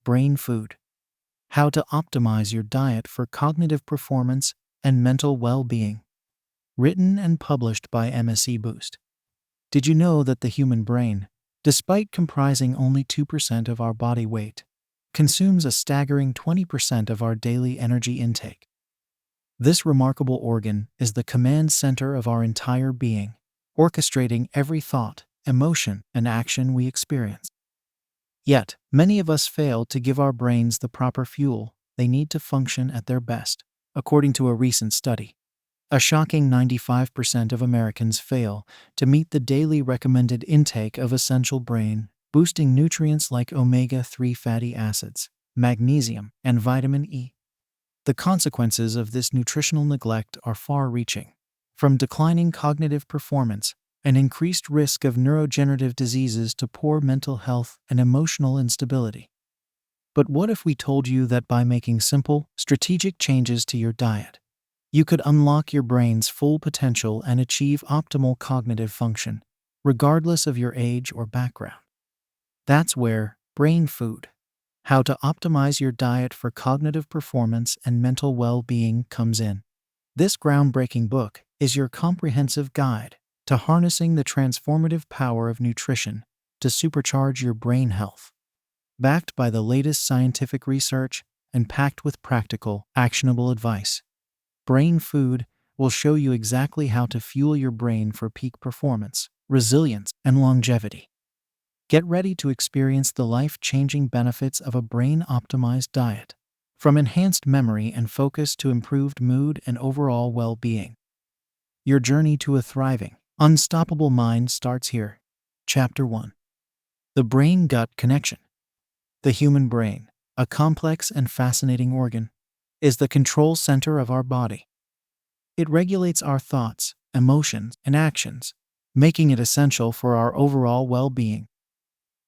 Brain Food: How to Optimize Your Diet for Cognitive Performance and Mental Well-Being. Written and published by MSC Boost. Did you know that the human brain, despite comprising only 2% of our body weight, consumes a staggering 20% of our daily energy intake? This remarkable organ is the command center of our entire being, orchestrating every thought, emotion, and action we experience. Yet, many of us fail to give our brains the proper fuel they need to function at their best, according to a recent study. A shocking 95% of Americans fail to meet the daily recommended intake of essential brain-boosting nutrients like omega-3 fatty acids, magnesium, and vitamin E. The consequences of this nutritional neglect are far-reaching, from declining cognitive performance and increased risk of neurodegenerative diseases to poor mental health and emotional instability. But what if we told you that by making simple, strategic changes to your diet, you could unlock your brain's full potential and achieve optimal cognitive function, regardless of your age or background? That's where Brain Food: How to Optimize Your Diet for Cognitive Performance and Mental Well-Being comes in. This groundbreaking book is your comprehensive guide to harnessing the transformative power of nutrition to supercharge your brain health. Backed by the latest scientific research and packed with practical, actionable advice, Brain Food will show you exactly how to fuel your brain for peak performance, resilience, and longevity. Get ready to experience the life-changing benefits of a brain-optimized diet, from enhanced memory and focus to improved mood and overall well-being. Your journey to a thriving, unstoppable mind starts here. Chapter 1: The Brain-Gut Connection. The human brain, a complex and fascinating organ, is the control center of our body. It regulates our thoughts, emotions, and actions, making it essential for our overall well-being.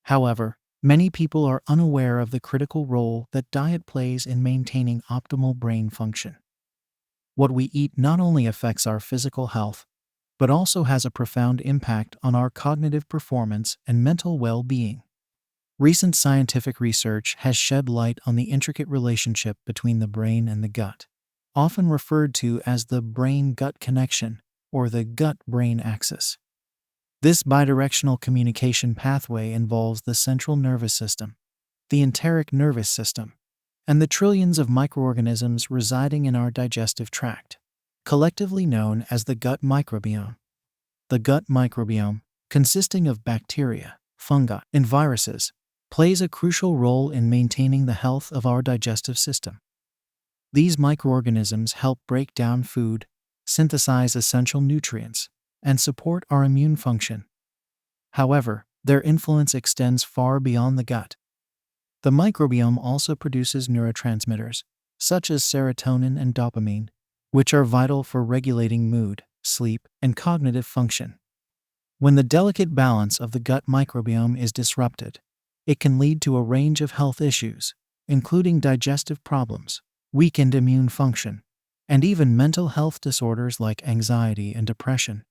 However, many people are unaware of the critical role that diet plays in maintaining optimal brain function. What we eat not only affects our physical health, but also has a profound impact on our cognitive performance and mental well-being. Recent scientific research has shed light on the intricate relationship between the brain and the gut, often referred to as the brain-gut connection or the gut-brain axis. This bidirectional communication pathway involves the central nervous system, the enteric nervous system, and the trillions of microorganisms residing in our digestive tract, collectively known as the gut microbiome. The gut microbiome, consisting of bacteria, fungi, and viruses, plays a crucial role in maintaining the health of our digestive system. These microorganisms help break down food, synthesize essential nutrients, and support our immune function. However, their influence extends far beyond the gut. The microbiome also produces neurotransmitters, such as serotonin and dopamine, which are vital for regulating mood, sleep, and cognitive function. When the delicate balance of the gut microbiome is disrupted, it can lead to a range of health issues, including digestive problems, weakened immune function, and even mental health disorders like anxiety and depression.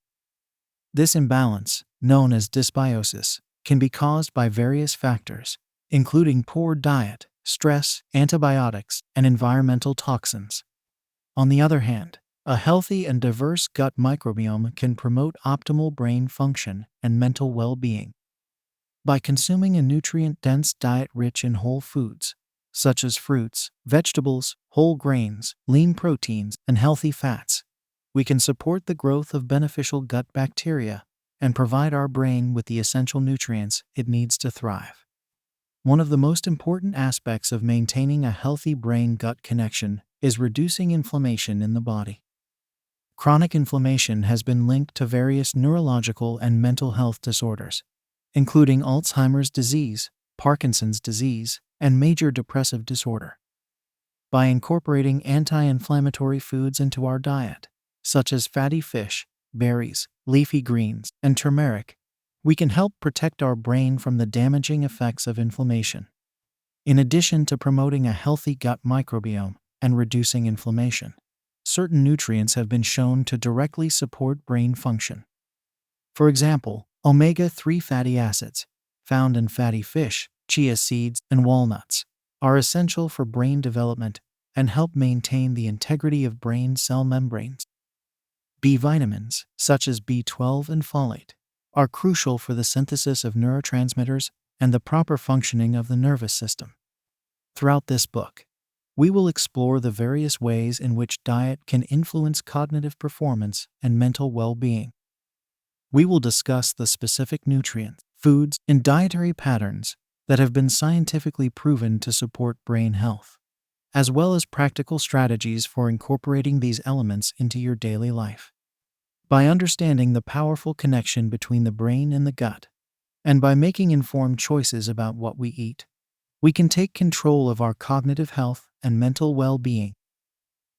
This imbalance, known as dysbiosis, can be caused by various factors, including poor diet, stress, antibiotics, and environmental toxins. On the other hand, a healthy and diverse gut microbiome can promote optimal brain function and mental well-being. By consuming a nutrient-dense diet rich in whole foods, such as fruits, vegetables, whole grains, lean proteins, and healthy fats, we can support the growth of beneficial gut bacteria and provide our brain with the essential nutrients it needs to thrive. One of the most important aspects of maintaining a healthy brain-gut connection is reducing inflammation in the body. Chronic inflammation has been linked to various neurological and mental health disorders, including Alzheimer's disease, Parkinson's disease, and major depressive disorder. By incorporating anti-inflammatory foods into our diet, such as fatty fish, berries, leafy greens, and turmeric, we can help protect our brain from the damaging effects of inflammation. In addition to promoting a healthy gut microbiome and reducing inflammation, certain nutrients have been shown to directly support brain function. For example, omega-3 fatty acids, found in fatty fish, chia seeds, and walnuts, are essential for brain development and help maintain the integrity of brain cell membranes. B vitamins, such as B12 and folate, are crucial for the synthesis of neurotransmitters and the proper functioning of the nervous system. Throughout this book, we will explore the various ways in which diet can influence cognitive performance and mental well-being. We will discuss the specific nutrients, foods, and dietary patterns that have been scientifically proven to support brain health, as well as practical strategies for incorporating these elements into your daily life. By understanding the powerful connection between the brain and the gut, and by making informed choices about what we eat, we can take control of our cognitive health and mental well-being.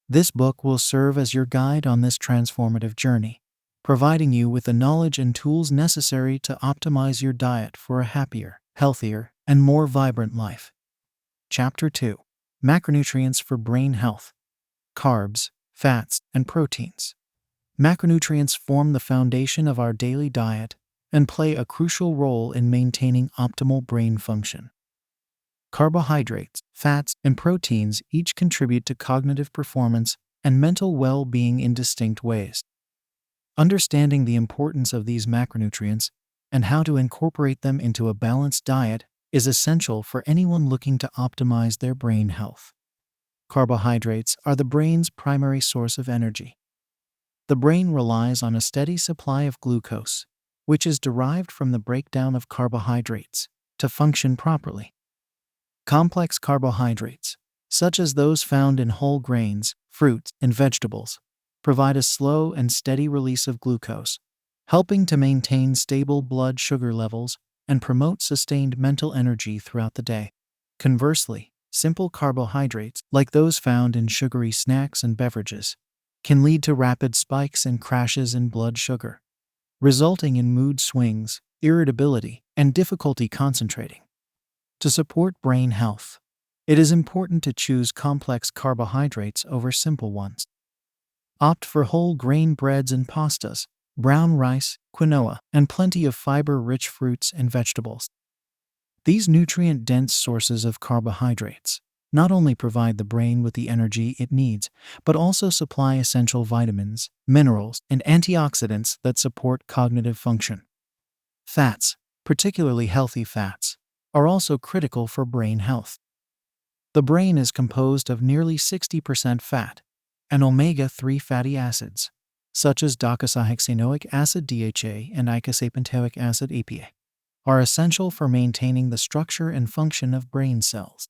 This book will serve as your guide on this transformative journey, providing you with the knowledge and tools necessary to optimize your diet for a happier, healthier, and more vibrant life. Chapter 2: Macronutrients for Brain Health. Carbs, fats, and proteins. Macronutrients form the foundation of our daily diet and play a crucial role in maintaining optimal brain function. Carbohydrates, fats, and proteins each contribute to cognitive performance and mental well-being in distinct ways. Understanding the importance of these macronutrients and how to incorporate them into a balanced diet is essential for anyone looking to optimize their brain health. Carbohydrates are the brain's primary source of energy. The brain relies on a steady supply of glucose, which is derived from the breakdown of carbohydrates, to function properly. Complex carbohydrates, such as those found in whole grains, fruits, and vegetables, provide a slow and steady release of glucose, helping to maintain stable blood sugar levels and promote sustained mental energy throughout the day. Conversely, simple carbohydrates, like those found in sugary snacks and beverages, can lead to rapid spikes and crashes in blood sugar, resulting in mood swings, irritability, and difficulty concentrating. To support brain health, it is important to choose complex carbohydrates over simple ones. Opt for whole grain breads and pastas, brown rice, quinoa, and plenty of fiber-rich fruits and vegetables. These nutrient-dense sources of carbohydrates not only provide the brain with the energy it needs, but also supply essential vitamins, minerals, and antioxidants that support cognitive function. Fats, particularly healthy fats, are also critical for brain health. The brain is composed of nearly 60% fat, and omega-3 fatty acids, such as docosahexaenoic acid DHA and icosapentaenoic acid EPA, are essential for maintaining the structure and function of brain cells.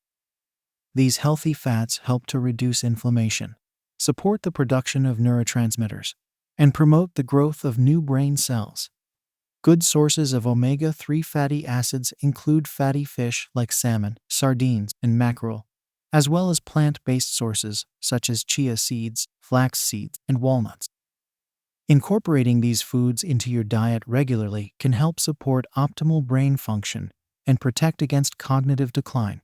These healthy fats help to reduce inflammation, support the production of neurotransmitters, and promote the growth of new brain cells. Good sources of omega-3 fatty acids include fatty fish like salmon, sardines, and mackerel, as well as plant-based sources such as chia seeds, flax seeds, and walnuts. Incorporating these foods into your diet regularly can help support optimal brain function and protect against cognitive decline.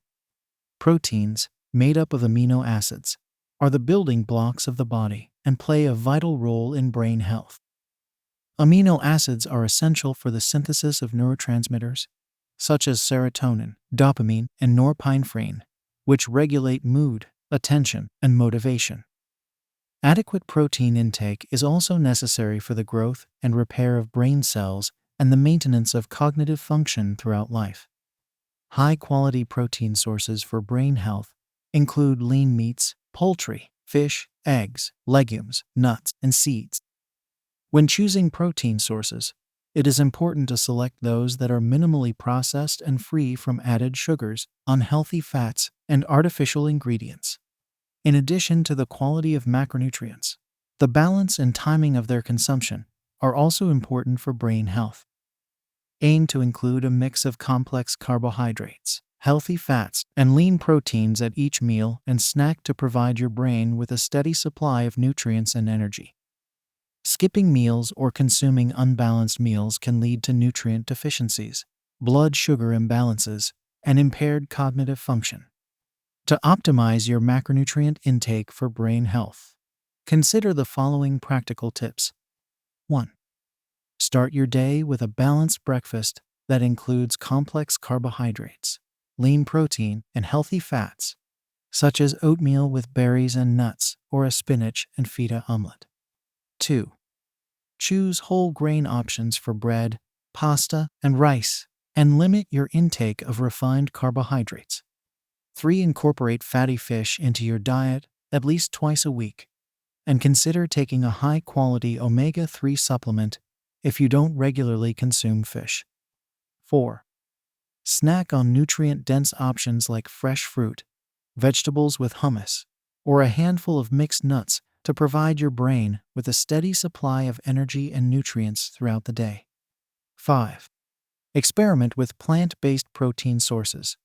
Proteins, made up of amino acids, are the building blocks of the body and play a vital role in brain health. Amino acids are essential for the synthesis of neurotransmitters, such as serotonin, dopamine, and norepinephrine, which regulate mood, attention, and motivation. Adequate protein intake is also necessary for the growth and repair of brain cells and the maintenance of cognitive function throughout life. High-quality protein sources for brain health include lean meats, poultry, fish, eggs, legumes, nuts, and seeds. When choosing protein sources, it is important to select those that are minimally processed and free from added sugars, unhealthy fats, and artificial ingredients. In addition to the quality of macronutrients, the balance and timing of their consumption are also important for brain health. Aim to include a mix of complex carbohydrates, healthy fats, and lean proteins at each meal and snack to provide your brain with a steady supply of nutrients and energy. Skipping meals or consuming unbalanced meals can lead to nutrient deficiencies, blood sugar imbalances, and impaired cognitive function. To optimize your macronutrient intake for brain health, consider the following practical tips. 1. Start your day with a balanced breakfast that includes complex carbohydrates, lean protein, and healthy fats, such as oatmeal with berries and nuts or a spinach and feta omelet. 2. Choose whole grain options for bread, pasta, and rice, and limit your intake of refined carbohydrates. 3. Incorporate fatty fish into your diet at least twice a week, and consider taking a high-quality omega-3 supplement if you don't regularly consume fish. 4. Snack on nutrient-dense options like fresh fruit, vegetables with hummus, or a handful of mixed nuts to provide your brain with a steady supply of energy and nutrients throughout the day. 5. Experiment with plant-based protein sources,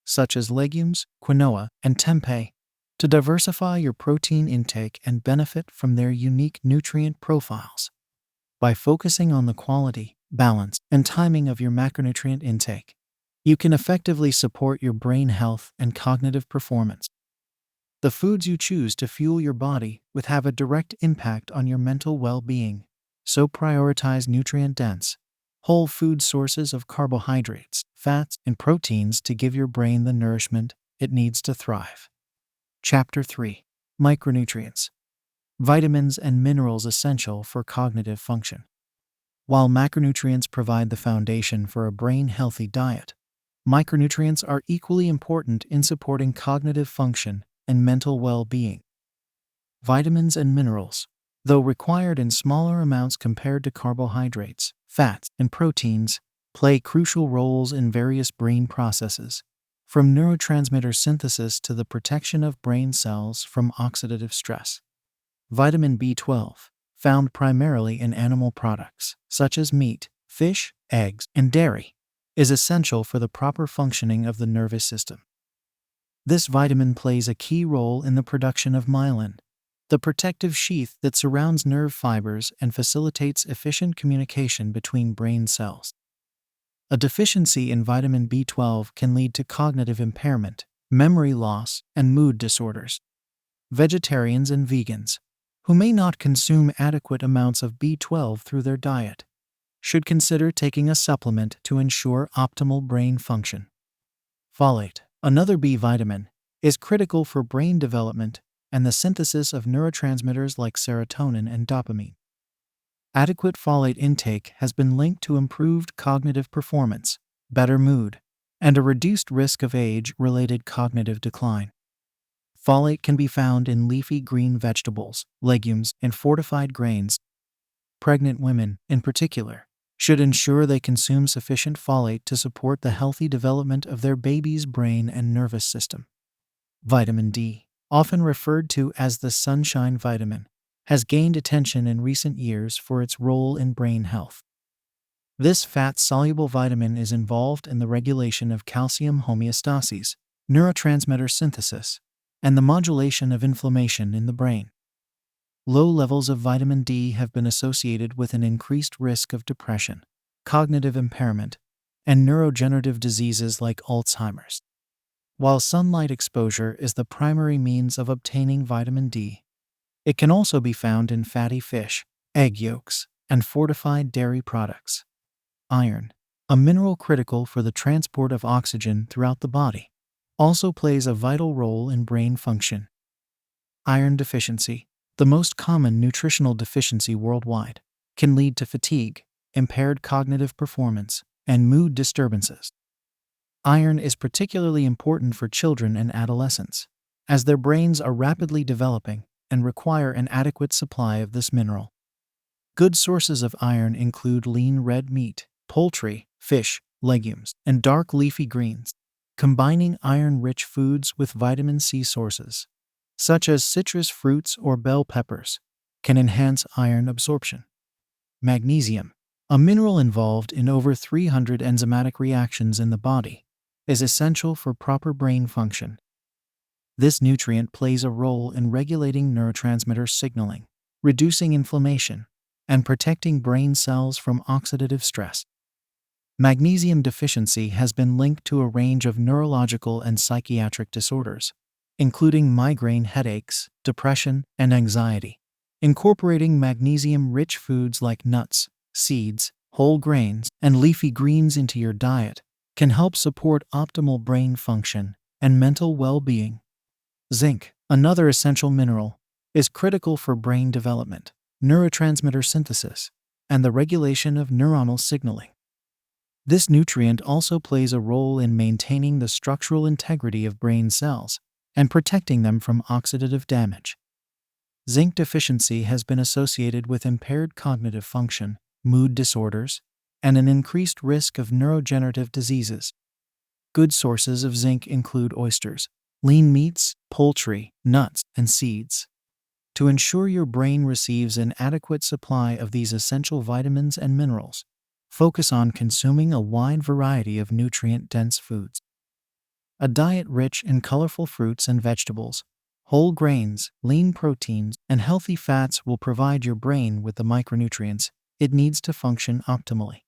such as legumes, quinoa, and tempeh, to diversify your protein intake and benefit from their unique nutrient profiles. By focusing on the quality, balance, and timing of your macronutrient intake, you can effectively support your brain health and cognitive performance. The foods you choose to fuel your body will have a direct impact on your mental well-being, so prioritize nutrient-dense, whole food sources of carbohydrates, fats, and proteins to give your brain the nourishment it needs to thrive. Chapter 3. Micronutrients. Vitamins and minerals essential for cognitive function. While macronutrients provide the foundation for a brain-healthy diet, micronutrients are equally important in supporting cognitive function and mental well-being. Vitamins and minerals, though required in smaller amounts compared to carbohydrates, fats, and proteins, play crucial roles in various brain processes, from neurotransmitter synthesis to the protection of brain cells from oxidative stress. Vitamin B12, found primarily in animal products, such as meat, fish, eggs, and dairy, is essential for the proper functioning of the nervous system. This vitamin plays a key role in the production of myelin, the protective sheath that surrounds nerve fibers and facilitates efficient communication between brain cells. A deficiency in vitamin B12 can lead to cognitive impairment, memory loss, and mood disorders. Vegetarians and vegans, who may not consume adequate amounts of B12 through their diet, should consider taking a supplement to ensure optimal brain function. Folate, another B vitamin, is critical for brain development and the synthesis of neurotransmitters like serotonin and dopamine. Adequate folate intake has been linked to improved cognitive performance, better mood, and a reduced risk of age-related cognitive decline. Folate can be found in leafy green vegetables, legumes, and fortified grains. Pregnant women, in particular, should ensure they consume sufficient folate to support the healthy development of their baby's brain and nervous system. Vitamin D, often referred to as the sunshine vitamin, has gained attention in recent years for its role in brain health. This fat-soluble vitamin is involved in the regulation of calcium homeostasis, neurotransmitter synthesis, and the modulation of inflammation in the brain. Low levels of vitamin D have been associated with an increased risk of depression, cognitive impairment, and neurodegenerative diseases like Alzheimer's. While sunlight exposure is the primary means of obtaining vitamin D, it can also be found in fatty fish, egg yolks, and fortified dairy products. Iron, a mineral critical for the transport of oxygen throughout the body, also plays a vital role in brain function. Iron deficiency, the most common nutritional deficiency worldwide, can lead to fatigue, impaired cognitive performance, and mood disturbances. Iron is particularly important for children and adolescents, as their brains are rapidly developing and require an adequate supply of this mineral. Good sources of iron include lean red meat, poultry, fish, legumes, and dark leafy greens. Combining iron-rich foods with vitamin C sources, such as citrus fruits or bell peppers, can enhance iron absorption. Magnesium, a mineral involved in over 300 enzymatic reactions in the body, is essential for proper brain function. This nutrient plays a role in regulating neurotransmitter signaling, reducing inflammation, and protecting brain cells from oxidative stress. Magnesium deficiency has been linked to a range of neurological and psychiatric disorders, including migraine headaches, depression, and anxiety. Incorporating magnesium-rich foods like nuts, seeds, whole grains, and leafy greens into your diet can help support optimal brain function and mental well-being. Zinc, another essential mineral, is critical for brain development, neurotransmitter synthesis, and the regulation of neuronal signaling. This nutrient also plays a role in maintaining the structural integrity of brain cells and protecting them from oxidative damage. Zinc deficiency has been associated with impaired cognitive function, mood disorders, and an increased risk of neurodegenerative diseases. Good sources of zinc include oysters, lean meats, poultry, nuts, and seeds. To ensure your brain receives an adequate supply of these essential vitamins and minerals, focus on consuming a wide variety of nutrient-dense foods. A diet rich in colorful fruits and vegetables, whole grains, lean proteins, and healthy fats will provide your brain with the micronutrients it needs to function optimally.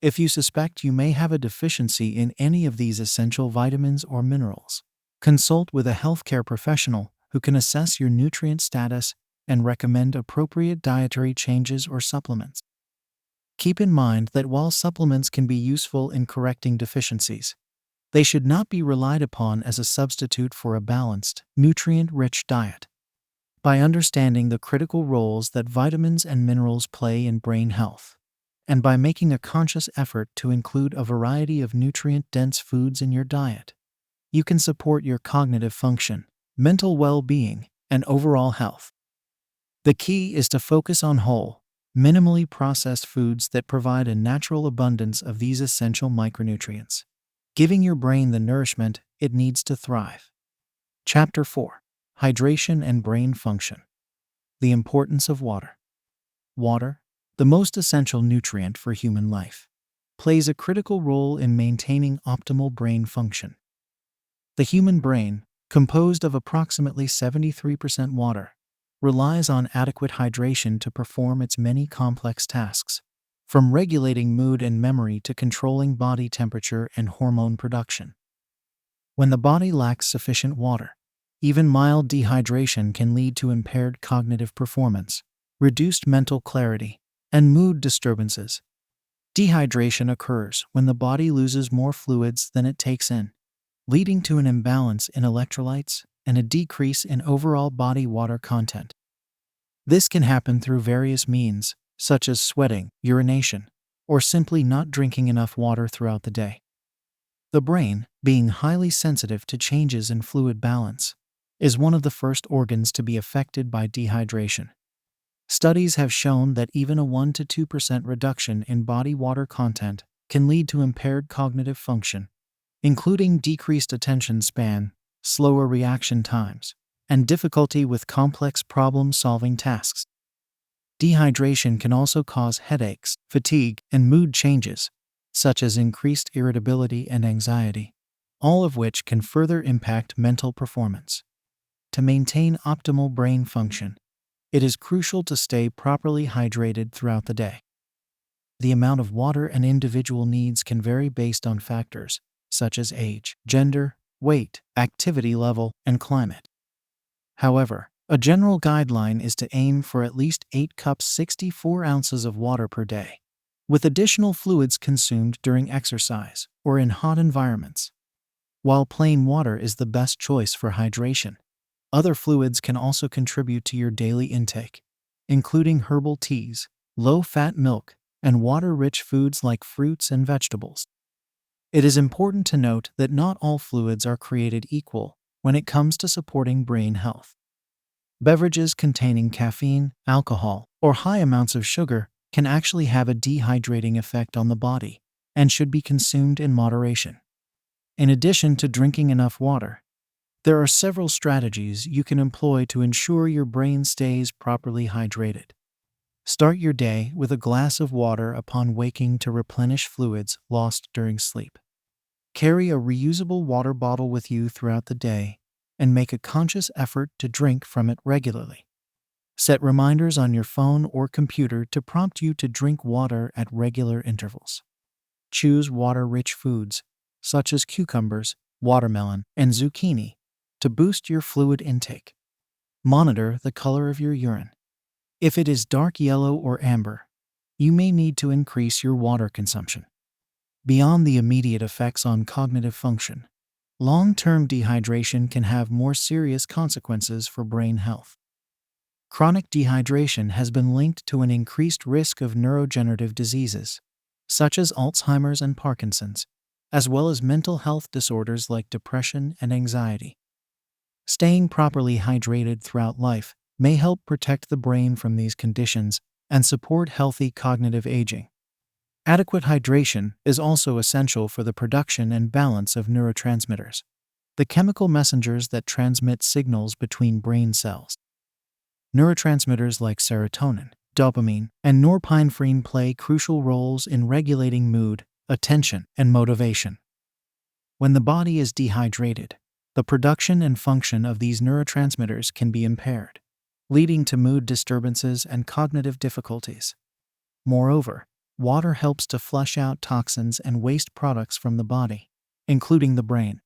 If you suspect you may have a deficiency in any of these essential vitamins or minerals, consult with a healthcare professional who can assess your nutrient status and recommend appropriate dietary changes or supplements. Keep in mind that while supplements can be useful in correcting deficiencies, they should not be relied upon as a substitute for a balanced, nutrient-rich diet. By understanding the critical roles that vitamins and minerals play in brain health, and by making a conscious effort to include a variety of nutrient-dense foods in your diet, you can support your cognitive function, mental well-being, and overall health. The key is to focus on whole, minimally processed foods that provide a natural abundance of these essential micronutrients, giving your brain the nourishment it needs to thrive. Chapter 4: Hydration and Brain Function. The importance of water. Water, the most essential nutrient for human life, plays a critical role in maintaining optimal brain function. The human brain, composed of approximately 73% water, relies on adequate hydration to perform its many complex tasks, from regulating mood and memory to controlling body temperature and hormone production. When the body lacks sufficient water, even mild dehydration can lead to impaired cognitive performance, reduced mental clarity, and mood disturbances. Dehydration occurs when the body loses more fluids than it takes in, leading to an imbalance in electrolytes and a decrease in overall body water content. This can happen through various means, such as sweating, urination, or simply not drinking enough water throughout the day. The brain, being highly sensitive to changes in fluid balance, is one of the first organs to be affected by dehydration. Studies have shown that even a 1 to 2% reduction in body water content can lead to impaired cognitive function, including decreased attention span, slower reaction times, and difficulty with complex problem-solving tasks. Dehydration can also cause headaches, fatigue, and mood changes, such as increased irritability and anxiety, all of which can further impact mental performance. To maintain optimal brain function, it is crucial to stay properly hydrated throughout the day. The amount of water an individual needs can vary based on factors such as age, gender, weight, activity level, and climate. However, a general guideline is to aim for at least 8 cups 64 ounces of water per day, with additional fluids consumed during exercise or in hot environments. While plain water is the best choice for hydration, other fluids can also contribute to your daily intake, including herbal teas, low-fat milk, and water-rich foods like fruits and vegetables. It is important to note that not all fluids are created equal when it comes to supporting brain health. Beverages containing caffeine, alcohol, or high amounts of sugar can actually have a dehydrating effect on the body and should be consumed in moderation. In addition to drinking enough water, there are several strategies you can employ to ensure your brain stays properly hydrated. Start your day with a glass of water upon waking to replenish fluids lost during sleep. Carry a reusable water bottle with you throughout the day and make a conscious effort to drink from it regularly. Set reminders on your phone or computer to prompt you to drink water at regular intervals. Choose water-rich foods, such as cucumbers, watermelon, and zucchini, to boost your fluid intake. Monitor the color of your urine. If it is dark yellow or amber, you may need to increase your water consumption. Beyond the immediate effects on cognitive function, long-term dehydration can have more serious consequences for brain health. Chronic dehydration has been linked to an increased risk of neurodegenerative diseases, such as Alzheimer's and Parkinson's, as well as mental health disorders like depression and anxiety. Staying properly hydrated throughout life may help protect the brain from these conditions and support healthy cognitive aging. Adequate hydration is also essential for the production and balance of neurotransmitters, the chemical messengers that transmit signals between brain cells. Neurotransmitters like serotonin, dopamine, and norepinephrine play crucial roles in regulating mood, attention, and motivation. When the body is dehydrated, the production and function of these neurotransmitters can be impaired, leading to mood disturbances and cognitive difficulties. Moreover, water helps to flush out toxins and waste products from the body, including the brain.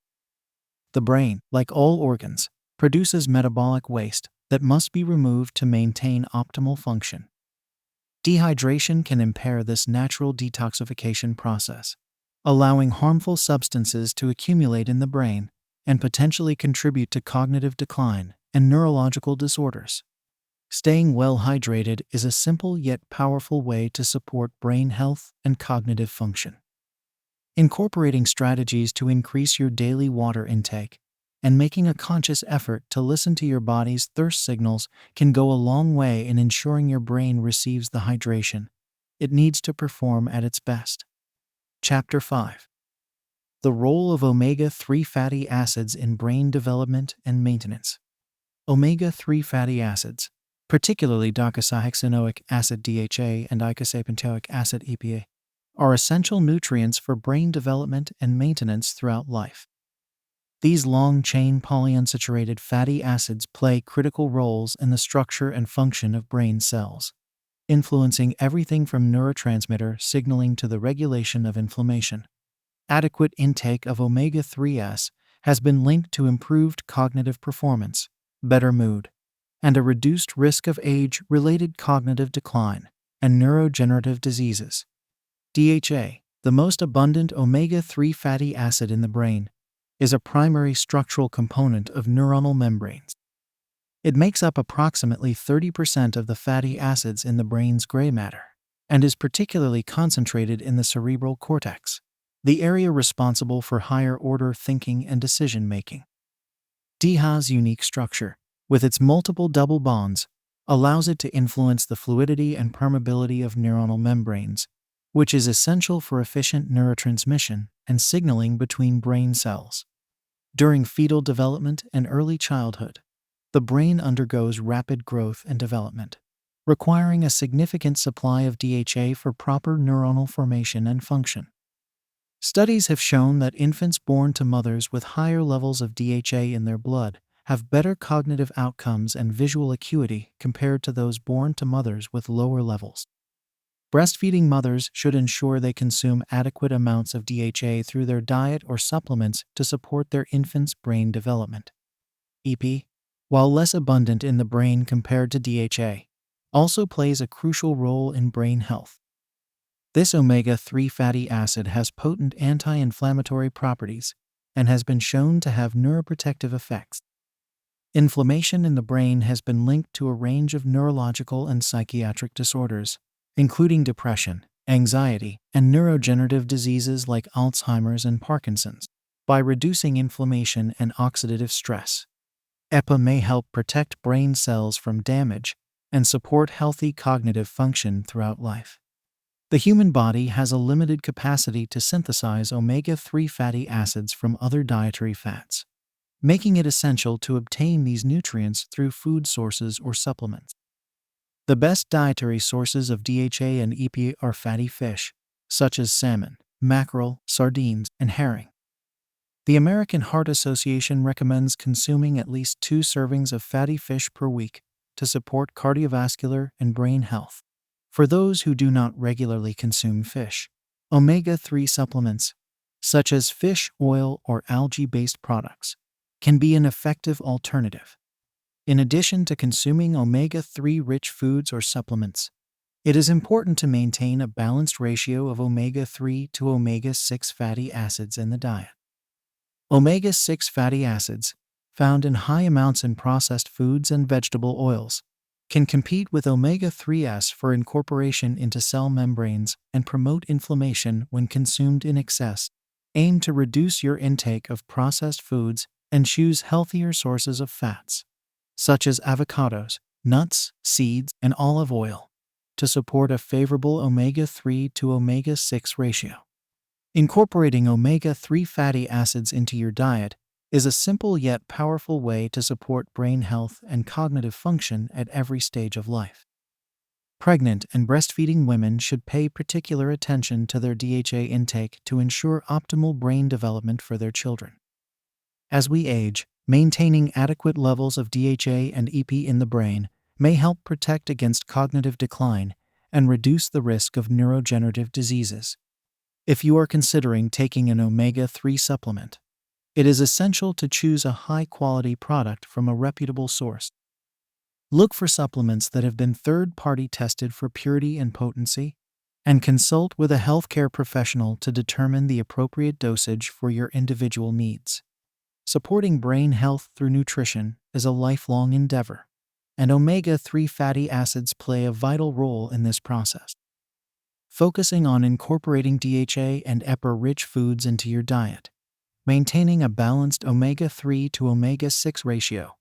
The brain, like all organs, produces metabolic waste that must be removed to maintain optimal function. Dehydration can impair this natural detoxification process, allowing harmful substances to accumulate in the brain and potentially contribute to cognitive decline and neurological disorders. Staying well hydrated is a simple yet powerful way to support brain health and cognitive function. Incorporating strategies to increase your daily water intake and making a conscious effort to listen to your body's thirst signals can go a long way in ensuring your brain receives the hydration it needs to perform at its best. Chapter 5. The role of omega-3 fatty acids in brain development and maintenance. Omega-3 fatty acids, particularly docosahexaenoic acid DHA and icosapentaenoic acid EPA, are essential nutrients for brain development and maintenance throughout life. These long-chain polyunsaturated fatty acids play critical roles in the structure and function of brain cells, influencing everything from neurotransmitter signaling to the regulation of inflammation. Adequate intake of omega-3s has been linked to improved cognitive performance, better mood, and a reduced risk of age-related cognitive decline and neurodegenerative diseases. DHA, the most abundant omega-3 fatty acid in the brain, is a primary structural component of neuronal membranes. It makes up approximately 30% of the fatty acids in the brain's gray matter and is particularly concentrated in the cerebral cortex, the area responsible for higher-order thinking and decision-making. DHA's unique structure, with its multiple double bonds, allows it to influence the fluidity and permeability of neuronal membranes, which is essential for efficient neurotransmission and signaling between brain cells. During fetal development and early childhood, the brain undergoes rapid growth and development, requiring a significant supply of DHA for proper neuronal formation and function. Studies have shown that infants born to mothers with higher levels of DHA in their blood have better cognitive outcomes and visual acuity compared to those born to mothers with lower levels. Breastfeeding mothers should ensure they consume adequate amounts of DHA through their diet or supplements to support their infant's brain development. EP, while less abundant in the brain compared to DHA, also plays a crucial role in brain health. This omega-3 fatty acid has potent anti-inflammatory properties and has been shown to have neuroprotective effects. Inflammation in the brain has been linked to a range of neurological and psychiatric disorders, including depression, anxiety, and neurodegenerative diseases like Alzheimer's and Parkinson's. By reducing inflammation and oxidative stress, EPA may help protect brain cells from damage and support healthy cognitive function throughout life. The human body has a limited capacity to synthesize omega-3 fatty acids from other dietary fats, making it essential to obtain these nutrients through food sources or supplements. The best dietary sources of DHA and EPA are fatty fish, such as salmon, mackerel, sardines, and herring. The American Heart Association recommends consuming at least 2 servings of fatty fish per week to support cardiovascular and brain health. For those who do not regularly consume fish, omega-3 supplements, such as fish oil or algae-based products, can be an effective alternative. In addition to consuming omega-3 rich foods or supplements, It is important to maintain a balanced ratio of omega-3 to omega-6 fatty acids in the diet. Omega-6 fatty acids, found in high amounts in processed foods and vegetable oils, can compete with omega-3s for incorporation into cell membranes and promote inflammation when consumed in excess. Aim to reduce your intake of processed foods and choose healthier sources of fats, such as avocados, nuts, seeds, and olive oil, to support a favorable omega-3 to omega-6 ratio. Incorporating omega-3 fatty acids into your diet is a simple yet powerful way to support brain health and cognitive function at every stage of life. Pregnant and breastfeeding women should pay particular attention to their DHA intake to ensure optimal brain development for their children. As we age, maintaining adequate levels of DHA and EP in the brain may help protect against cognitive decline and reduce the risk of neurodegenerative diseases. If you are considering taking an omega-3 supplement, it is essential to choose a high-quality product from a reputable source. Look for supplements that have been third-party tested for purity and potency, and consult with a healthcare professional to determine the appropriate dosage for your individual needs. Supporting brain health through nutrition is a lifelong endeavor, and omega-3 fatty acids play a vital role in this process. Focusing on incorporating DHA and EPA-rich foods into your diet, maintaining a balanced omega-3 to omega-6 ratio,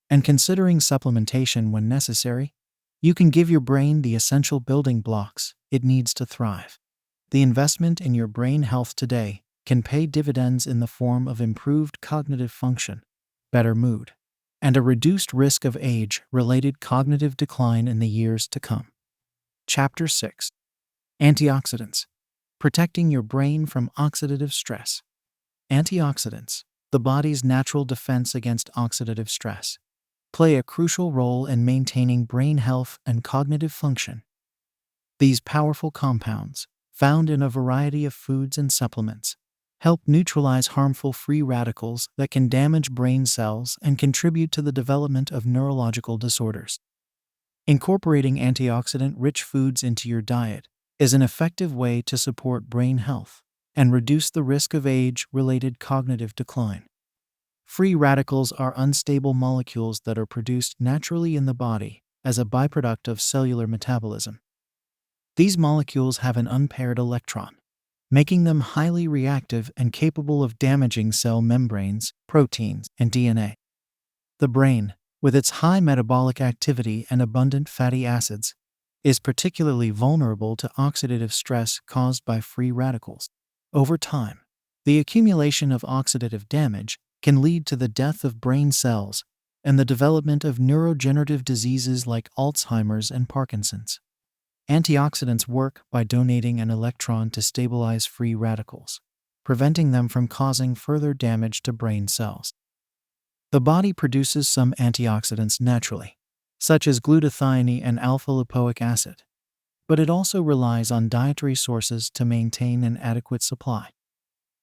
and considering supplementation when necessary, you can give your brain the essential building blocks it needs to thrive. The investment in your brain health today can pay dividends in the form of improved cognitive function, better mood, and a reduced risk of age-related cognitive decline in the years to come. Chapter 6. Antioxidants. Protecting your brain from oxidative stress. Antioxidants, the body's natural defense against oxidative stress, play a crucial role in maintaining brain health and cognitive function. These powerful compounds, found in a variety of foods and supplements, help neutralize harmful free radicals that can damage brain cells and contribute to the development of neurological disorders. Incorporating antioxidant-rich foods into your diet is an effective way to support brain health and reduce the risk of age-related cognitive decline. Free radicals are unstable molecules that are produced naturally in the body as a byproduct of cellular metabolism. These molecules have an unpaired electron, making them highly reactive and capable of damaging cell membranes, proteins, and DNA. The brain, with its high metabolic activity and abundant fatty acids, is particularly vulnerable to oxidative stress caused by free radicals. Over time, the accumulation of oxidative damage can lead to the death of brain cells and the development of neurodegenerative diseases like Alzheimer's and Parkinson's. Antioxidants work by donating an electron to stabilize free radicals, preventing them from causing further damage to brain cells. The body produces some antioxidants naturally, such as glutathione and alpha-lipoic acid, but it also relies on dietary sources to maintain an adequate supply.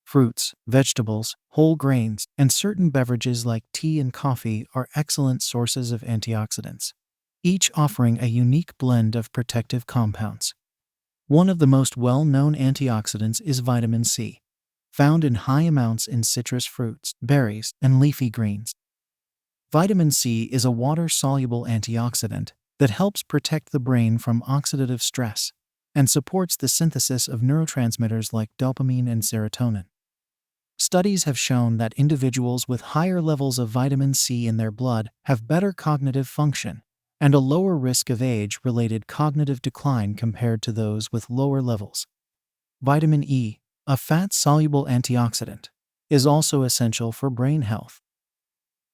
Fruits, vegetables, whole grains, and certain beverages like tea and coffee are excellent sources of antioxidants, each offering a unique blend of protective compounds. One of the most well-known antioxidants is vitamin C, found in high amounts in citrus fruits, berries, and leafy greens. Vitamin C is a water-soluble antioxidant that helps protect the brain from oxidative stress and supports the synthesis of neurotransmitters like dopamine and serotonin. Studies have shown that individuals with higher levels of vitamin C in their blood have better cognitive function and a lower risk of age-related cognitive decline compared to those with lower levels. Vitamin E, a fat-soluble antioxidant, is also essential for brain health.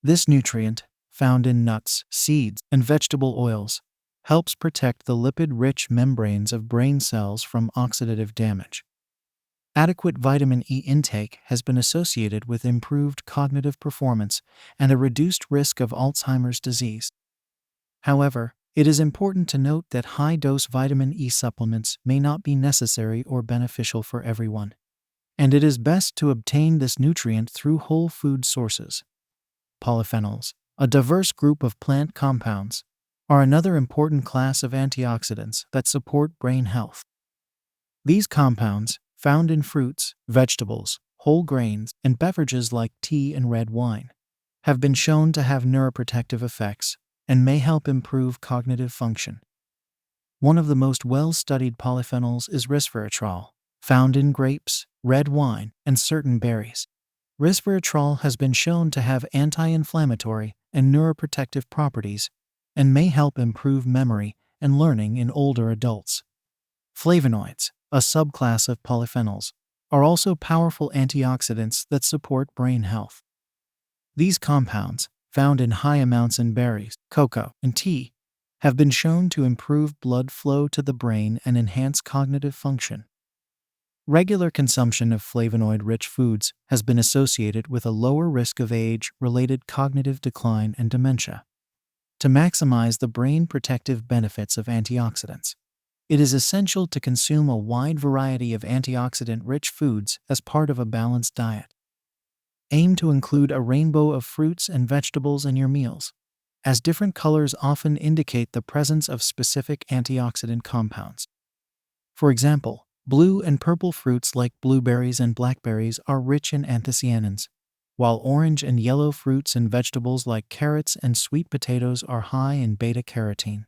This nutrient, found in nuts, seeds, and vegetable oils, helps protect the lipid-rich membranes of brain cells from oxidative damage. Adequate vitamin E intake has been associated with improved cognitive performance and a reduced risk of Alzheimer's disease. However, it is important to note that high-dose vitamin E supplements may not be necessary or beneficial for everyone, and it is best to obtain this nutrient through whole food sources. Polyphenols, a diverse group of plant compounds, are another important class of antioxidants that support brain health. These compounds, found in fruits, vegetables, whole grains, and beverages like tea and red wine, have been shown to have neuroprotective effects and may help improve cognitive function. One of the most well-studied polyphenols is resveratrol, found in grapes, red wine, and certain berries. Resveratrol has been shown to have anti-inflammatory and neuroprotective properties and may help improve memory and learning in older adults. Flavonoids, a subclass of polyphenols, are also powerful antioxidants that support brain health. These compounds, found in high amounts in berries, cocoa, and tea, have been shown to improve blood flow to the brain and enhance cognitive function. Regular consumption of flavonoid-rich foods has been associated with a lower risk of age-related cognitive decline and dementia. To maximize the brain protective benefits of antioxidants, it is essential to consume a wide variety of antioxidant-rich foods as part of a balanced diet. Aim to include a rainbow of fruits and vegetables in your meals, as different colors often indicate the presence of specific antioxidant compounds. For example, blue and purple fruits like blueberries and blackberries are rich in anthocyanins, while orange and yellow fruits and vegetables like carrots and sweet potatoes are high in beta-carotene.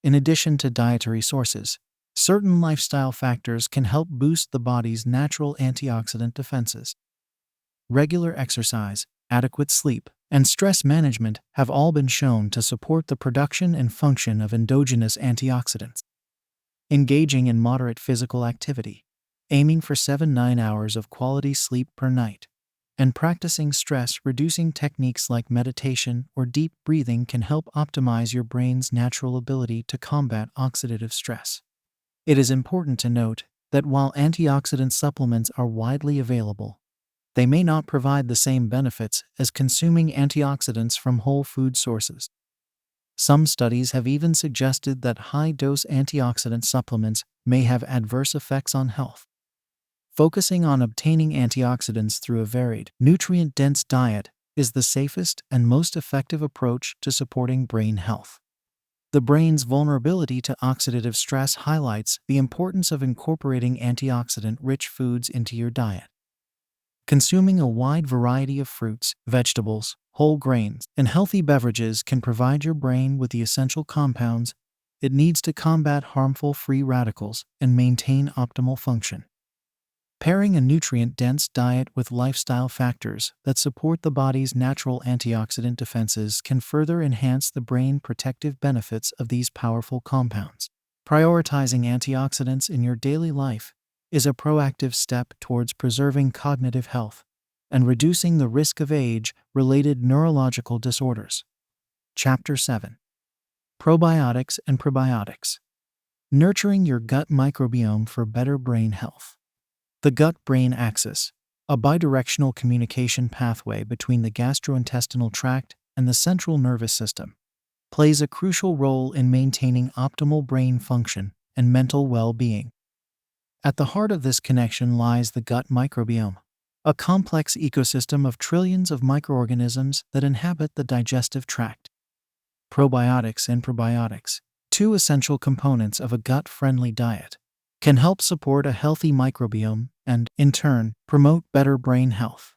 In addition to dietary sources, certain lifestyle factors can help boost the body's natural antioxidant defenses. Regular exercise, adequate sleep, and stress management have all been shown to support the production and function of endogenous antioxidants. Engaging in moderate physical activity, aiming for 7-9 hours of quality sleep per night, and practicing stress-reducing techniques like meditation or deep breathing can help optimize your brain's natural ability to combat oxidative stress. It is important to note that while antioxidant supplements are widely available, they may not provide the same benefits as consuming antioxidants from whole food sources. Some studies have even suggested that high-dose antioxidant supplements may have adverse effects on health. Focusing on obtaining antioxidants through a varied, nutrient-dense diet is the safest and most effective approach to supporting brain health. The brain's vulnerability to oxidative stress highlights the importance of incorporating antioxidant-rich foods into your diet. Consuming a wide variety of fruits, vegetables, whole grains, and healthy beverages can provide your brain with the essential compounds it needs to combat harmful free radicals and maintain optimal function. Pairing a nutrient-dense diet with lifestyle factors that support the body's natural antioxidant defenses can further enhance the brain protective benefits of these powerful compounds. Prioritizing antioxidants in your daily life is a proactive step towards preserving cognitive health and reducing the risk of age-related neurological disorders. Chapter 7. Probiotics and Prebiotics. Nurturing your gut microbiome for better brain health. The gut-brain axis, a bidirectional communication pathway between the gastrointestinal tract and the central nervous system, plays a crucial role in maintaining optimal brain function and mental well-being. At the heart of this connection lies the gut microbiome, a complex ecosystem of trillions of microorganisms that inhabit the digestive tract. Probiotics and prebiotics, two essential components of a gut-friendly diet, can help support a healthy microbiome and, in turn, promote better brain health.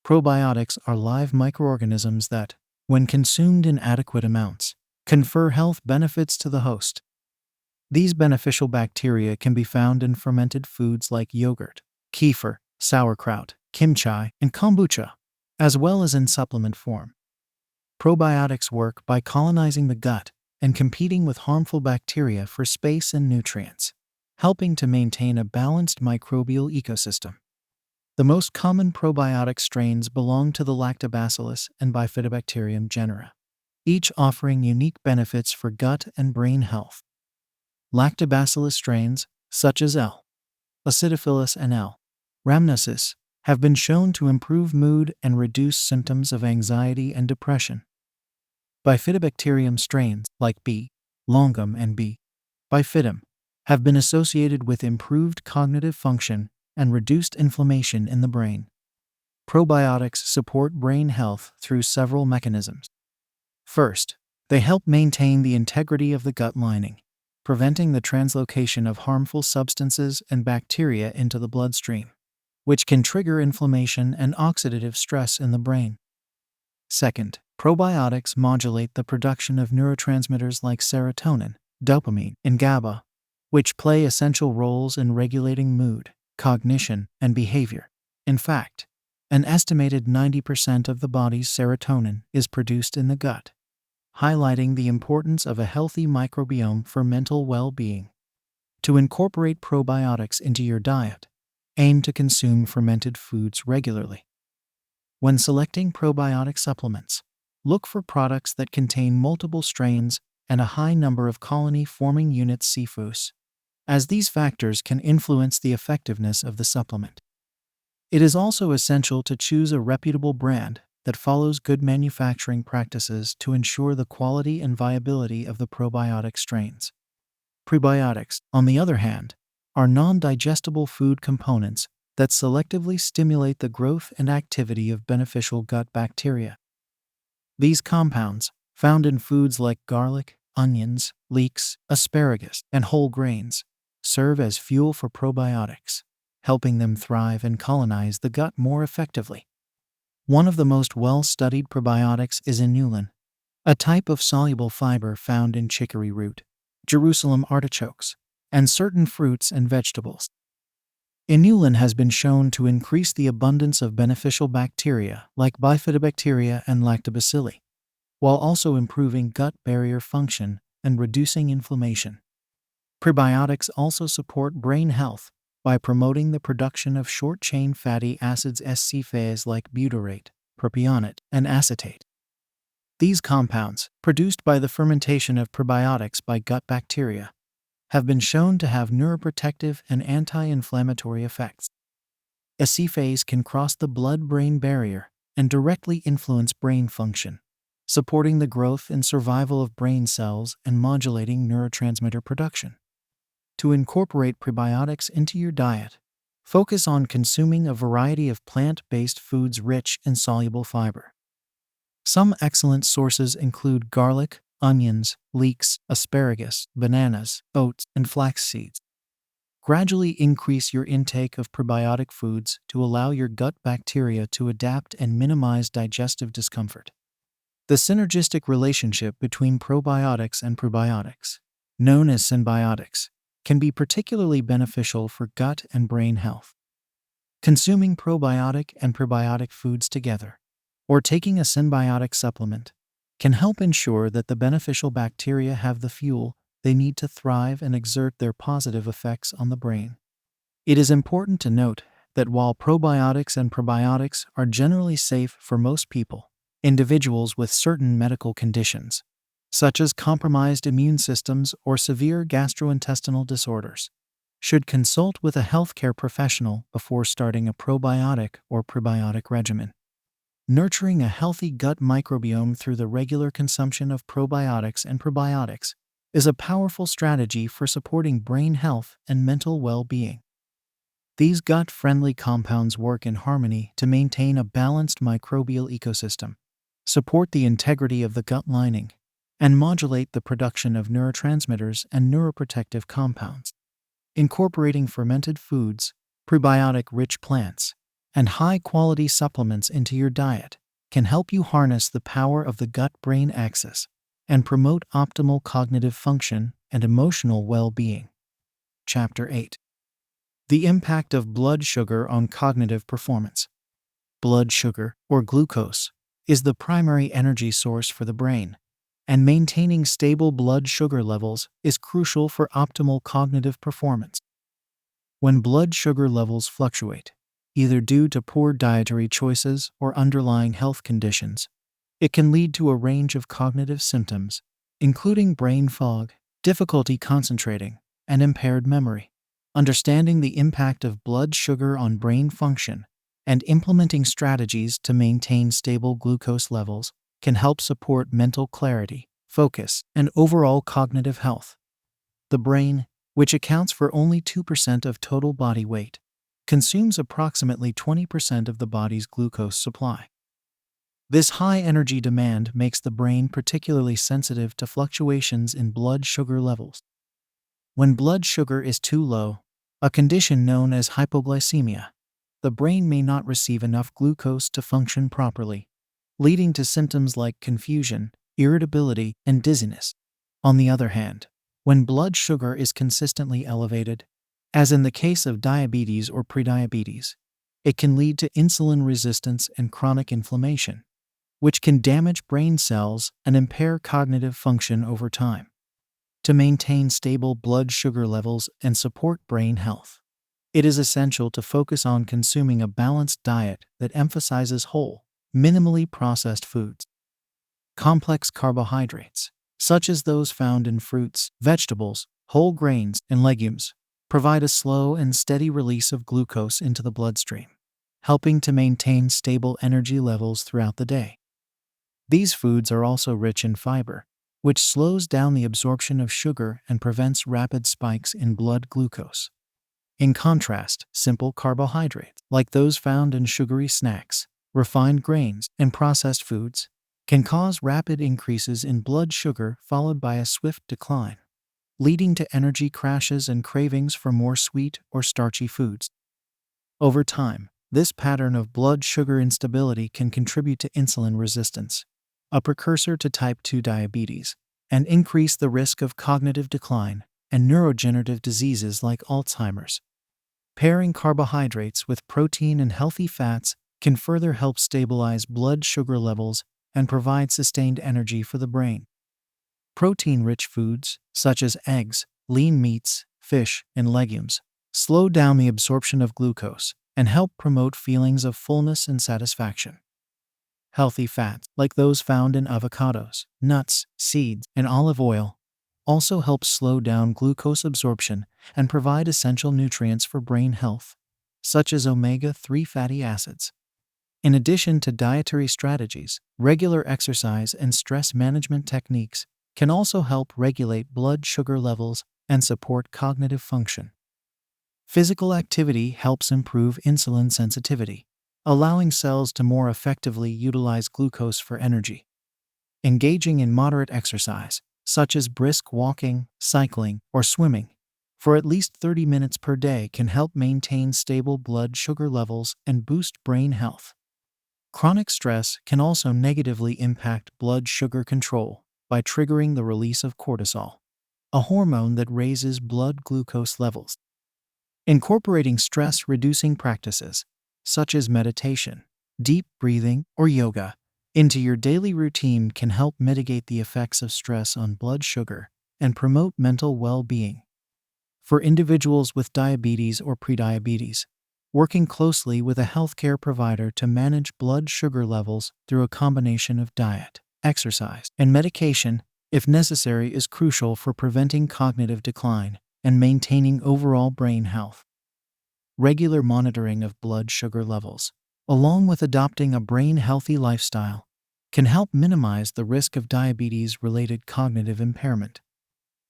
Probiotics are live microorganisms that, when consumed in adequate amounts, confer health benefits to the host. These beneficial bacteria can be found in fermented foods like yogurt, kefir, sauerkraut, kimchi, and kombucha, as well as in supplement form. Probiotics work by colonizing the gut and competing with harmful bacteria for space and nutrients, helping to maintain a balanced microbial ecosystem. The most common probiotic strains belong to the Lactobacillus and Bifidobacterium genera, each offering unique benefits for gut and brain health. Lactobacillus strains, such as L. acidophilus and L. rhamnosus, have been shown to improve mood and reduce symptoms of anxiety and depression. Bifidobacterium strains, like B. longum and B. bifidum, have been associated with improved cognitive function and reduced inflammation in the brain. Probiotics support brain health through several mechanisms. First, They help maintain the integrity of the gut lining, preventing the translocation of harmful substances and bacteria into the bloodstream, which can trigger inflammation and oxidative stress in the brain. Second, probiotics modulate the production of neurotransmitters like serotonin, dopamine, and GABA, which play essential roles in regulating mood, cognition, and behavior. In fact, an estimated 90% of the body's serotonin is produced in the gut, highlighting the importance of a healthy microbiome for mental well-being. To incorporate probiotics into your diet, aim to consume fermented foods regularly. When selecting probiotic supplements, look for products that contain multiple strains and a high number of colony-forming units (CFUs), as these factors can influence the effectiveness of the supplement. It is also essential to choose a reputable brand that follows good manufacturing practices to ensure the quality and viability of the probiotic strains. Prebiotics, on the other hand, are non-digestible food components that selectively stimulate the growth and activity of beneficial gut bacteria. These compounds, found in foods like garlic, onions, leeks, asparagus, and whole grains, serve as fuel for probiotics, helping them thrive and colonize the gut more effectively. One of the most well-studied probiotics is inulin, a type of soluble fiber found in chicory root, Jerusalem artichokes, and certain fruits and vegetables. Inulin has been shown to increase the abundance of beneficial bacteria like bifidobacteria and lactobacilli, while also improving gut barrier function and reducing inflammation. Prebiotics also support brain health by promoting the production of short-chain fatty acids SCFAs like butyrate, propionate, and acetate. These compounds, produced by the fermentation of prebiotics by gut bacteria, have been shown to have neuroprotective and anti-inflammatory effects. SCFAs can cross the blood-brain barrier and directly influence brain function, supporting the growth and survival of brain cells and modulating neurotransmitter production. To incorporate prebiotics into your diet, focus on consuming a variety of plant-based foods rich in soluble fiber. Some excellent sources include garlic, onions, leeks, asparagus, bananas, oats, and flax seeds. Gradually increase your intake of probiotic foods to allow your gut bacteria to adapt and minimize digestive discomfort. The synergistic relationship between probiotics and prebiotics, known as symbiotics, can be particularly beneficial for gut and brain health. Consuming probiotic and prebiotic foods together, or taking a symbiotic supplement, can help ensure that the beneficial bacteria have the fuel they need to thrive and exert their positive effects on the brain. It is important to note that while probiotics and prebiotics are generally safe for most people, individuals with certain medical conditions, such as compromised immune systems or severe gastrointestinal disorders, should consult with a healthcare professional before starting a probiotic or prebiotic regimen. Nurturing a healthy gut microbiome through the regular consumption of probiotics and prebiotics is a powerful strategy for supporting brain health and mental well-being. These gut-friendly compounds work in harmony to maintain a balanced microbial ecosystem, support the integrity of the gut lining, and modulate the production of neurotransmitters and neuroprotective compounds. Incorporating fermented foods, prebiotic-rich plants, and high-quality supplements into your diet can help you harness the power of the gut-brain axis and promote optimal cognitive function and emotional well-being. Chapter 8. The impact of blood sugar on cognitive performance. Blood sugar, or glucose, is the primary energy source for the brain, and maintaining stable blood sugar levels is crucial for optimal cognitive performance. When blood sugar levels fluctuate, either due to poor dietary choices or underlying health conditions, it can lead to a range of cognitive symptoms, including brain fog, difficulty concentrating, and impaired memory. Understanding the impact of blood sugar on brain function and implementing strategies to maintain stable glucose levels can help support mental clarity, focus, and overall cognitive health. The brain, which accounts for only 2% of total body weight, consumes approximately 20% of the body's glucose supply. This high energy demand makes the brain particularly sensitive to fluctuations in blood sugar levels. When blood sugar is too low, a condition known as hypoglycemia, the brain may not receive enough glucose to function properly, leading to symptoms like confusion, irritability, and dizziness. On the other hand, when blood sugar is consistently elevated, as in the case of diabetes or prediabetes, it can lead to insulin resistance and chronic inflammation, which can damage brain cells and impair cognitive function over time. To maintain stable blood sugar levels and support brain health, it is essential to focus on consuming a balanced diet that emphasizes whole, minimally processed foods. Complex carbohydrates, such as those found in fruits, vegetables, whole grains, and legumes, provide a slow and steady release of glucose into the bloodstream, helping to maintain stable energy levels throughout the day. These foods are also rich in fiber, which slows down the absorption of sugar and prevents rapid spikes in blood glucose. In contrast, simple carbohydrates, like those found in sugary snacks, refined grains, and processed foods, can cause rapid increases in blood sugar followed by a swift decline, leading to energy crashes and cravings for more sweet or starchy foods. Over time, this pattern of blood sugar instability can contribute to insulin resistance, a precursor to type 2 diabetes, and increase the risk of cognitive decline and neurodegenerative diseases like Alzheimer's. Pairing carbohydrates with protein and healthy fats can further help stabilize blood sugar levels and provide sustained energy for the brain. Protein-rich foods, such as eggs, lean meats, fish, and legumes, slow down the absorption of glucose and help promote feelings of fullness and satisfaction. Healthy fats, like those found in avocados, nuts, seeds, and olive oil, also help slow down glucose absorption and provide essential nutrients for brain health, such as omega-3 fatty acids. In addition to dietary strategies, regular exercise and stress management techniques can also help regulate blood sugar levels and support cognitive function. Physical activity helps improve insulin sensitivity, allowing cells to more effectively utilize glucose for energy. Engaging in moderate exercise, such as brisk walking, cycling, or swimming, for at least 30 minutes per day can help maintain stable blood sugar levels and boost brain health. Chronic stress can also negatively impact blood sugar control by triggering the release of cortisol, a hormone that raises blood glucose levels. Incorporating stress-reducing practices, such as meditation, deep breathing, or yoga, into your daily routine can help mitigate the effects of stress on blood sugar and promote mental well-being. For individuals with diabetes or prediabetes, working closely with a healthcare provider to manage blood sugar levels through a combination of diet, exercise, and medication, if necessary, is crucial for preventing cognitive decline and maintaining overall brain health. Regular monitoring of blood sugar levels, along with adopting a brain-healthy lifestyle, can help minimize the risk of diabetes-related cognitive impairment.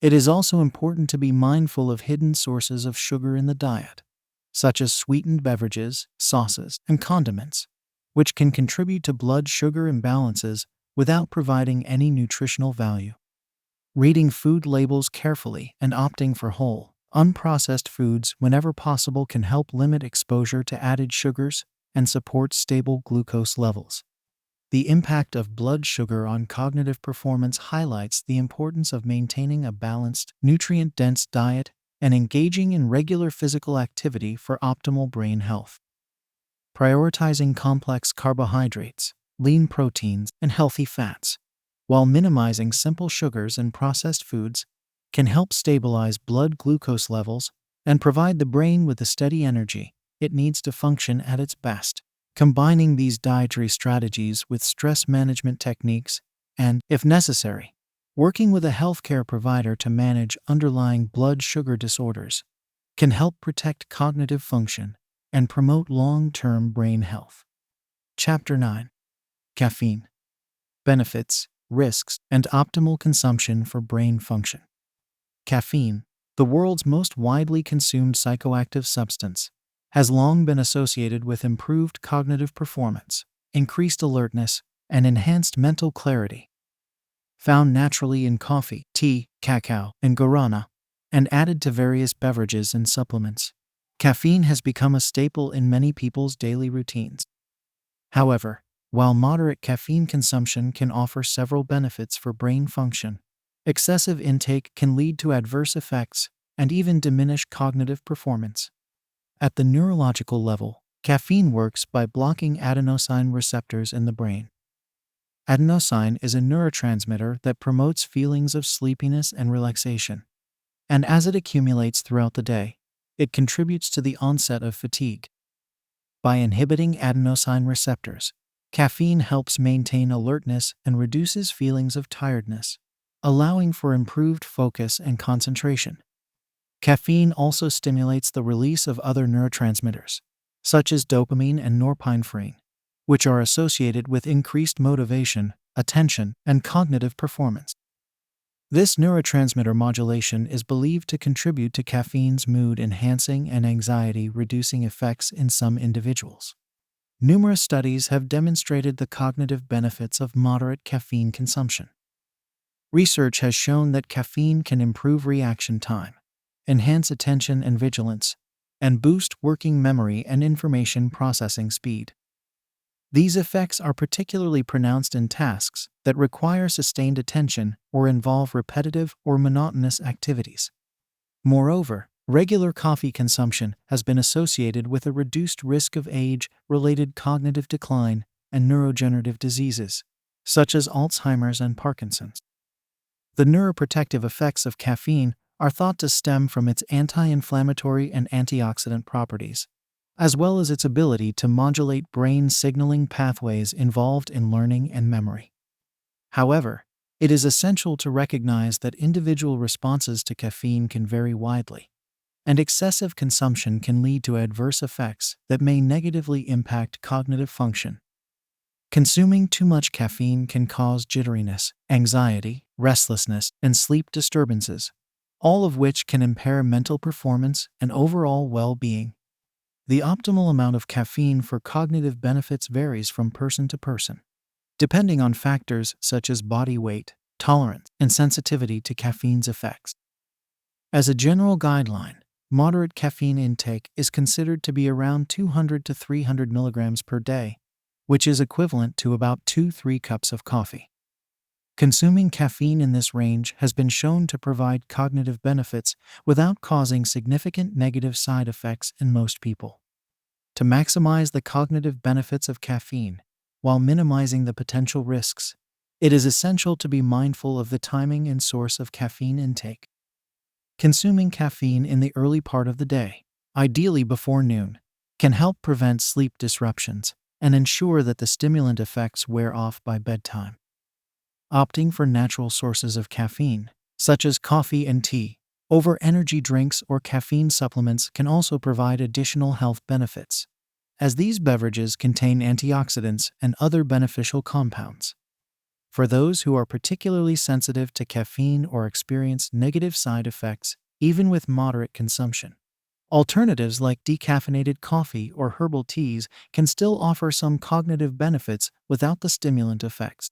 It is also important to be mindful of hidden sources of sugar in the diet, such as sweetened beverages, sauces, and condiments, which can contribute to blood sugar imbalances without providing any nutritional value. Reading food labels carefully and opting for whole, unprocessed foods whenever possible can help limit exposure to added sugars and support stable glucose levels. The impact of blood sugar on cognitive performance highlights the importance of maintaining a balanced, nutrient-dense diet and engaging in regular physical activity for optimal brain health. Prioritizing complex carbohydrates, lean proteins, and healthy fats, while minimizing simple sugars and processed foods, can help stabilize blood glucose levels and provide the brain with the steady energy it needs to function at its best. Combining these dietary strategies with stress management techniques and, if necessary, working with a healthcare provider to manage underlying blood sugar disorders can help protect cognitive function and promote long-term brain health. Chapter 9. Caffeine. Benefits, risks, and optimal consumption for brain function. Caffeine, the world's most widely consumed psychoactive substance, has long been associated with improved cognitive performance, increased alertness, and enhanced mental clarity. Found naturally in coffee, tea, cacao, and guarana, and added to various beverages and supplements, caffeine has become a staple in many people's daily routines. However, while moderate caffeine consumption can offer several benefits for brain function, excessive intake can lead to adverse effects and even diminish cognitive performance. At the neurological level, caffeine works by blocking adenosine receptors in the brain. Adenosine is a neurotransmitter that promotes feelings of sleepiness and relaxation, and as it accumulates throughout the day, it contributes to the onset of fatigue. By inhibiting adenosine receptors, caffeine helps maintain alertness and reduces feelings of tiredness, allowing for improved focus and concentration. Caffeine also stimulates the release of other neurotransmitters, such as dopamine and norepinephrine, which are associated with increased motivation, attention, and cognitive performance. This neurotransmitter modulation is believed to contribute to caffeine's mood-enhancing and anxiety-reducing effects in some individuals. Numerous studies have demonstrated the cognitive benefits of moderate caffeine consumption. Research has shown that caffeine can improve reaction time, enhance attention and vigilance, and boost working memory and information processing speed. These effects are particularly pronounced in tasks that require sustained attention or involve repetitive or monotonous activities. Moreover, regular coffee consumption has been associated with a reduced risk of age-related cognitive decline and neurodegenerative diseases, such as Alzheimer's and Parkinson's. The neuroprotective effects of caffeine are thought to stem from its anti-inflammatory and antioxidant properties, as well as its ability to modulate brain signaling pathways involved in learning and memory. However, it is essential to recognize that individual responses to caffeine can vary widely, and excessive consumption can lead to adverse effects that may negatively impact cognitive function. Consuming too much caffeine can cause jitteriness, anxiety, restlessness, and sleep disturbances, all of which can impair mental performance and overall well-being. The optimal amount of caffeine for cognitive benefits varies from person to person, depending on factors such as body weight, tolerance, and sensitivity to caffeine's effects. As a general guideline, moderate caffeine intake is considered to be around 200 to 300 milligrams per day, which is equivalent to about 2-3 cups of coffee. Consuming caffeine in this range has been shown to provide cognitive benefits without causing significant negative side effects in most people. To maximize the cognitive benefits of caffeine while minimizing the potential risks, it is essential to be mindful of the timing and source of caffeine intake. Consuming caffeine in the early part of the day, ideally before noon, can help prevent sleep disruptions and ensure that the stimulant effects wear off by bedtime. Opting for natural sources of caffeine, such as coffee and tea, over energy drinks or caffeine supplements can also provide additional health benefits, as these beverages contain antioxidants and other beneficial compounds. For those who are particularly sensitive to caffeine or experience negative side effects, even with moderate consumption, alternatives like decaffeinated coffee or herbal teas can still offer some cognitive benefits without the stimulant effects.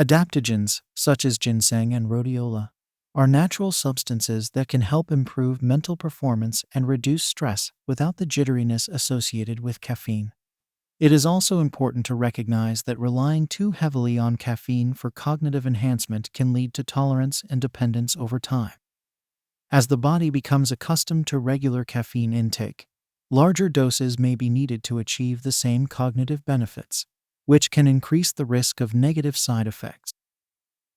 Adaptogens, such as ginseng and rhodiola, are natural substances that can help improve mental performance and reduce stress without the jitteriness associated with caffeine. It is also important to recognize that relying too heavily on caffeine for cognitive enhancement can lead to tolerance and dependence over time. As the body becomes accustomed to regular caffeine intake, larger doses may be needed to achieve the same cognitive benefits, which can increase the risk of negative side effects.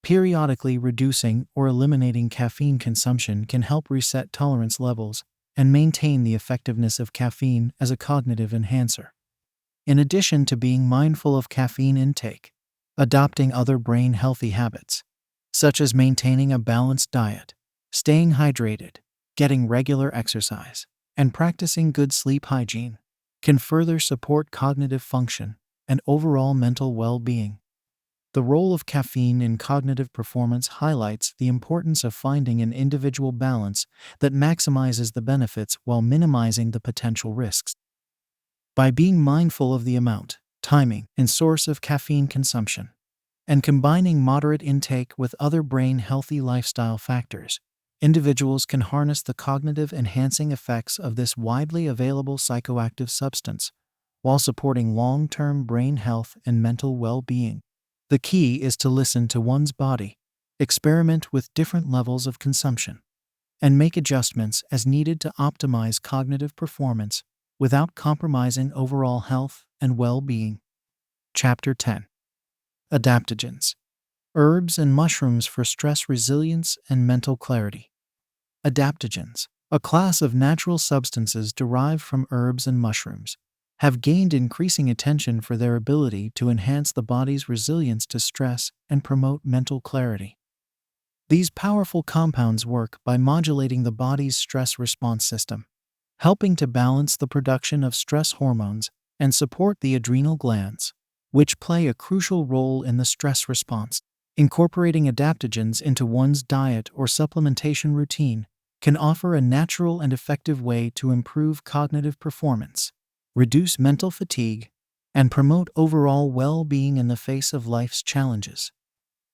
Periodically reducing or eliminating caffeine consumption can help reset tolerance levels and maintain the effectiveness of caffeine as a cognitive enhancer. In addition to being mindful of caffeine intake, adopting other brain-healthy habits, such as maintaining a balanced diet, staying hydrated, getting regular exercise, and practicing good sleep hygiene, can further support cognitive function and overall mental well-being. The role of caffeine in cognitive performance highlights the importance of finding an individual balance that maximizes the benefits while minimizing the potential risks. By being mindful of the amount, timing, and source of caffeine consumption. And combining moderate intake with other brain-healthy lifestyle factors, individuals can harness the cognitive enhancing effects of this widely available psychoactive substance while supporting long-term brain health and mental well-being. The key is to listen to one's body, experiment with different levels of consumption, and make adjustments as needed to optimize cognitive performance without compromising overall health and well-being. Chapter 10. Adaptogens. Herbs and mushrooms for stress resilience and mental clarity. Adaptogens, a class of natural substances derived from herbs and mushrooms, have gained increasing attention for their ability to enhance the body's resilience to stress and promote mental clarity. These powerful compounds work by modulating the body's stress response system, helping to balance the production of stress hormones and support the adrenal glands, which play a crucial role in the stress response. Incorporating adaptogens into one's diet or supplementation routine can offer a natural and effective way to improve cognitive performance, reduce mental fatigue, and promote overall well-being in the face of life's challenges.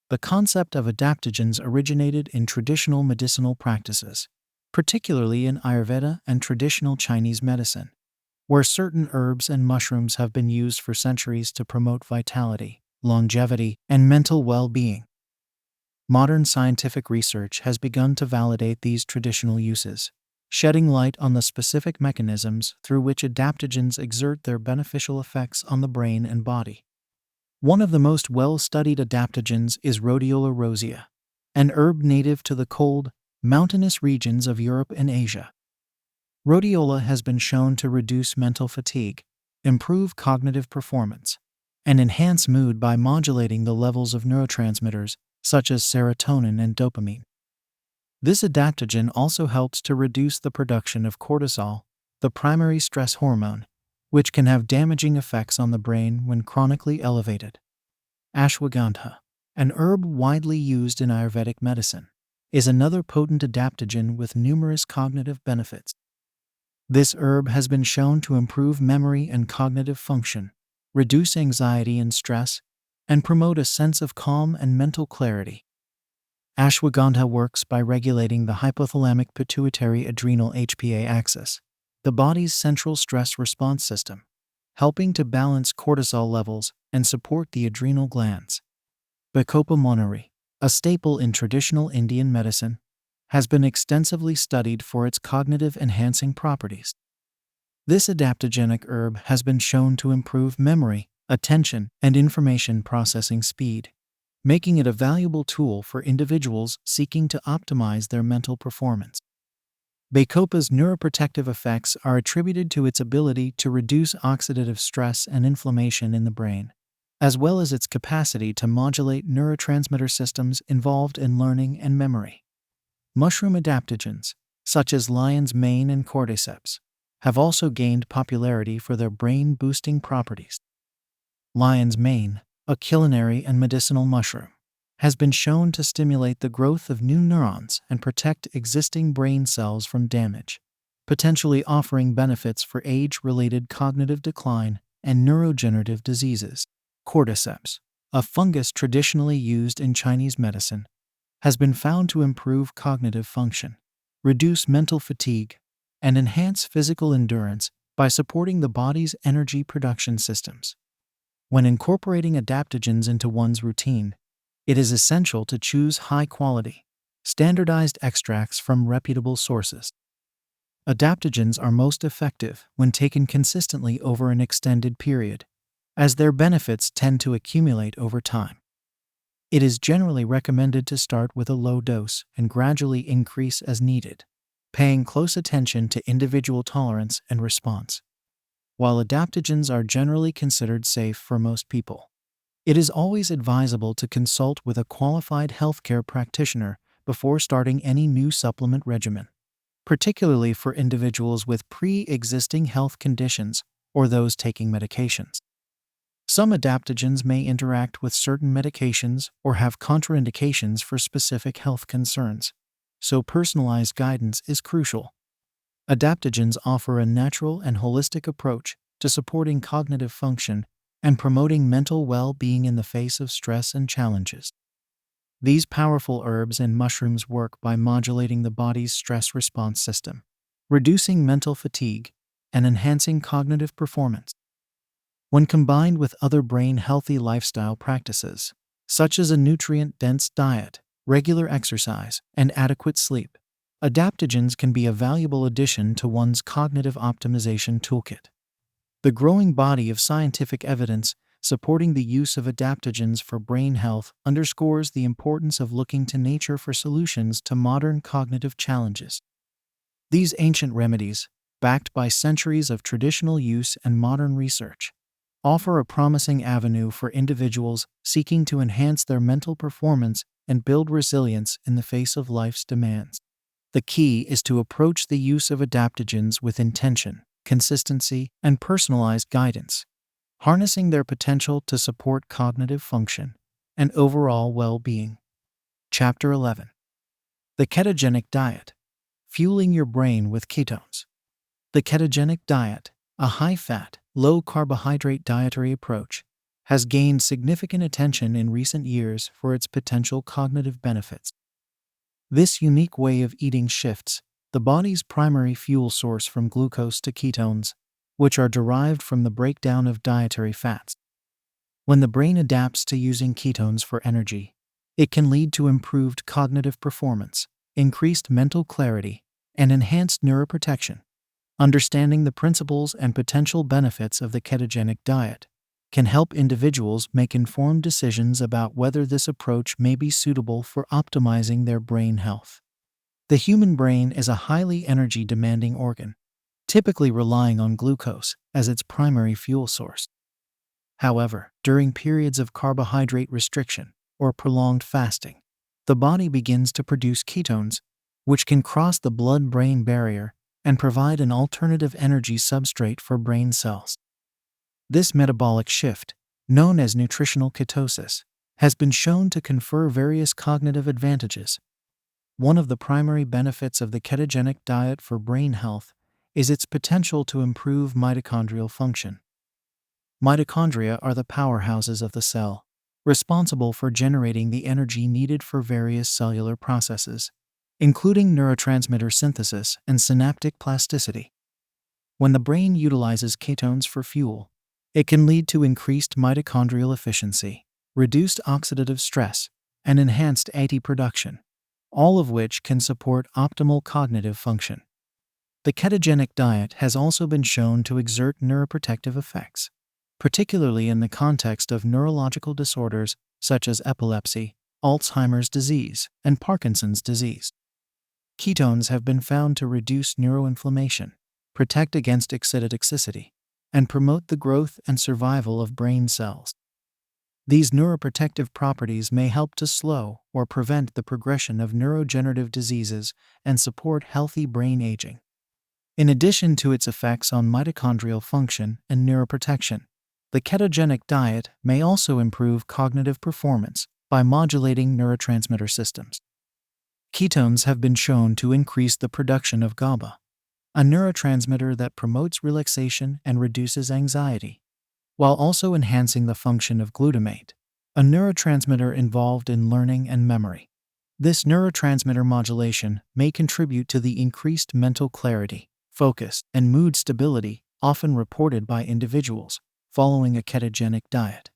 The concept of adaptogens originated in traditional medicinal practices, particularly in Ayurveda and traditional Chinese medicine, where certain herbs and mushrooms have been used for centuries to promote vitality, longevity, and mental well-being. Modern scientific research has begun to validate these traditional uses, shedding light on the specific mechanisms through which adaptogens exert their beneficial effects on the brain and body. One of the most well-studied adaptogens is Rhodiola rosea, an herb native to the cold, mountainous regions of Europe and Asia. Rhodiola has been shown to reduce mental fatigue, improve cognitive performance, and enhance mood by modulating the levels of neurotransmitters such as serotonin and dopamine. This adaptogen also helps to reduce the production of cortisol, the primary stress hormone, which can have damaging effects on the brain when chronically elevated. Ashwagandha, an herb widely used in Ayurvedic medicine, is another potent adaptogen with numerous cognitive benefits. This herb has been shown to improve memory and cognitive function, reduce anxiety and stress, and promote a sense of calm and mental clarity. Ashwagandha works by regulating the hypothalamic pituitary adrenal HPA axis, the body's central stress response system, helping to balance cortisol levels and support the adrenal glands. Bacopa monnieri, a staple in traditional Indian medicine, has been extensively studied for its cognitive enhancing properties. This adaptogenic herb has been shown to improve memory, attention, and information processing speed, making it a valuable tool for individuals seeking to optimize their mental performance. Bacopa's neuroprotective effects are attributed to its ability to reduce oxidative stress and inflammation in the brain, as well as its capacity to modulate neurotransmitter systems involved in learning and memory. Mushroom adaptogens, such as lion's mane and cordyceps, have also gained popularity for their brain-boosting properties. Lion's mane, a culinary and medicinal mushroom, has been shown to stimulate the growth of new neurons and protect existing brain cells from damage, potentially offering benefits for age-related cognitive decline and neurodegenerative diseases. Cordyceps, a fungus traditionally used in Chinese medicine, has been found to improve cognitive function, reduce mental fatigue, and enhance physical endurance by supporting the body's energy production systems. When incorporating adaptogens into one's routine, it is essential to choose high-quality, standardized extracts from reputable sources. Adaptogens are most effective when taken consistently over an extended period, as their benefits tend to accumulate over time. It is generally recommended to start with a low dose and gradually increase as needed, paying close attention to individual tolerance and response. While adaptogens are generally considered safe for most people, it is always advisable to consult with a qualified healthcare practitioner before starting any new supplement regimen, particularly for individuals with pre-existing health conditions or those taking medications. Some adaptogens may interact with certain medications or have contraindications for specific health concerns, so personalized guidance is crucial. Adaptogens offer a natural and holistic approach to supporting cognitive function and promoting mental well-being in the face of stress and challenges. These powerful herbs and mushrooms work by modulating the body's stress response system, reducing mental fatigue, and enhancing cognitive performance. When combined with other brain-healthy lifestyle practices, such as a nutrient-dense diet, regular exercise, and adequate sleep, adaptogens can be a valuable addition to one's cognitive optimization toolkit. The growing body of scientific evidence supporting the use of adaptogens for brain health underscores the importance of looking to nature for solutions to modern cognitive challenges. These ancient remedies, backed by centuries of traditional use and modern research, offer a promising avenue for individuals seeking to enhance their mental performance and build resilience in the face of life's demands. The key is to approach the use of adaptogens with intention, consistency, and personalized guidance, harnessing their potential to support cognitive function and overall well-being. Chapter 11. The Ketogenic Diet: Fueling Your Brain with Ketones. The ketogenic diet, a high-fat, low-carbohydrate dietary approach, has gained significant attention in recent years for its potential cognitive benefits. This unique way of eating shifts the body's primary fuel source from glucose to ketones, which are derived from the breakdown of dietary fats. When the brain adapts to using ketones for energy, it can lead to improved cognitive performance, increased mental clarity, and enhanced neuroprotection. Understanding the principles and potential benefits of the ketogenic diet can help individuals make informed decisions about whether this approach may be suitable for optimizing their brain health. The human brain is a highly energy-demanding organ, typically relying on glucose as its primary fuel source. However, during periods of carbohydrate restriction or prolonged fasting, the body begins to produce ketones, which can cross the blood-brain barrier and provide an alternative energy substrate for brain cells. This metabolic shift, known as nutritional ketosis, has been shown to confer various cognitive advantages. One of the primary benefits of the ketogenic diet for brain health is its potential to improve mitochondrial function. Mitochondria are the powerhouses of the cell, responsible for generating the energy needed for various cellular processes, including neurotransmitter synthesis and synaptic plasticity. When the brain utilizes ketones for fuel, it can lead to increased mitochondrial efficiency, reduced oxidative stress, and enhanced ATP production, all of which can support optimal cognitive function. The ketogenic diet has also been shown to exert neuroprotective effects, particularly in the context of neurological disorders such as epilepsy, Alzheimer's disease, and Parkinson's disease. Ketones have been found to reduce neuroinflammation, protect against excitotoxicity, and promote the growth and survival of brain cells. These neuroprotective properties may help to slow or prevent the progression of neurodegenerative diseases and support healthy brain aging. In addition to its effects on mitochondrial function and neuroprotection, the ketogenic diet may also improve cognitive performance by modulating neurotransmitter systems. Ketones have been shown to increase the production of GABA, a neurotransmitter that promotes relaxation and reduces anxiety, while also enhancing the function of glutamate, a neurotransmitter involved in learning and memory. This neurotransmitter modulation may contribute to the increased mental clarity, focus, and mood stability often reported by individuals following a ketogenic diet.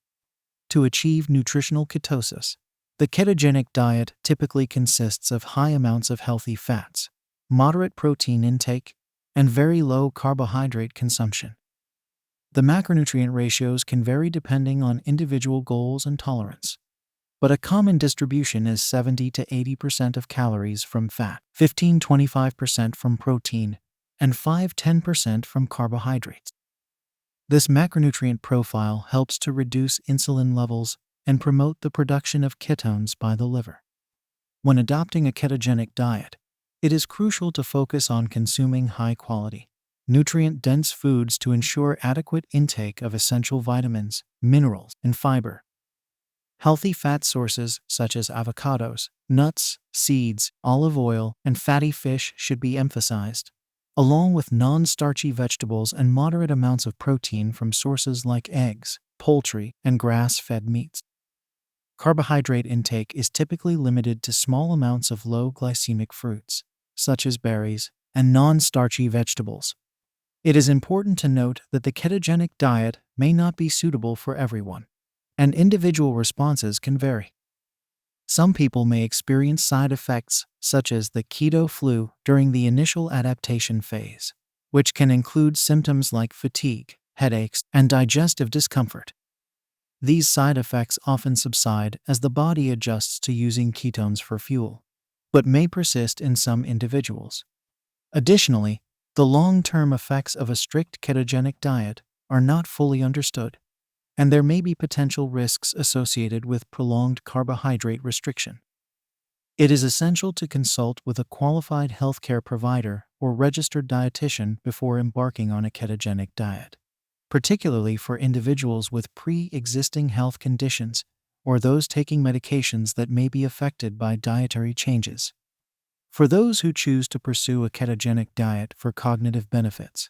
To achieve nutritional ketosis, the ketogenic diet typically consists of high amounts of healthy fats, moderate protein intake, and very low carbohydrate consumption. The macronutrient ratios can vary depending on individual goals and tolerance, but a common distribution is 70 to 80% of calories from fat, 15-25% from protein, and 5-10% from carbohydrates. This macronutrient profile helps to reduce insulin levels and promote the production of ketones by the liver. When adopting a ketogenic diet, it is crucial to focus on consuming high-quality, nutrient-dense foods to ensure adequate intake of essential vitamins, minerals, and fiber. Healthy fat sources such as avocados, nuts, seeds, olive oil, and fatty fish should be emphasized, along with non-starchy vegetables and moderate amounts of protein from sources like eggs, poultry, and grass-fed meats. Carbohydrate intake is typically limited to small amounts of low glycemic fruits, such as berries, and non-starchy vegetables. It is important to note that the ketogenic diet may not be suitable for everyone, and individual responses can vary. Some people may experience side effects, such as the keto flu during the initial adaptation phase, which can include symptoms like fatigue, headaches, and digestive discomfort. These side effects often subside as the body adjusts to using ketones for fuel, but may persist in some individuals. Additionally, the long-term effects of a strict ketogenic diet are not fully understood, and there may be potential risks associated with prolonged carbohydrate restriction. It is essential to consult with a qualified healthcare provider or registered dietitian before embarking on a ketogenic diet, particularly for individuals with pre-existing health conditions or those taking medications that may be affected by dietary changes. For those who choose to pursue a ketogenic diet for cognitive benefits,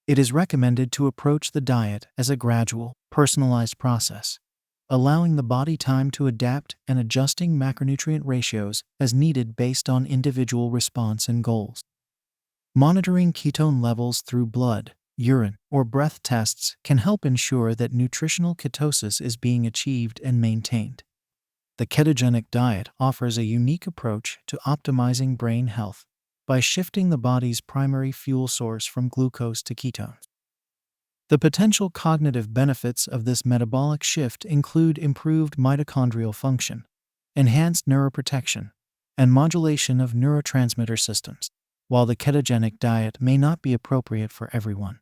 it is recommended to approach the diet as a gradual, personalized process, allowing the body time to adapt and adjusting macronutrient ratios as needed based on individual response and goals. Monitoring ketone levels through blood, urine, or breath tests can help ensure that nutritional ketosis is being achieved and maintained. The ketogenic diet offers a unique approach to optimizing brain health by shifting the body's primary fuel source from glucose to ketones. The potential cognitive benefits of this metabolic shift include improved mitochondrial function, enhanced neuroprotection, and modulation of neurotransmitter systems. While the ketogenic diet may not be appropriate for everyone,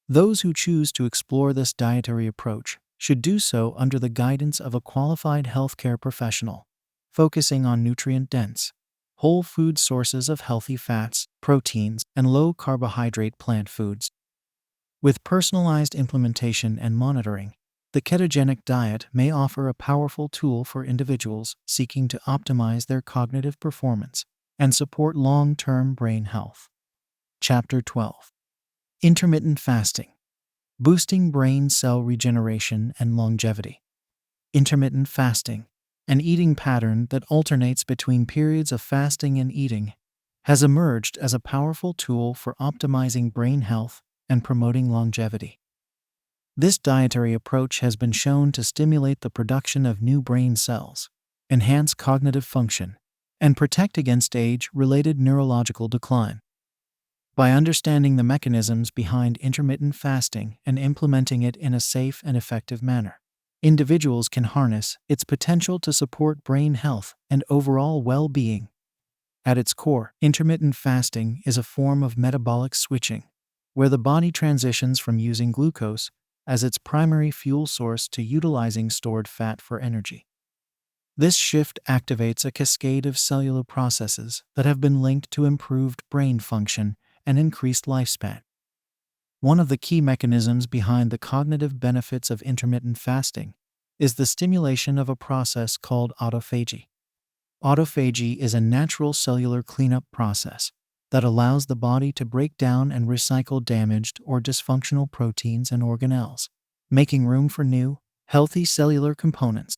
those who choose to explore this dietary approach should do so under the guidance of a qualified healthcare professional, focusing on nutrient-dense, whole food sources of healthy fats, proteins, and low-carbohydrate plant foods. With personalized implementation and monitoring, the ketogenic diet may offer a powerful tool for individuals seeking to optimize their cognitive performance and support long-term brain health. Chapter 12. Intermittent fasting. Boosting brain cell regeneration and longevity. Intermittent fasting, an eating pattern that alternates between periods of fasting and eating, has emerged as a powerful tool for optimizing brain health and promoting longevity. This dietary approach has been shown to stimulate the production of new brain cells, enhance cognitive function, and protect against age-related neurological decline. By understanding the mechanisms behind intermittent fasting and implementing it in a safe and effective manner, individuals can harness its potential to support brain health and overall well-being. At its core, intermittent fasting is a form of metabolic switching, where the body transitions from using glucose as its primary fuel source to utilizing stored fat for energy. This shift activates a cascade of cellular processes that have been linked to improved brain function and increased lifespan. One of the key mechanisms behind the cognitive benefits of intermittent fasting is the stimulation of a process called autophagy. Autophagy is a natural cellular cleanup process that allows the body to break down and recycle damaged or dysfunctional proteins and organelles, making room for new, healthy cellular components.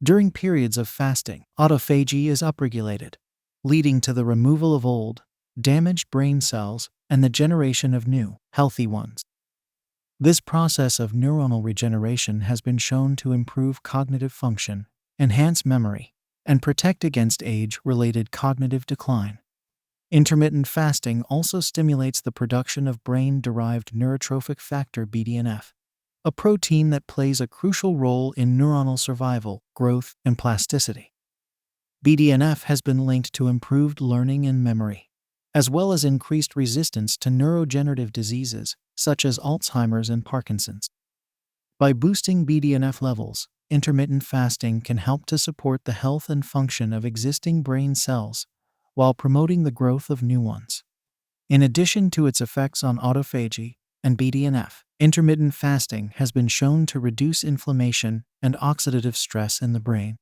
During periods of fasting, autophagy is upregulated, leading to the removal of old, damaged brain cells and the generation of new, healthy ones. This process of neuronal regeneration has been shown to improve cognitive function, enhance memory, and protect against age-related cognitive decline. Intermittent fasting also stimulates the production of brain-derived neurotrophic factor BDNF, a protein that plays a crucial role in neuronal survival, growth, and plasticity. BDNF has been linked to improved learning and memory, as well as increased resistance to neurodegenerative diseases such as Alzheimer's and Parkinson's. By boosting BDNF levels, intermittent fasting can help to support the health and function of existing brain cells while promoting the growth of new ones. In addition to its effects on autophagy and BDNF, intermittent fasting has been shown to reduce inflammation and oxidative stress in the brain.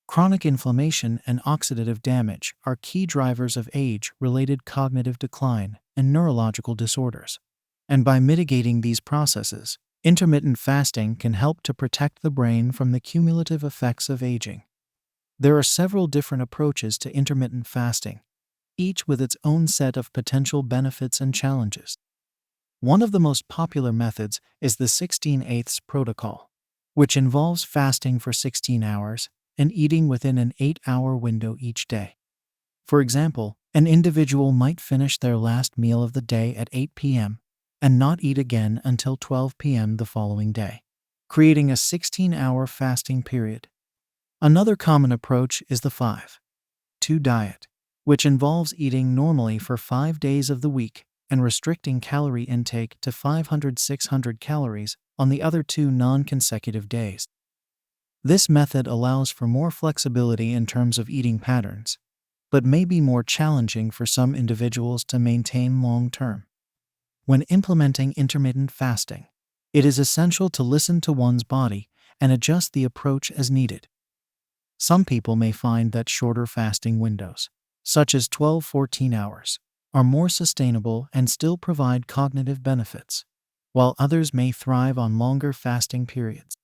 Chronic inflammation and oxidative damage are key drivers of age-related cognitive decline and neurological disorders. And by mitigating these processes, intermittent fasting can help to protect the brain from the cumulative effects of aging. There are several different approaches to intermittent fasting, each with its own set of potential benefits and challenges. One of the most popular methods is the 16/8 protocol, which involves fasting for 16 hours and eating within an 8-hour window each day. For example, an individual might finish their last meal of the day at 8 p.m. and not eat again until 12 p.m. the following day, creating a 16-hour fasting period. Another common approach is the 5-2 diet, which involves eating normally for 5 days of the week and restricting calorie intake to 500-600 calories on the other 2 non-consecutive days. This method allows for more flexibility in terms of eating patterns, but may be more challenging for some individuals to maintain long-term. When implementing intermittent fasting, it is essential to listen to one's body and adjust the approach as needed. Some people may find that shorter fasting windows, such as 12-14 hours, are more sustainable and still provide cognitive benefits, while others may thrive on longer fasting periods.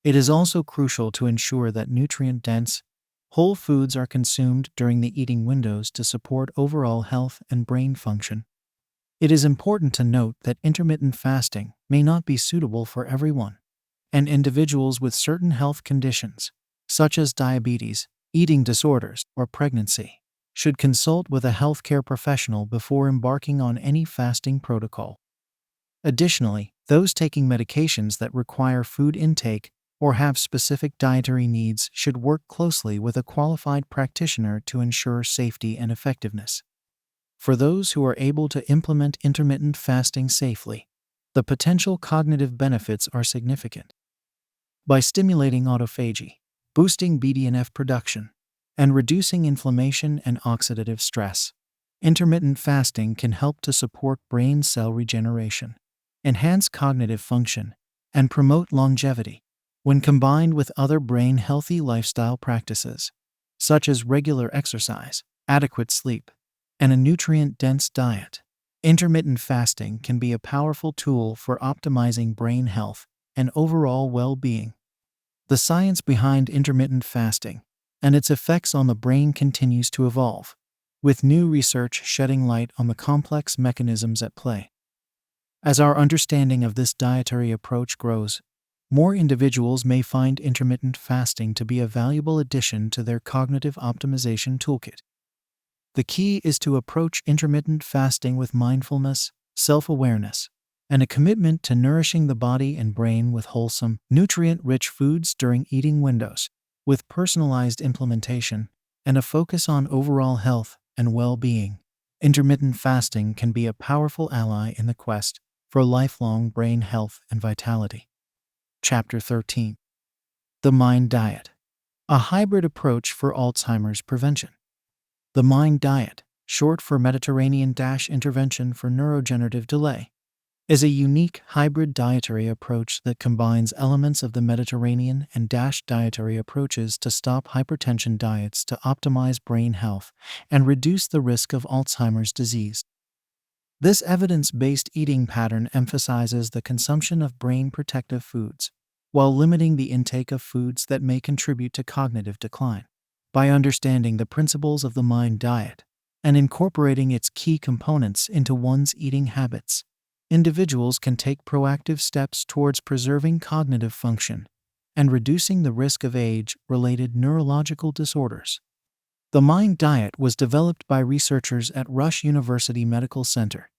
It is also crucial to ensure that nutrient-dense, whole foods are consumed during the eating windows to support overall health and brain function. It is important to note that intermittent fasting may not be suitable for everyone, and individuals with certain health conditions, such as diabetes, eating disorders, or pregnancy, should consult with a healthcare professional before embarking on any fasting protocol. Additionally, those taking medications that require food intake or have specific dietary needs should work closely with a qualified practitioner to ensure safety and effectiveness. For those who are able to implement intermittent fasting safely, the potential cognitive benefits are significant. By stimulating autophagy, boosting BDNF production, and reducing inflammation and oxidative stress, intermittent fasting can help to support brain cell regeneration, enhance cognitive function, and promote longevity. When combined with other brain-healthy lifestyle practices, such as regular exercise, adequate sleep, and a nutrient-dense diet, intermittent fasting can be a powerful tool for optimizing brain health and overall well-being. The science behind intermittent fasting and its effects on the brain continues to evolve, with new research shedding light on the complex mechanisms at play. As our understanding of this dietary approach grows, more individuals may find intermittent fasting to be a valuable addition to their cognitive optimization toolkit. The key is to approach intermittent fasting with mindfulness, self-awareness, and a commitment to nourishing the body and brain with wholesome, nutrient-rich foods during eating windows, with personalized implementation and a focus on overall health and well-being. Intermittent fasting can be a powerful ally in the quest for lifelong brain health and vitality. Chapter 13. The Mind Diet, a hybrid approach for Alzheimer's prevention. The Mind Diet, short for Mediterranean-Intervention for Neurodegenerative Delay, is a unique hybrid dietary approach that combines elements of the Mediterranean and dietary approaches to stop hypertension diets to optimize brain health and reduce the risk of Alzheimer's disease. This evidence-based eating pattern emphasizes the consumption of brain-protective foods, while limiting the intake of foods that may contribute to cognitive decline. By understanding the principles of the Mind Diet and incorporating its key components into one's eating habits, individuals can take proactive steps towards preserving cognitive function and reducing the risk of age-related neurological disorders. The Mind Diet was developed by researchers at Rush University Medical Center,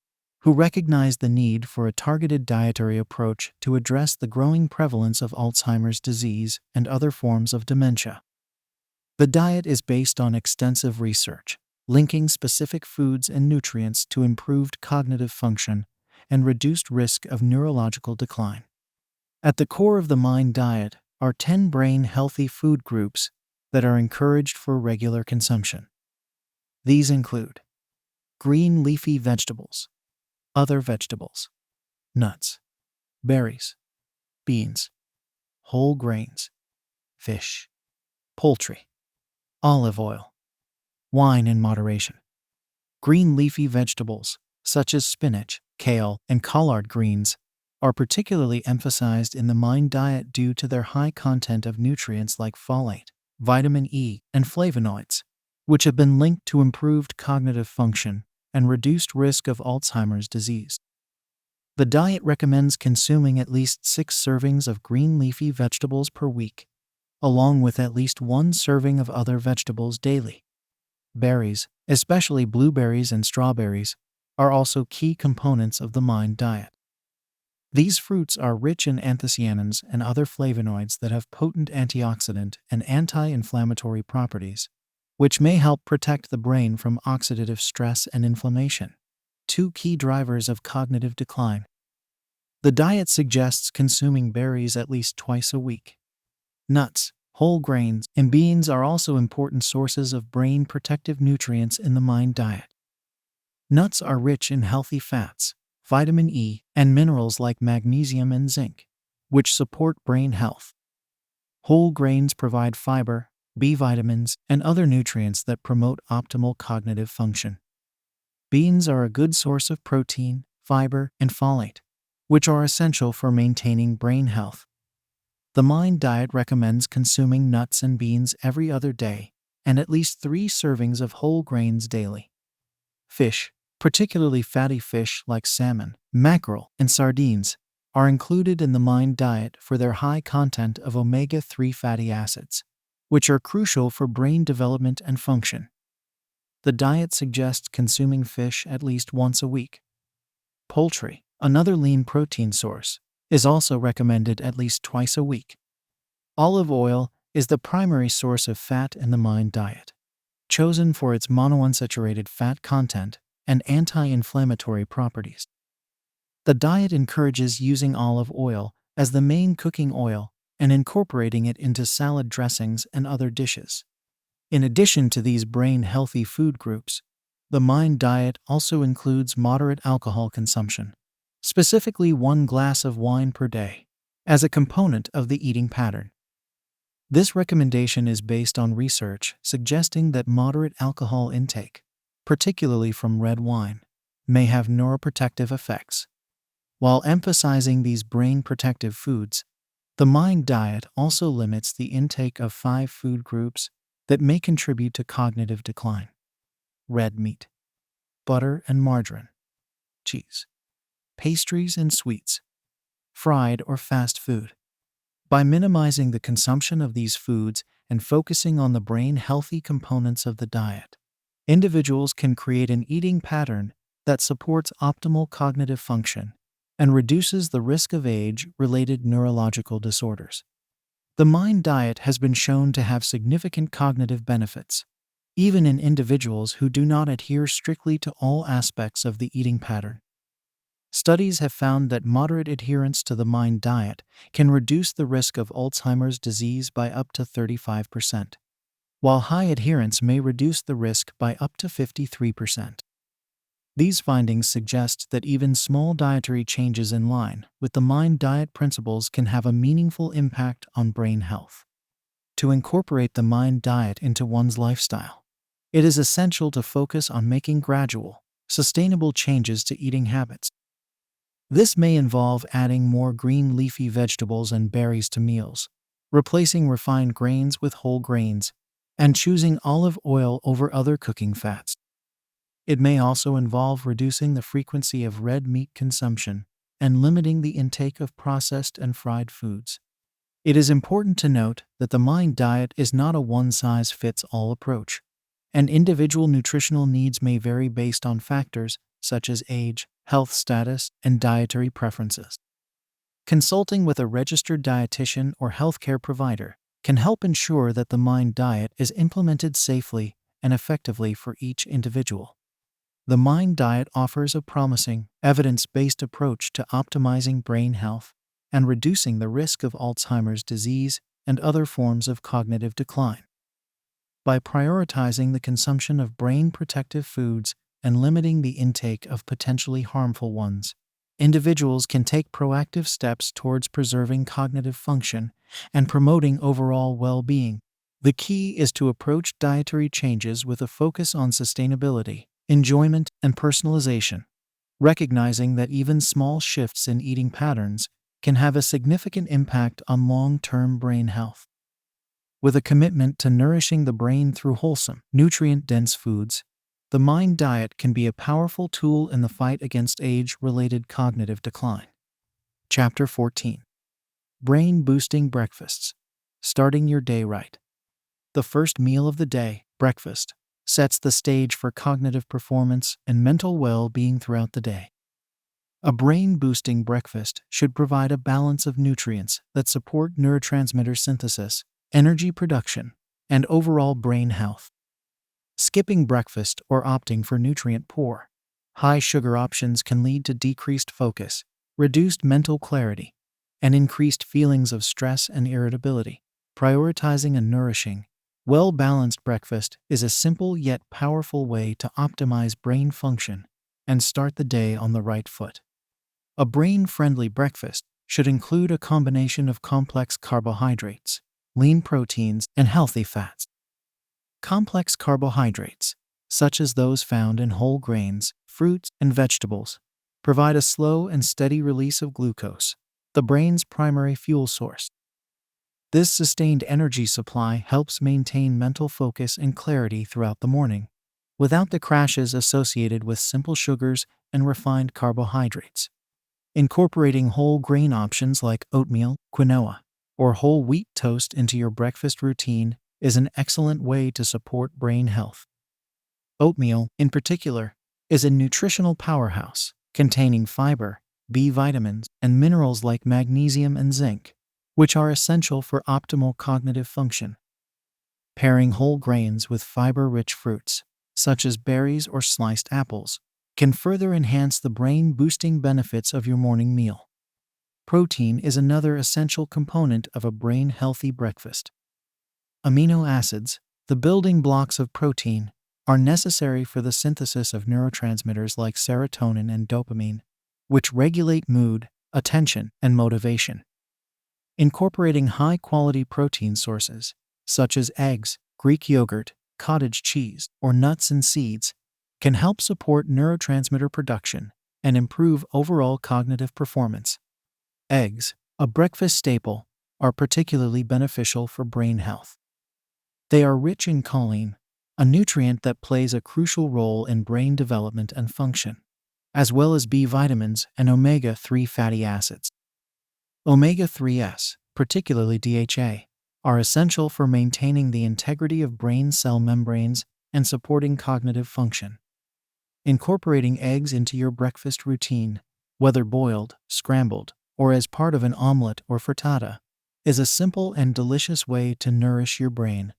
who recognized the need for a targeted dietary approach to address the growing prevalence of Alzheimer's disease and other forms of dementia. The diet is based on extensive research, linking specific foods and nutrients to improved cognitive function and reduced risk of neurological decline. At the core of the Mind Diet are 10 brain-healthy food groups that are encouraged for regular consumption. These include green leafy vegetables, other vegetables, nuts, berries, beans, whole grains, fish, poultry, olive oil, wine in moderation. Green leafy vegetables, such as spinach, kale, and collard greens, are particularly emphasized in the MIND diet due to their high content of nutrients like folate, vitamin E, and flavonoids, which have been linked to improved cognitive function and reduced risk of Alzheimer's disease. The diet recommends consuming at least 6 servings of green leafy vegetables per week, along with at least 1 serving of other vegetables daily. Berries, especially blueberries and strawberries, are also key components of the MIND diet. These fruits are rich in anthocyanins and other flavonoids that have potent antioxidant and anti-inflammatory properties, which may help protect the brain from oxidative stress and inflammation, 2 key drivers of cognitive decline. The diet suggests consuming berries at least twice a week. Nuts, whole grains, and beans are also important sources of brain protective nutrients in the MIND diet. Nuts are rich in healthy fats, vitamin E, and minerals like magnesium and zinc, which support brain health. Whole grains provide fiber, B vitamins, and other nutrients that promote optimal cognitive function. Beans are a good source of protein, fiber, and folate, which are essential for maintaining brain health. The MIND diet recommends consuming nuts and beans every other day and at least 3 servings of whole grains daily. Fish, particularly fatty fish like salmon, mackerel, and sardines, are included in the MIND diet for their high content of omega-3 fatty acids, which are crucial for brain development and function. The diet suggests consuming fish at least once a week. Poultry, another lean protein source, is also recommended at least twice a week. Olive oil is the primary source of fat in the MIND diet, chosen for its monounsaturated fat content and anti-inflammatory properties. The diet encourages using olive oil as the main cooking oil and incorporating it into salad dressings and other dishes. In addition to these brain-healthy food groups, the MIND diet also includes moderate alcohol consumption, specifically 1 glass of wine per day, as a component of the eating pattern. This recommendation is based on research suggesting that moderate alcohol intake, particularly from red wine, may have neuroprotective effects. While emphasizing these brain-protective foods, the MIND diet also limits the intake of 5 food groups that may contribute to cognitive decline: red meat, butter and margarine, cheese, pastries and sweets, fried or fast food. By minimizing the consumption of these foods and focusing on the brain-healthy components of the diet, individuals can create an eating pattern that supports optimal cognitive function and reduces the risk of age-related neurological disorders. The MIND diet has been shown to have significant cognitive benefits, even in individuals who do not adhere strictly to all aspects of the eating pattern. Studies have found that moderate adherence to the MIND diet can reduce the risk of Alzheimer's disease by up to 35%, while high adherence may reduce the risk by up to 53%. These findings suggest that even small dietary changes in line with the MIND diet principles can have a meaningful impact on brain health. To incorporate the MIND diet into one's lifestyle, it is essential to focus on making gradual, sustainable changes to eating habits. This may involve adding more green leafy vegetables and berries to meals, replacing refined grains with whole grains, and choosing olive oil over other cooking fats. It may also involve reducing the frequency of red meat consumption and limiting the intake of processed and fried foods. It is important to note that the MIND diet is not a one-size-fits-all approach, and individual nutritional needs may vary based on factors such as age, health status, and dietary preferences. Consulting with a registered dietitian or healthcare provider can help ensure that the MIND diet is implemented safely and effectively for each individual. The MIND diet offers a promising, evidence-based approach to optimizing brain health and reducing the risk of Alzheimer's disease and other forms of cognitive decline. By prioritizing the consumption of brain-protective foods and limiting the intake of potentially harmful ones, individuals can take proactive steps towards preserving cognitive function and promoting overall well-being. The key is to approach dietary changes with a focus on sustainability, enjoyment, and personalization, recognizing that even small shifts in eating patterns can have a significant impact on long-term brain health. With a commitment to nourishing the brain through wholesome, nutrient-dense foods, the Mind Diet can be a powerful tool in the fight against age-related cognitive decline. Chapter 14. Brain-boosting breakfasts. Starting your day right. The first meal of the day, breakfast, sets the stage for cognitive performance and mental well-being throughout the day. A brain-boosting breakfast should provide a balance of nutrients that support neurotransmitter synthesis, energy production, and overall brain health. Skipping breakfast or opting for nutrient-poor, high-sugar options can lead to decreased focus, reduced mental clarity, and increased feelings of stress and irritability. Prioritizing a nourishing, well-balanced breakfast is a simple yet powerful way to optimize brain function and start the day on the right foot. A brain-friendly breakfast should include a combination of complex carbohydrates, lean proteins, and healthy fats. Complex carbohydrates, such as those found in whole grains, fruits, and vegetables, provide a slow and steady release of glucose, the brain's primary fuel source. This sustained energy supply helps maintain mental focus and clarity throughout the morning, without the crashes associated with simple sugars and refined carbohydrates. Incorporating whole grain options like oatmeal, quinoa, or whole wheat toast into your breakfast routine is an excellent way to support brain health. Oatmeal, in particular, is a nutritional powerhouse containing fiber, B vitamins, and minerals like magnesium and zinc, which are essential for optimal cognitive function. Pairing whole grains with fiber-rich fruits, such as berries or sliced apples, can further enhance the brain-boosting benefits of your morning meal. Protein is another essential component of a brain-healthy breakfast. Amino acids, the building blocks of protein, are necessary for the synthesis of neurotransmitters like serotonin and dopamine, which regulate mood, attention, and motivation. Incorporating high-quality protein sources, such as eggs, Greek yogurt, cottage cheese, or nuts and seeds, can help support neurotransmitter production and improve overall cognitive performance. Eggs, a breakfast staple, are particularly beneficial for brain health. They are rich in choline, a nutrient that plays a crucial role in brain development and function, as well as B vitamins and omega-3 fatty acids. Omega-3s, particularly DHA, are essential for maintaining the integrity of brain cell membranes and supporting cognitive function. Incorporating eggs into your breakfast routine, whether boiled, scrambled, or as part of an omelet or frittata, is a simple and delicious way to nourish your brain.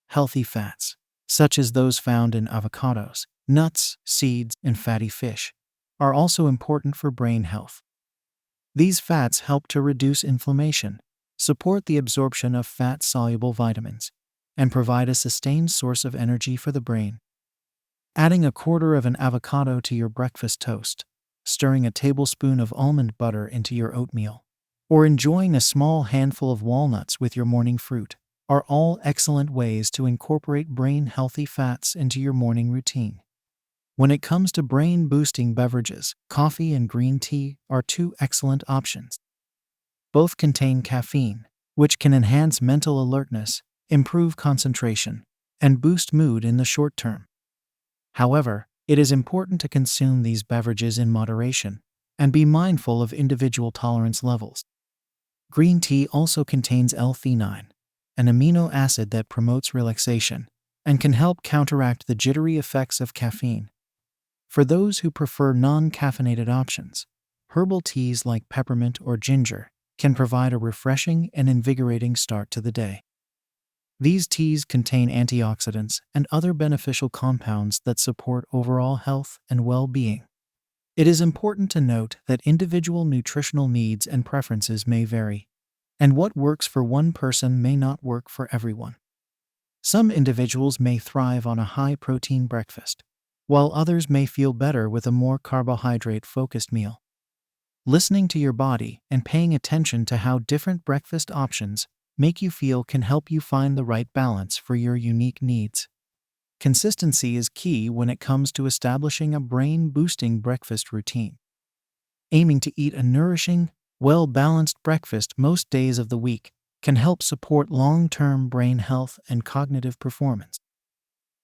Healthy fats, such as those found in avocados, nuts, seeds, and fatty fish, are also important for brain health. These fats help to reduce inflammation, support the absorption of fat-soluble vitamins, and provide a sustained source of energy for the brain. Adding a quarter of an avocado to your breakfast toast, stirring a tablespoon of almond butter into your oatmeal, or enjoying a small handful of walnuts with your morning fruit are all excellent ways to incorporate brain-healthy fats into your morning routine. When it comes to brain-boosting beverages, coffee and green tea are two excellent options. Both contain caffeine, which can enhance mental alertness, improve concentration, and boost mood in the short term. However, it is important to consume these beverages in moderation and be mindful of individual tolerance levels. Green tea also contains L-theanine, an amino acid that promotes relaxation and can help counteract the jittery effects of caffeine. For those who prefer non-caffeinated options, herbal teas like peppermint or ginger can provide a refreshing and invigorating start to the day. These teas contain antioxidants and other beneficial compounds that support overall health and well-being. It is important to note that individual nutritional needs and preferences may vary, and what works for one person may not work for everyone. Some individuals may thrive on a high-protein breakfast, while others may feel better with a more carbohydrate-focused meal. Listening to your body and paying attention to how different breakfast options make you feel can help you find the right balance for your unique needs. Consistency is key when it comes to establishing a brain-boosting breakfast routine. Aiming to eat a nourishing, well-balanced breakfast most days of the week can help support long-term brain health and cognitive performance.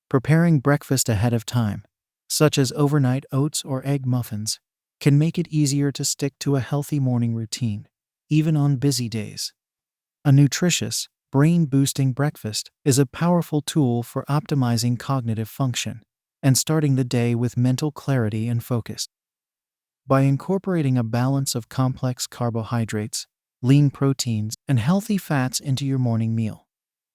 Preparing breakfast ahead of time, such as overnight oats or egg muffins, can make it easier to stick to a healthy morning routine, even on busy days. A nutritious, brain-boosting breakfast is a powerful tool for optimizing cognitive function and starting the day with mental clarity and focus. By incorporating a balance of complex carbohydrates, lean proteins, and healthy fats into your morning meal,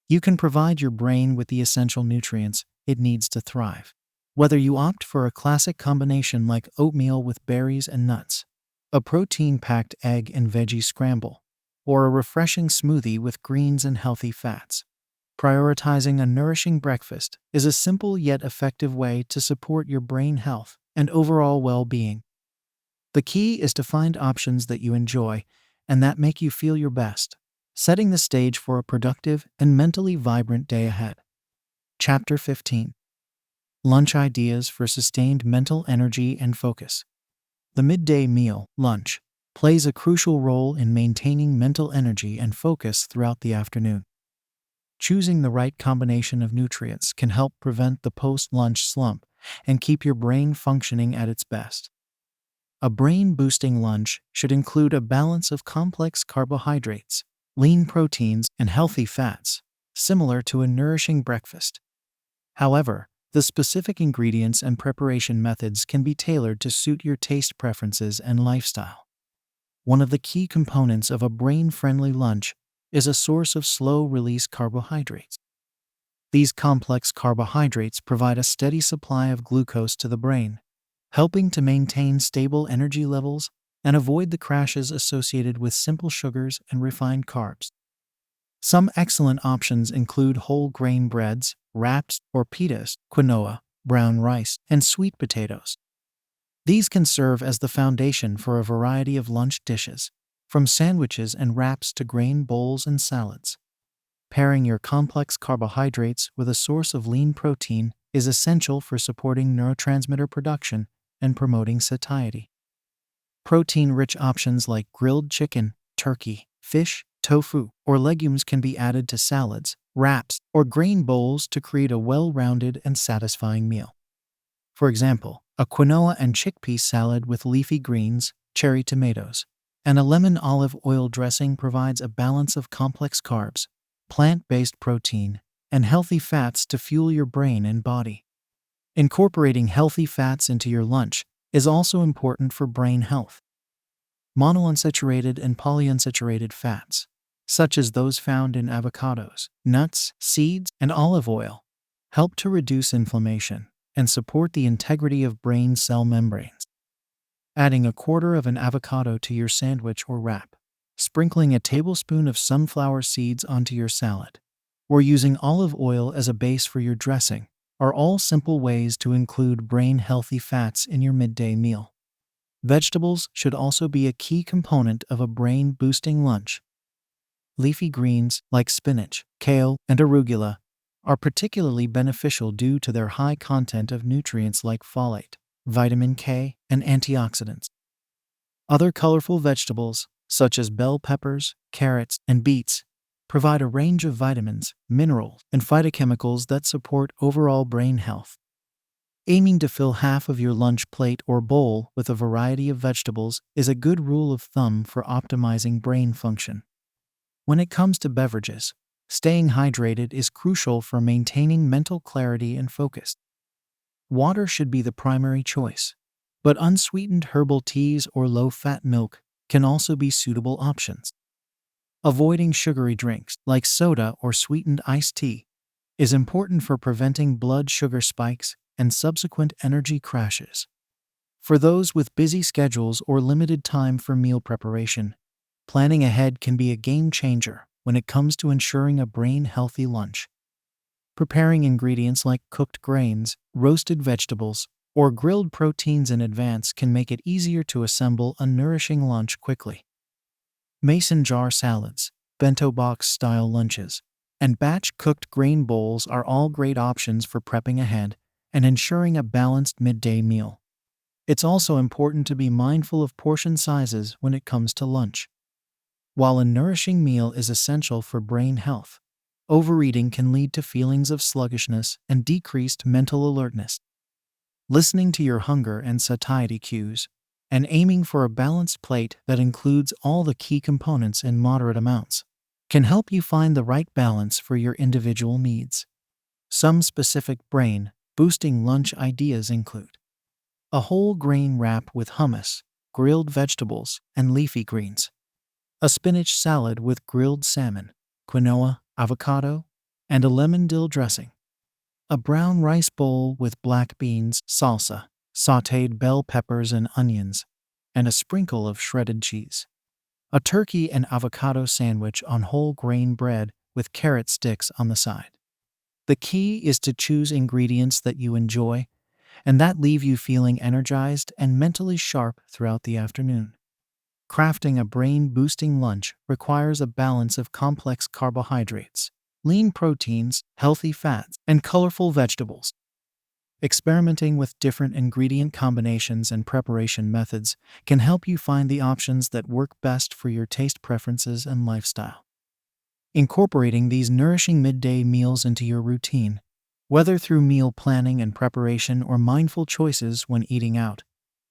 you can provide your brain with the essential nutrients it needs to thrive. Whether you opt for a classic combination like oatmeal with berries and nuts, a protein-packed egg and veggie scramble, or a refreshing smoothie with greens and healthy fats, prioritizing a nourishing breakfast is a simple yet effective way to support your brain health and overall well-being. The key is to find options that you enjoy and that make you feel your best, setting the stage for a productive and mentally vibrant day ahead. Chapter 15. Lunch Ideas for Sustained Mental Energy and Focus. The midday meal, lunch, plays a crucial role in maintaining mental energy and focus throughout the afternoon. Choosing the right combination of nutrients can help prevent the post-lunch slump and keep your brain functioning at its best. A brain-boosting lunch should include a balance of complex carbohydrates, lean proteins, and healthy fats, similar to a nourishing breakfast. However, the specific ingredients and preparation methods can be tailored to suit your taste preferences and lifestyle. One of the key components of a brain-friendly lunch is a source of slow-release carbohydrates. These complex carbohydrates provide a steady supply of glucose to the brain, helping to maintain stable energy levels and avoid the crashes associated with simple sugars and refined carbs. Some excellent options include whole grain breads, wraps or pitas, quinoa, brown rice, and sweet potatoes. These can serve as the foundation for a variety of lunch dishes, from sandwiches and wraps to grain bowls and salads. Pairing your complex carbohydrates with a source of lean protein is essential for supporting neurotransmitter production and promoting satiety. Protein-rich options like grilled chicken, turkey, fish, tofu, or legumes can be added to salads, wraps, or grain bowls to create a well-rounded and satisfying meal. For example, a quinoa and chickpea salad with leafy greens, cherry tomatoes, and a lemon olive oil dressing provides a balance of complex carbs, plant-based protein, and healthy fats to fuel your brain and body. Incorporating healthy fats into your lunch is also important for brain health. Monounsaturated and polyunsaturated fats, such as those found in avocados, nuts, seeds, and olive oil, help to reduce inflammation and support the integrity of brain cell membranes. Adding a quarter of an avocado to your sandwich or wrap, sprinkling a tablespoon of sunflower seeds onto your salad, or using olive oil as a base for your dressing are all simple ways to include brain-healthy fats in your midday meal. Vegetables should also be a key component of a brain-boosting lunch. Leafy greens like spinach, kale, and arugula are particularly beneficial due to their high content of nutrients like folate, vitamin K, and antioxidants. Other colorful vegetables, such as bell peppers, carrots, and beets, provide a range of vitamins, minerals, and phytochemicals that support overall brain health. Aiming to fill half of your lunch plate or bowl with a variety of vegetables is a good rule of thumb for optimizing brain function. When it comes to beverages, staying hydrated is crucial for maintaining mental clarity and focus. Water should be the primary choice, but unsweetened herbal teas or low-fat milk can also be suitable options. Avoiding sugary drinks like soda or sweetened iced tea is important for preventing blood sugar spikes and subsequent energy crashes. For those with busy schedules or limited time for meal preparation, planning ahead can be a game changer when it comes to ensuring a brain-healthy lunch. Preparing ingredients like cooked grains, roasted vegetables, or grilled proteins in advance can make it easier to assemble a nourishing lunch quickly. Mason jar salads, bento box-style lunches, and batch-cooked grain bowls are all great options for prepping ahead and ensuring a balanced midday meal. It's also important to be mindful of portion sizes when it comes to lunch. While a nourishing meal is essential for brain health, overeating can lead to feelings of sluggishness and decreased mental alertness. Listening to your hunger and satiety cues, and aiming for a balanced plate that includes all the key components in moderate amounts, can help you find the right balance for your individual needs. Some specific brain-boosting lunch ideas include a whole grain wrap with hummus, grilled vegetables, and leafy greens, a spinach salad with grilled salmon, quinoa, avocado, and a lemon dill dressing, a brown rice bowl with black beans, salsa, sautéed bell peppers and onions, and a sprinkle of shredded cheese, a turkey and avocado sandwich on whole grain bread with carrot sticks on the side. The key is to choose ingredients that you enjoy and that leave you feeling energized and mentally sharp throughout the afternoon. Crafting a brain-boosting lunch requires a balance of complex carbohydrates, lean proteins, healthy fats, and colorful vegetables. Experimenting with different ingredient combinations and preparation methods can help you find the options that work best for your taste preferences and lifestyle. Incorporating these nourishing midday meals into your routine, whether through meal planning and preparation or mindful choices when eating out,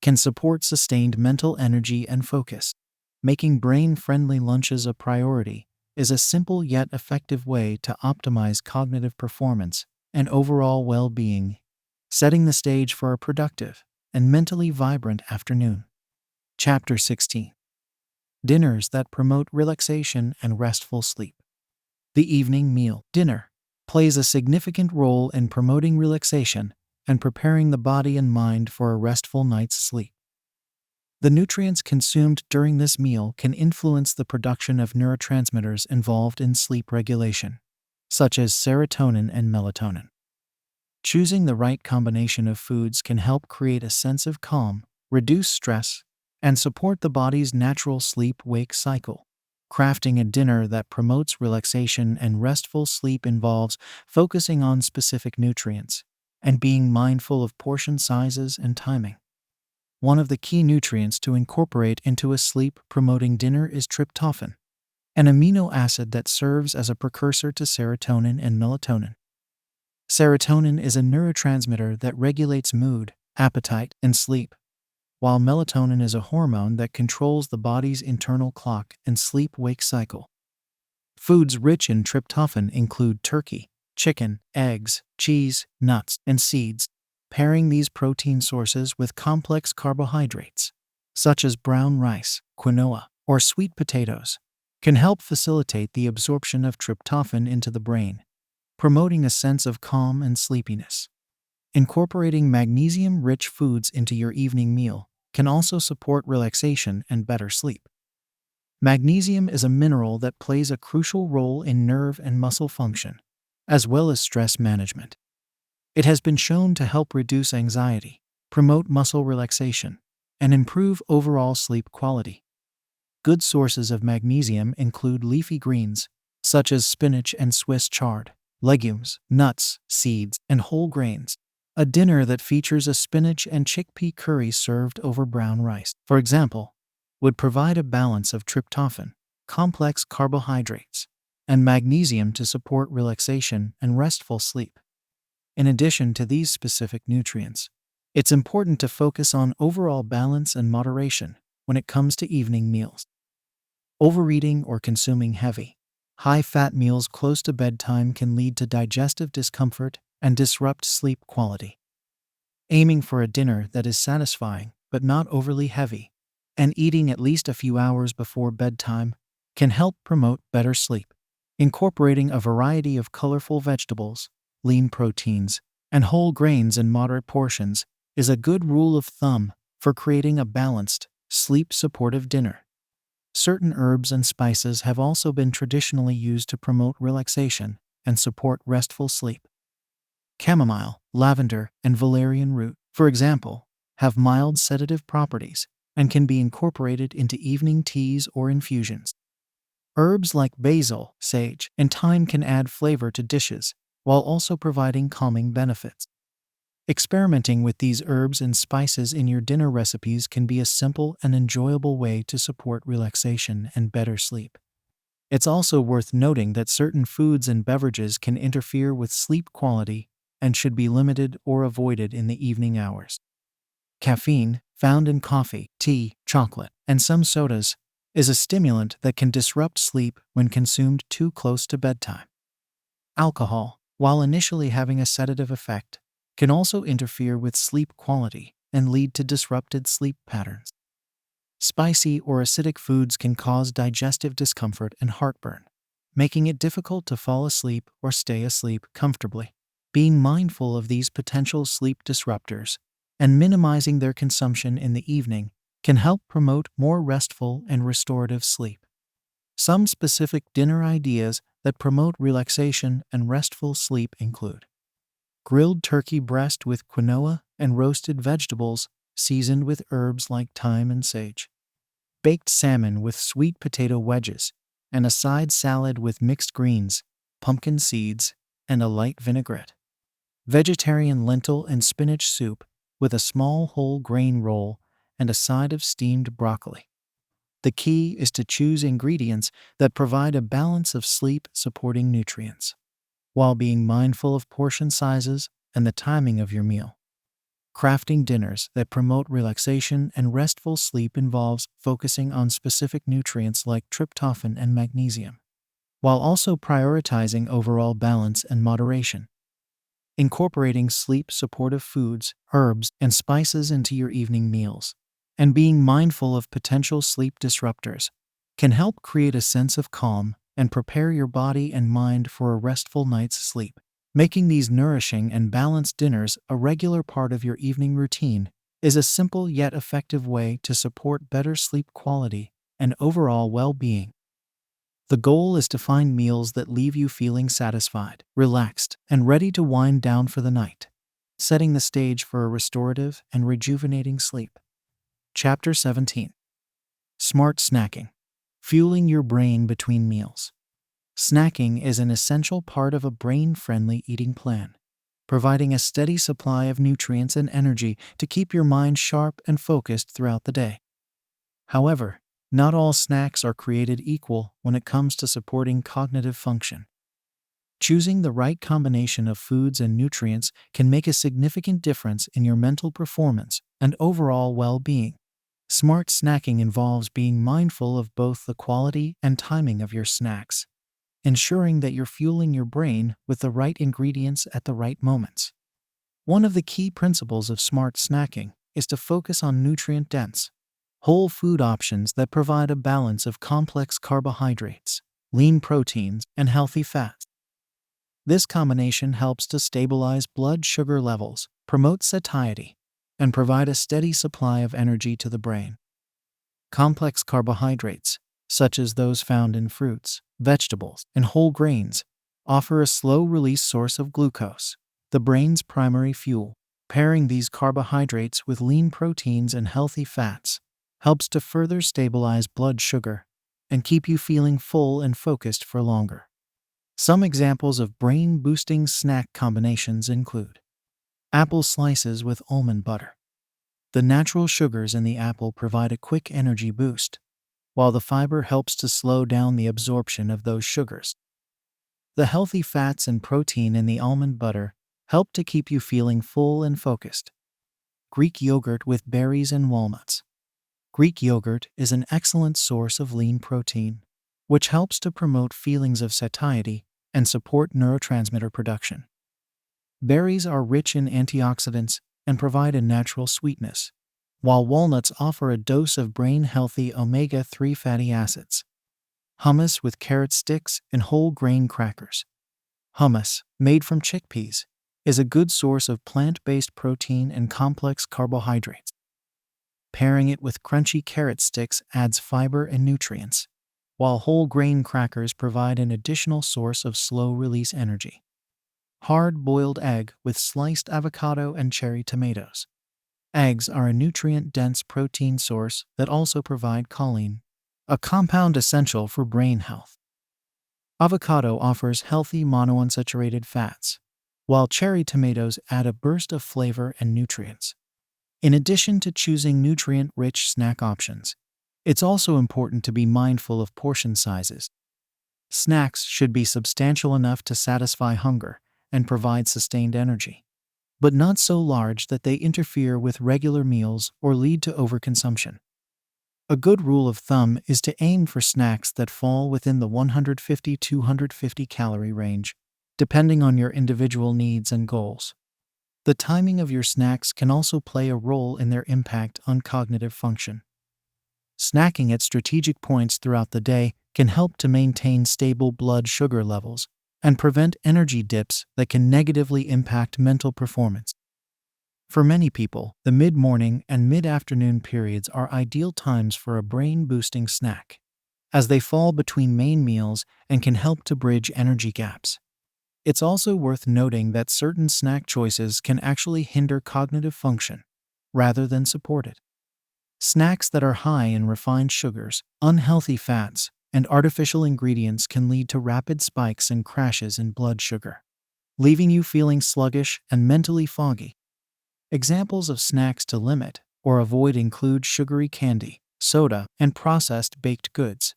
can support sustained mental energy and focus. Making brain-friendly lunches a priority is a simple yet effective way to optimize cognitive performance and overall well-being, setting the stage for a productive and mentally vibrant afternoon. Chapter 16. Dinners that promote relaxation and restful sleep. The evening meal, dinner, plays a significant role in promoting relaxation and preparing the body and mind for a restful night's sleep. The nutrients consumed during this meal can influence the production of neurotransmitters involved in sleep regulation, such as serotonin and melatonin. Choosing the right combination of foods can help create a sense of calm, reduce stress, and support the body's natural sleep-wake cycle. Crafting a dinner that promotes relaxation and restful sleep involves focusing on specific nutrients and being mindful of portion sizes and timing. One of the key nutrients to incorporate into a sleep-promoting dinner is tryptophan, an amino acid that serves as a precursor to serotonin and melatonin. Serotonin is a neurotransmitter that regulates mood, appetite, and sleep, while melatonin is a hormone that controls the body's internal clock and sleep-wake cycle. Foods rich in tryptophan include turkey, chicken, eggs, cheese, nuts, and seeds. Pairing these protein sources with complex carbohydrates, such as brown rice, quinoa, or sweet potatoes, can help facilitate the absorption of tryptophan into the brain, promoting a sense of calm and sleepiness. Incorporating magnesium-rich foods into your evening meal can also support relaxation and better sleep. Magnesium is a mineral that plays a crucial role in nerve and muscle function, as well as stress management. It has been shown to help reduce anxiety, promote muscle relaxation, and improve overall sleep quality. Good sources of magnesium include leafy greens, such as spinach and Swiss chard, legumes, nuts, seeds, and whole grains. A dinner that features a spinach and chickpea curry served over brown rice, for example, would provide a balance of tryptophan, complex carbohydrates, and magnesium to support relaxation and restful sleep. In addition to these specific nutrients, it's important to focus on overall balance and moderation when it comes to evening meals. Overeating or consuming heavy, high-fat meals close to bedtime can lead to digestive discomfort and disrupt sleep quality. Aiming for a dinner that is satisfying but not overly heavy, and eating at least a few hours before bedtime can help promote better sleep. Incorporating a variety of colorful vegetables, lean proteins, and whole grains in moderate portions is a good rule of thumb for creating a balanced, sleep-supportive dinner. Certain herbs and spices have also been traditionally used to promote relaxation and support restful sleep. Chamomile, lavender, and valerian root, for example, have mild sedative properties and can be incorporated into evening teas or infusions. Herbs like basil, sage, and thyme can add flavor to dishes, while also providing calming benefits. Experimenting with these herbs and spices in your dinner recipes can be a simple and enjoyable way to support relaxation and better sleep. It's also worth noting that certain foods and beverages can interfere with sleep quality and should be limited or avoided in the evening hours. Caffeine, found in coffee, tea, chocolate, and some sodas, is a stimulant that can disrupt sleep when consumed too close to bedtime. Alcohol, while initially having a sedative effect, can also interfere with sleep quality and lead to disrupted sleep patterns. Spicy or acidic foods can cause digestive discomfort and heartburn, making it difficult to fall asleep or stay asleep comfortably. Being mindful of these potential sleep disruptors and minimizing their consumption in the evening can help promote more restful and restorative sleep. Some specific dinner ideas that promote relaxation and restful sleep include grilled turkey breast with quinoa and roasted vegetables seasoned with herbs like thyme and sage, baked salmon with sweet potato wedges, and a side salad with mixed greens, pumpkin seeds, and a light vinaigrette. Vegetarian lentil and spinach soup with a small whole grain roll and a side of steamed broccoli. The key is to choose ingredients that provide a balance of sleep-supporting nutrients, while being mindful of portion sizes and the timing of your meal. Crafting dinners that promote relaxation and restful sleep involves focusing on specific nutrients like tryptophan and magnesium, while also prioritizing overall balance and moderation. Incorporating sleep-supportive foods, herbs, and spices into your evening meals, and being mindful of potential sleep disruptors can help create a sense of calm and prepare your body and mind for a restful night's sleep. Making these nourishing and balanced dinners a regular part of your evening routine is a simple yet effective way to support better sleep quality and overall well-being. The goal is to find meals that leave you feeling satisfied, relaxed, and ready to wind down for the night, setting the stage for a restorative and rejuvenating sleep. Chapter 17. Smart Snacking. Fueling your brain between meals. Snacking is an essential part of a brain-friendly eating plan, providing a steady supply of nutrients and energy to keep your mind sharp and focused throughout the day. However, not all snacks are created equal when it comes to supporting cognitive function. Choosing the right combination of foods and nutrients can make a significant difference in your mental performance and overall well-being. Smart snacking involves being mindful of both the quality and timing of your snacks, ensuring that you're fueling your brain with the right ingredients at the right moments. One of the key principles of smart snacking is to focus on nutrient-dense, whole food options that provide a balance of complex carbohydrates, lean proteins, and healthy fats. This combination helps to stabilize blood sugar levels, promote satiety, and provide a steady supply of energy to the brain. Complex carbohydrates, such as those found in fruits, vegetables, and whole grains, offer a slow-release source of glucose, the brain's primary fuel. Pairing these carbohydrates with lean proteins and healthy fats helps to further stabilize blood sugar and keep you feeling full and focused for longer. Some examples of brain-boosting snack combinations include apple slices with almond butter. The natural sugars in the apple provide a quick energy boost, while the fiber helps to slow down the absorption of those sugars. The healthy fats and protein in the almond butter help to keep you feeling full and focused. Greek yogurt with berries and walnuts. Greek yogurt is an excellent source of lean protein, which helps to promote feelings of satiety and support neurotransmitter production. Berries are rich in antioxidants and provide a natural sweetness, while walnuts offer a dose of brain-healthy omega-3 fatty acids. Hummus with carrot sticks and whole grain crackers. Hummus, made from chickpeas, is a good source of plant-based protein and complex carbohydrates. Pairing it with crunchy carrot sticks adds fiber and nutrients, while whole grain crackers provide an additional source of slow-release energy. Hard-boiled egg with sliced avocado and cherry tomatoes. Eggs are a nutrient-dense protein source that also provide choline, a compound essential for brain health. Avocado offers healthy monounsaturated fats, while cherry tomatoes add a burst of flavor and nutrients. In addition to choosing nutrient-rich snack options, it's also important to be mindful of portion sizes. Snacks should be substantial enough to satisfy hunger and provide sustained energy, but not so large that they interfere with regular meals or lead to overconsumption. A good rule of thumb is to aim for snacks that fall within the 150–250 calorie range, depending on your individual needs and goals. The timing of your snacks can also play a role in their impact on cognitive function. Snacking at strategic points throughout the day can help to maintain stable blood sugar levels and prevent energy dips that can negatively impact mental performance. For many people, the mid-morning and mid-afternoon periods are ideal times for a brain-boosting snack, as they fall between main meals and can help to bridge energy gaps. It's also worth noting that certain snack choices can actually hinder cognitive function rather than support it. Snacks that are high in refined sugars, unhealthy fats, and artificial ingredients can lead to rapid spikes and crashes in blood sugar, leaving you feeling sluggish and mentally foggy. Examples of snacks to limit or avoid include sugary candy, soda, and processed baked goods.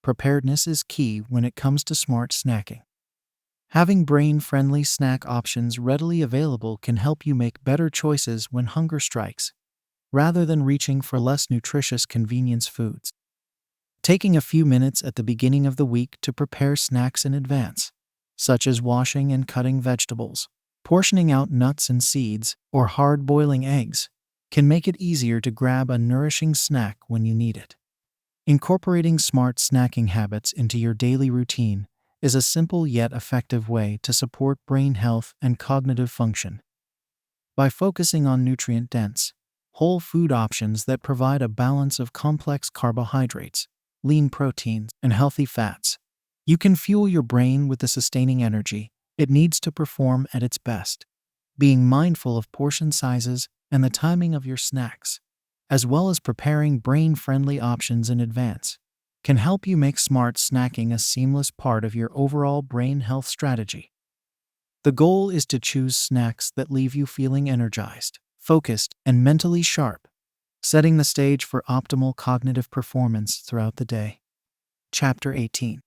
Preparedness is key when it comes to smart snacking. Having brain-friendly snack options readily available can help you make better choices when hunger strikes, rather than reaching for less nutritious convenience foods. Taking a few minutes at the beginning of the week to prepare snacks in advance, such as washing and cutting vegetables, portioning out nuts and seeds, or hard-boiling eggs, can make it easier to grab a nourishing snack when you need it. Incorporating smart snacking habits into your daily routine is a simple yet effective way to support brain health and cognitive function. By focusing on nutrient-dense, whole food options that provide a balance of complex carbohydrates, lean proteins, and healthy fats, you can fuel your brain with the sustaining energy it needs to perform at its best. Being mindful of portion sizes and the timing of your snacks, as well as preparing brain-friendly options in advance, can help you make smart snacking a seamless part of your overall brain health strategy. The goal is to choose snacks that leave you feeling energized, focused, and mentally sharp, setting the stage for optimal cognitive performance throughout the day. Chapter 18.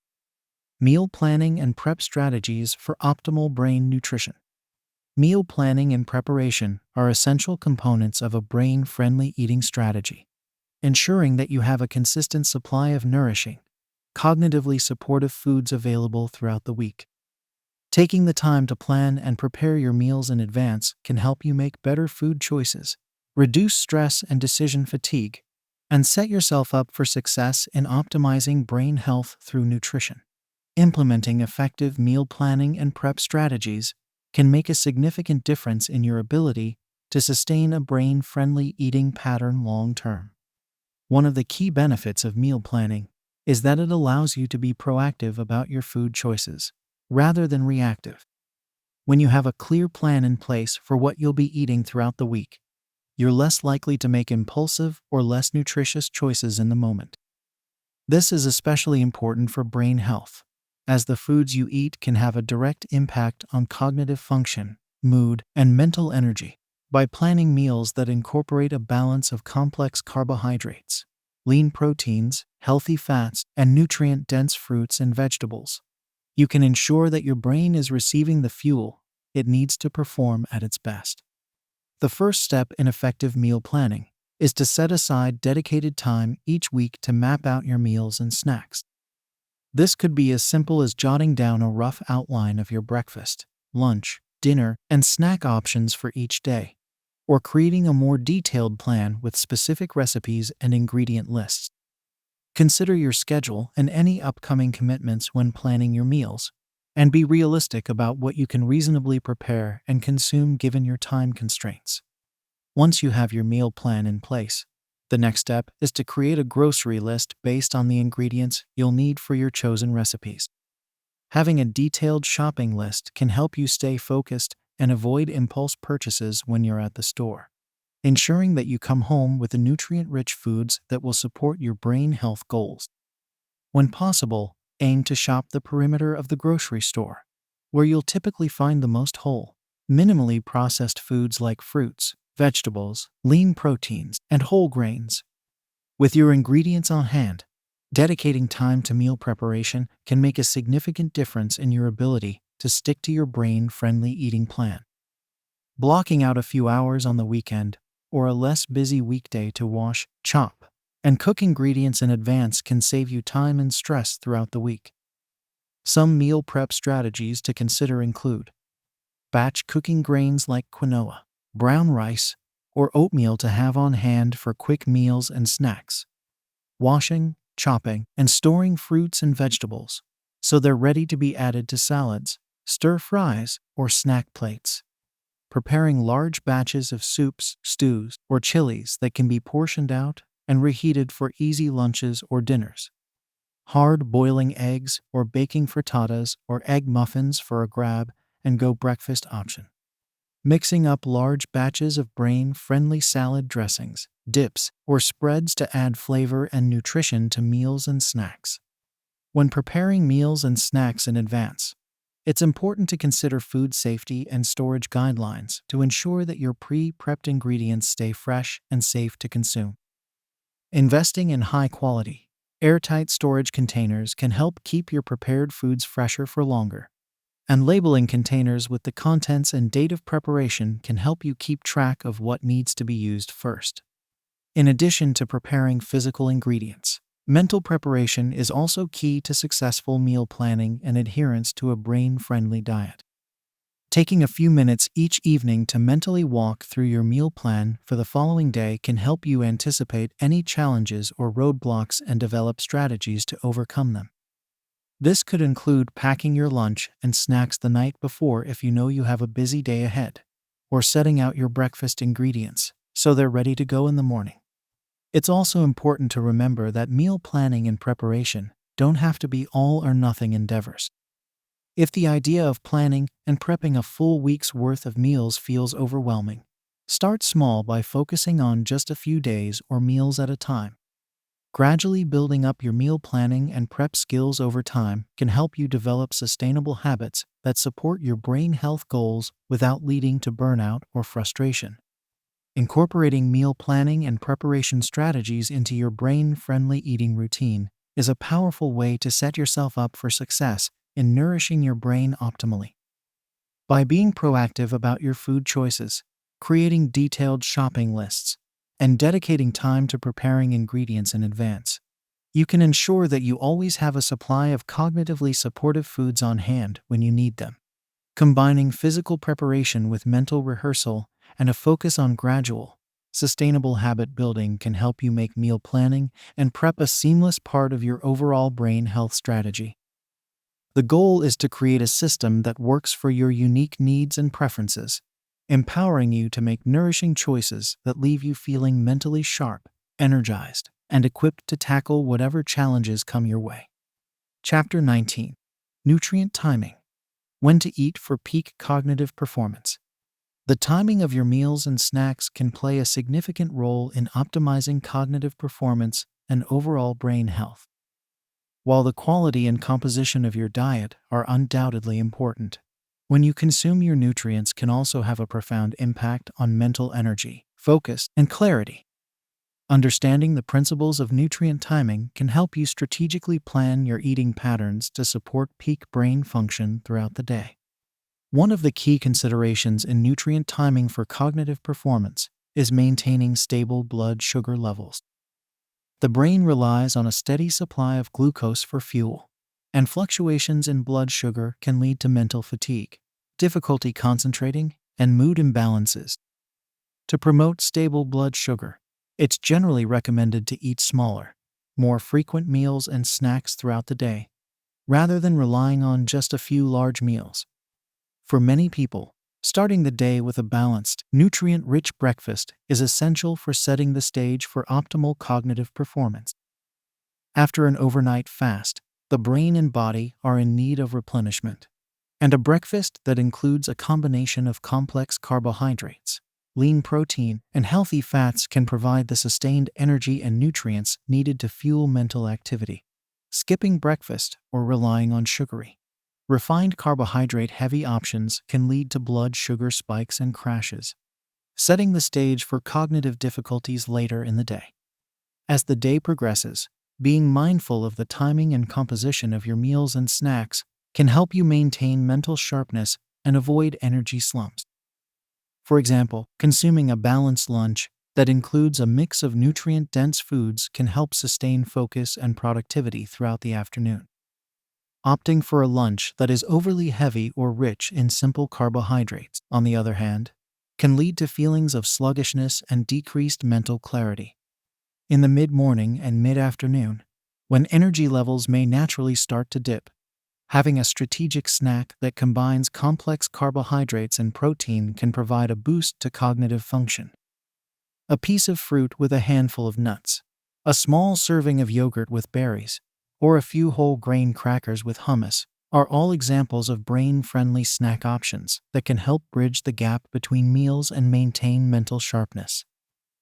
Meal Planning and Prep Strategies for Optimal Brain Nutrition. Meal planning and preparation are essential components of a brain-friendly eating strategy, ensuring that you have a consistent supply of nourishing, cognitively supportive foods available throughout the week. Taking the time to plan and prepare your meals in advance can help you make better food choices, reduce stress and decision fatigue, and set yourself up for success in optimizing brain health through nutrition. Implementing effective meal planning and prep strategies can make a significant difference in your ability to sustain a brain-friendly eating pattern long-term. One of the key benefits of meal planning is that it allows you to be proactive about your food choices, rather than reactive. When you have a clear plan in place for what you'll be eating throughout the week, you're less likely to make impulsive or less nutritious choices in the moment. This is especially important for brain health, as the foods you eat can have a direct impact on cognitive function, mood, and mental energy. By planning meals that incorporate a balance of complex carbohydrates, lean proteins, healthy fats, and nutrient-dense fruits and vegetables, you can ensure that your brain is receiving the fuel it needs to perform at its best. The first step in effective meal planning is to set aside dedicated time each week to map out your meals and snacks. This could be as simple as jotting down a rough outline of your breakfast, lunch, dinner, and snack options for each day, or creating a more detailed plan with specific recipes and ingredient lists. Consider your schedule and any upcoming commitments when planning your meals, and be realistic about what you can reasonably prepare and consume given your time constraints. Once you have your meal plan in place, the next step is to create a grocery list based on the ingredients you'll need for your chosen recipes. Having a detailed shopping list can help you stay focused and avoid impulse purchases when you're at the store. ensuring that you come home with the nutrient-rich foods that will support your brain health goals. When possible, aim to shop the perimeter of the grocery store, where you'll typically find the most whole, minimally processed foods like fruits, vegetables, lean proteins, and whole grains. With your ingredients on hand, dedicating time to meal preparation can make a significant difference in your ability to stick to your brain-friendly eating plan. Blocking out a few hours on the weekend or a less busy weekday to wash, chop, and cook ingredients in advance can save you time and stress throughout the week. Some meal prep strategies to consider include batch cooking grains like quinoa, brown rice, or oatmeal to have on hand for quick meals and snacks. Washing, chopping, and storing fruits and vegetables so they're ready to be added to salads, stir-fries, or snack plates. Preparing large batches of soups, stews, or chilies that can be portioned out and reheated for easy lunches or dinners. Hard boiling eggs or baking frittatas or egg muffins for a grab-and-go breakfast option. Mixing up large batches of brain-friendly salad dressings, dips, or spreads to add flavor and nutrition to meals and snacks. When preparing meals and snacks in advance, it's important to consider food safety and storage guidelines to ensure that your pre-prepped ingredients stay fresh and safe to consume. Investing in high-quality, airtight storage containers can help keep your prepared foods fresher for longer. And labeling containers with the contents and date of preparation can help you keep track of what needs to be used first. In addition to preparing physical ingredients, mental preparation is also key to successful meal planning and adherence to a brain-friendly diet. Taking a few minutes each evening to mentally walk through your meal plan for the following day can help you anticipate any challenges or roadblocks and develop strategies to overcome them. This could include packing your lunch and snacks the night before if you know you have a busy day ahead, or setting out your breakfast ingredients so they're ready to go in the morning. It's also important to remember that meal planning and preparation don't have to be all or nothing endeavors. If the idea of planning and prepping a full week's worth of meals feels overwhelming, start small by focusing on just a few days or meals at a time. Gradually building up your meal planning and prep skills over time can help you develop sustainable habits that support your brain health goals without leading to burnout or frustration. Incorporating meal planning and preparation strategies into your brain-friendly eating routine is a powerful way to set yourself up for success in nourishing your brain optimally. By being proactive about your food choices, creating detailed shopping lists, and dedicating time to preparing ingredients in advance, you can ensure that you always have a supply of cognitively supportive foods on hand when you need them. Combining physical preparation with mental rehearsal and a focus on gradual, sustainable habit building can help you make meal planning and prep a seamless part of your overall brain health strategy. The goal is to create a system that works for your unique needs and preferences, empowering you to make nourishing choices that leave you feeling mentally sharp, energized, and equipped to tackle whatever challenges come your way. Chapter 19. Nutrient Timing. When to eat for peak cognitive performance. The timing of your meals and snacks can play a significant role in optimizing cognitive performance and overall brain health. While the quality and composition of your diet are undoubtedly important, when you consume your nutrients can also have a profound impact on mental energy, focus, and clarity. Understanding the principles of nutrient timing can help you strategically plan your eating patterns to support peak brain function throughout the day. One of the key considerations in nutrient timing for cognitive performance is maintaining stable blood sugar levels. The brain relies on a steady supply of glucose for fuel, and fluctuations in blood sugar can lead to mental fatigue, difficulty concentrating, and mood imbalances. To promote stable blood sugar, it's generally recommended to eat smaller, more frequent meals and snacks throughout the day, rather than relying on just a few large meals. For many people, starting the day with a balanced, nutrient-rich breakfast is essential for setting the stage for optimal cognitive performance. After an overnight fast, the brain and body are in need of replenishment, and a breakfast that includes a combination of complex carbohydrates, lean protein, and healthy fats can provide the sustained energy and nutrients needed to fuel mental activity. Skipping breakfast or relying on sugary, refined carbohydrate-heavy options can lead to blood sugar spikes and crashes, setting the stage for cognitive difficulties later in the day. As the day progresses, being mindful of the timing and composition of your meals and snacks can help you maintain mental sharpness and avoid energy slumps. For example, consuming a balanced lunch that includes a mix of nutrient-dense foods can help sustain focus and productivity throughout the afternoon. Opting for a lunch that is overly heavy or rich in simple carbohydrates, on the other hand, can lead to feelings of sluggishness and decreased mental clarity. In the mid-morning and mid-afternoon, when energy levels may naturally start to dip, having a strategic snack that combines complex carbohydrates and protein can provide a boost to cognitive function. A piece of fruit with a handful of nuts, a small serving of yogurt with berries, or a few whole grain crackers with hummus are all examples of brain-friendly snack options that can help bridge the gap between meals and maintain mental sharpness.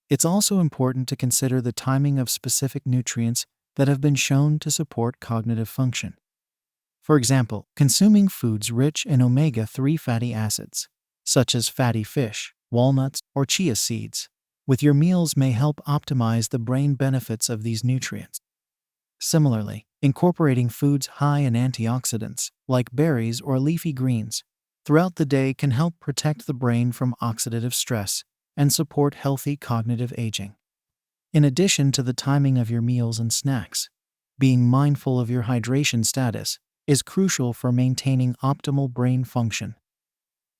It's also important to consider the timing of specific nutrients that have been shown to support cognitive function. For example, consuming foods rich in omega-3 fatty acids, such as fatty fish, walnuts, or chia seeds, with your meals may help optimize the brain benefits of these nutrients. Similarly, incorporating foods high in antioxidants, like berries or leafy greens, throughout the day can help protect the brain from oxidative stress and support healthy cognitive aging. In addition to the timing of your meals and snacks, being mindful of your hydration status is crucial for maintaining optimal brain function.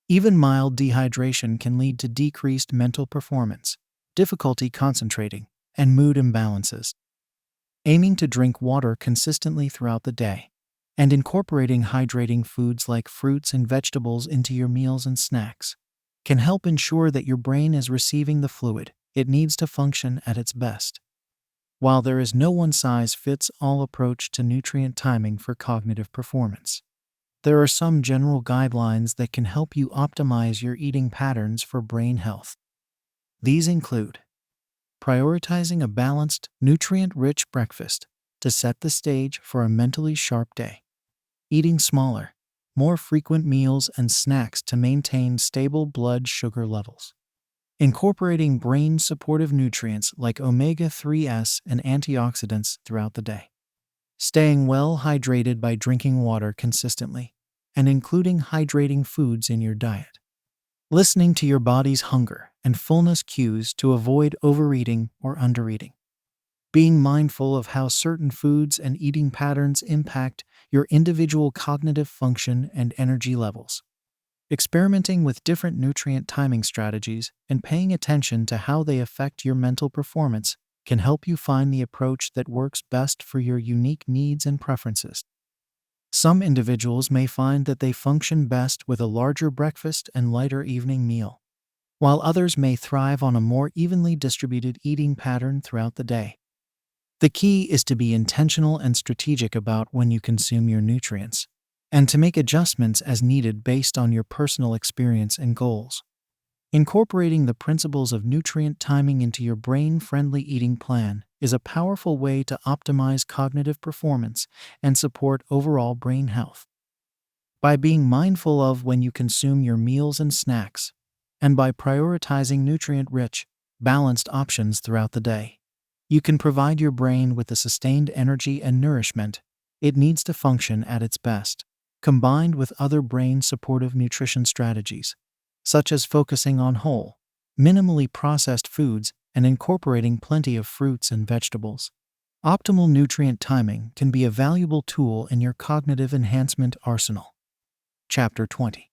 Even mild dehydration can lead to decreased mental performance, difficulty concentrating, and mood imbalances. Aiming to drink water consistently throughout the day and incorporating hydrating foods like fruits and vegetables into your meals and snacks can help ensure that your brain is receiving the fluid it needs to function at its best. While there is no one-size-fits-all approach to nutrient timing for cognitive performance, there are some general guidelines that can help you optimize your eating patterns for brain health. These include prioritizing a balanced, nutrient-rich breakfast to set the stage for a mentally sharp day, eating smaller, more frequent meals and snacks to maintain stable blood sugar levels, incorporating brain-supportive nutrients like omega-3s and antioxidants throughout the day, staying well hydrated by drinking water consistently, and including hydrating foods in your diet, listening to your body's hunger and fullness cues to avoid overeating or undereating, being mindful of how certain foods and eating patterns impact your individual cognitive function and energy levels, experimenting with different nutrient timing strategies and paying attention to how they affect your mental performance can help you find the approach that works best for your unique needs and preferences. Some individuals may find that they function best with a larger breakfast and lighter evening meal, while others may thrive on a more evenly distributed eating pattern throughout the day. The key is to be intentional and strategic about when you consume your nutrients, and to make adjustments as needed based on your personal experience and goals. Incorporating the principles of nutrient timing into your brain-friendly eating plan is a powerful way to optimize cognitive performance and support overall brain health. By being mindful of when you consume your meals and snacks, and by prioritizing nutrient-rich, balanced options throughout the day, you can provide your brain with the sustained energy and nourishment it needs to function at its best, combined with other brain-supportive nutrition strategies, such as focusing on whole, minimally processed foods and incorporating plenty of fruits and vegetables. Optimal nutrient timing can be a valuable tool in your cognitive enhancement arsenal. Chapter 20.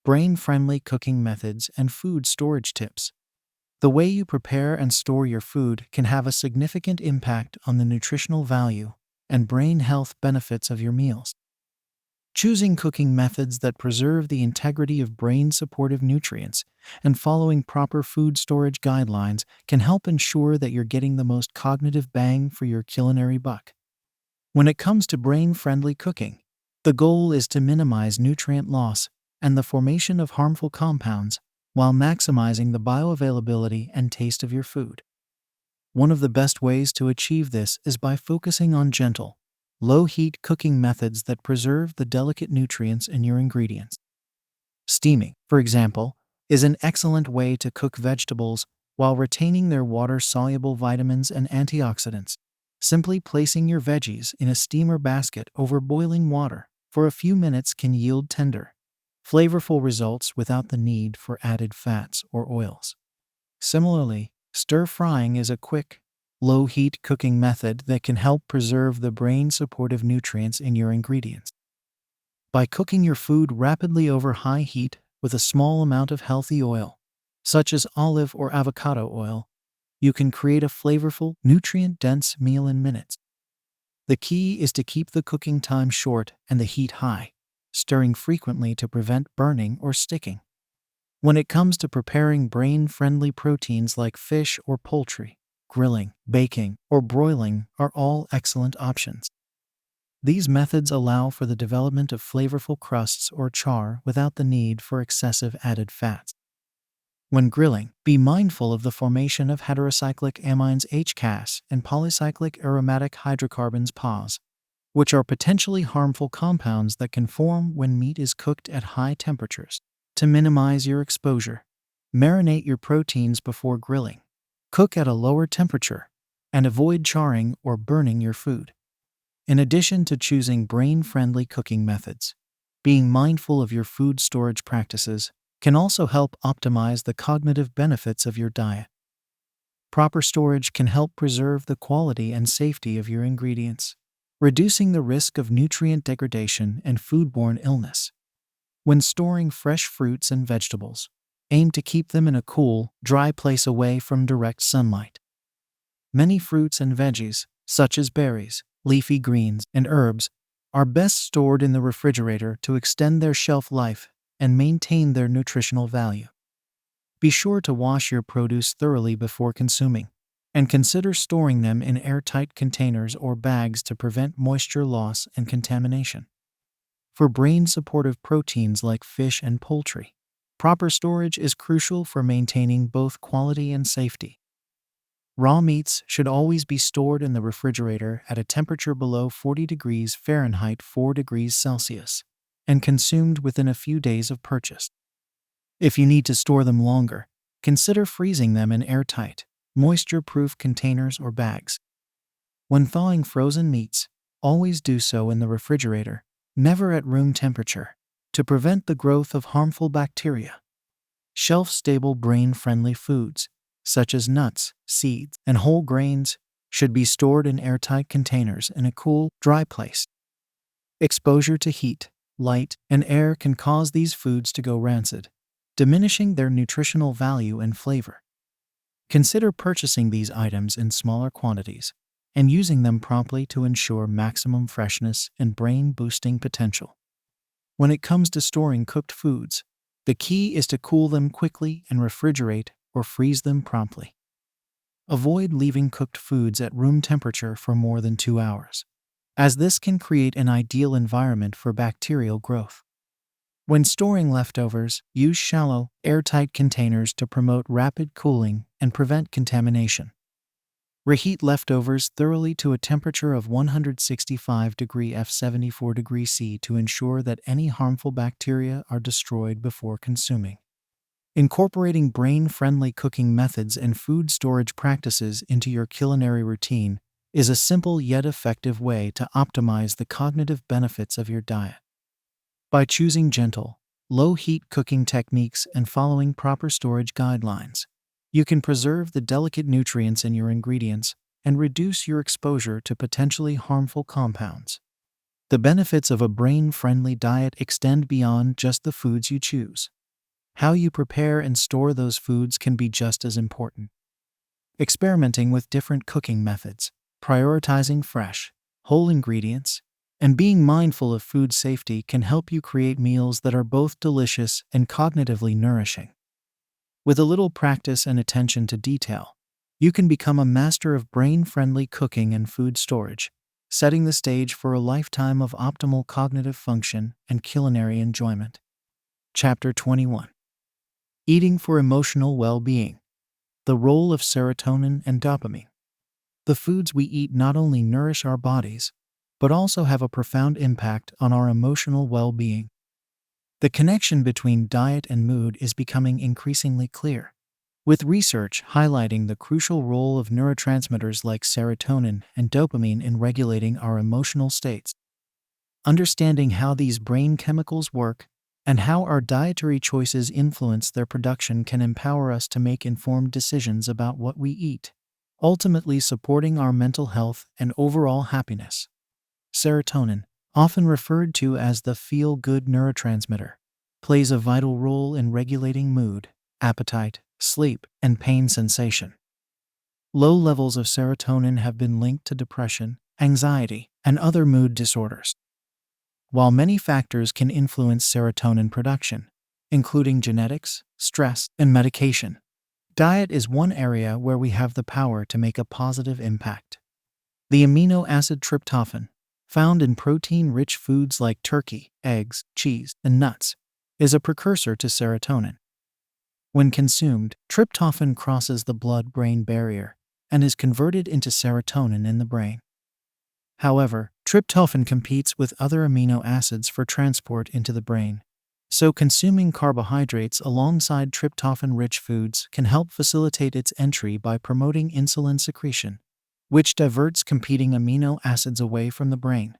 Brain-friendly cooking methods and food storage tips. The way you prepare and store your food can have a significant impact on the nutritional value and brain health benefits of your meals. Choosing cooking methods that preserve the integrity of brain-supportive nutrients and following proper food storage guidelines can help ensure that you're getting the most cognitive bang for your culinary buck. When it comes to brain-friendly cooking, the goal is to minimize nutrient loss and the formation of harmful compounds while maximizing the bioavailability and taste of your food. One of the best ways to achieve this is by focusing on gentle, low-heat cooking methods that preserve the delicate nutrients in your ingredients. Steaming, for example, is an excellent way to cook vegetables while retaining their water-soluble vitamins and antioxidants. Simply placing your veggies in a steamer basket over boiling water for a few minutes can yield tender, flavorful results without the need for added fats or oils. Similarly, stir-frying is a quick, low-heat cooking method that can help preserve the brain-supportive nutrients in your ingredients. By cooking your food rapidly over high heat with a small amount of healthy oil, such as olive or avocado oil, you can create a flavorful, nutrient-dense meal in minutes. The key is to keep the cooking time short and the heat high, stirring frequently to prevent burning or sticking. When it comes to preparing brain-friendly proteins like fish or poultry, grilling, baking, or broiling are all excellent options. These methods allow for the development of flavorful crusts or char without the need for excessive added fats. When grilling, be mindful of the formation of heterocyclic amines HCAS and polycyclic aromatic hydrocarbons PAHs, which are potentially harmful compounds that can form when meat is cooked at high temperatures. To minimize your exposure, marinate your proteins before grilling. Cook at a lower temperature and avoid charring or burning your food. In addition to choosing brain-friendly cooking methods, being mindful of your food storage practices can also help optimize the cognitive benefits of your diet. Proper storage can help preserve the quality and safety of your ingredients, reducing the risk of nutrient degradation and foodborne illness. When storing fresh fruits and vegetables, aim to keep them in a cool, dry place away from direct sunlight. Many fruits and veggies, such as berries, leafy greens, and herbs, are best stored in the refrigerator to extend their shelf life and maintain their nutritional value. Be sure to wash your produce thoroughly before consuming, and consider storing them in airtight containers or bags to prevent moisture loss and contamination. For brain-supportive proteins like fish and poultry, proper storage is crucial for maintaining both quality and safety. Raw meats should always be stored in the refrigerator at a temperature below 40 degrees Fahrenheit 4 degrees Celsius and consumed within a few days of purchase. If you need to store them longer, consider freezing them in airtight, moisture-proof containers or bags. When thawing frozen meats, always do so in the refrigerator, never at room temperature, to prevent the growth of harmful bacteria. Shelf-stable brain-friendly foods, such as nuts, seeds, and whole grains, should be stored in airtight containers in a cool, dry place. Exposure to heat, light, and air can cause these foods to go rancid, diminishing their nutritional value and flavor. Consider purchasing these items in smaller quantities and using them promptly to ensure maximum freshness and brain-boosting potential. When it comes to storing cooked foods, the key is to cool them quickly and refrigerate or freeze them promptly. Avoid leaving cooked foods at room temperature for more than 2 hours, as this can create an ideal environment for bacterial growth. When storing leftovers, use shallow, airtight containers to promote rapid cooling and prevent contamination. Reheat leftovers thoroughly to a temperature of 165 degrees F 74 degrees C to ensure that any harmful bacteria are destroyed before consuming. Incorporating brain-friendly cooking methods and food storage practices into your culinary routine is a simple yet effective way to optimize the cognitive benefits of your diet. By choosing gentle, low-heat cooking techniques and following proper storage guidelines, you can preserve the delicate nutrients in your ingredients and reduce your exposure to potentially harmful compounds. The benefits of a brain-friendly diet extend beyond just the foods you choose. How you prepare and store those foods can be just as important. Experimenting with different cooking methods, prioritizing fresh, whole ingredients, and being mindful of food safety can help you create meals that are both delicious and cognitively nourishing. With a little practice and attention to detail, you can become a master of brain-friendly cooking and food storage, setting the stage for a lifetime of optimal cognitive function and culinary enjoyment. Chapter 21. Eating for emotional well-being. The role of serotonin and dopamine. The foods we eat not only nourish our bodies, but also have a profound impact on our emotional well-being. The connection between diet and mood is becoming increasingly clear, with research highlighting the crucial role of neurotransmitters like serotonin and dopamine in regulating our emotional states. Understanding how these brain chemicals work and how our dietary choices influence their production can empower us to make informed decisions about what we eat, ultimately supporting our mental health and overall happiness. Serotonin, often referred to as the feel-good neurotransmitter, plays a vital role in regulating mood, appetite, sleep, and pain sensation. Low levels of serotonin have been linked to depression, anxiety, and other mood disorders. While many factors can influence serotonin production, including genetics, stress, and medication, diet is one area where we have the power to make a positive impact. The amino acid tryptophan, found in protein-rich foods like turkey, eggs, cheese, and nuts, is a precursor to serotonin. When consumed, tryptophan crosses the blood-brain barrier and is converted into serotonin in the brain. However, tryptophan competes with other amino acids for transport into the brain, so consuming carbohydrates alongside tryptophan-rich foods can help facilitate its entry by promoting insulin secretion, which diverts competing amino acids away from the brain.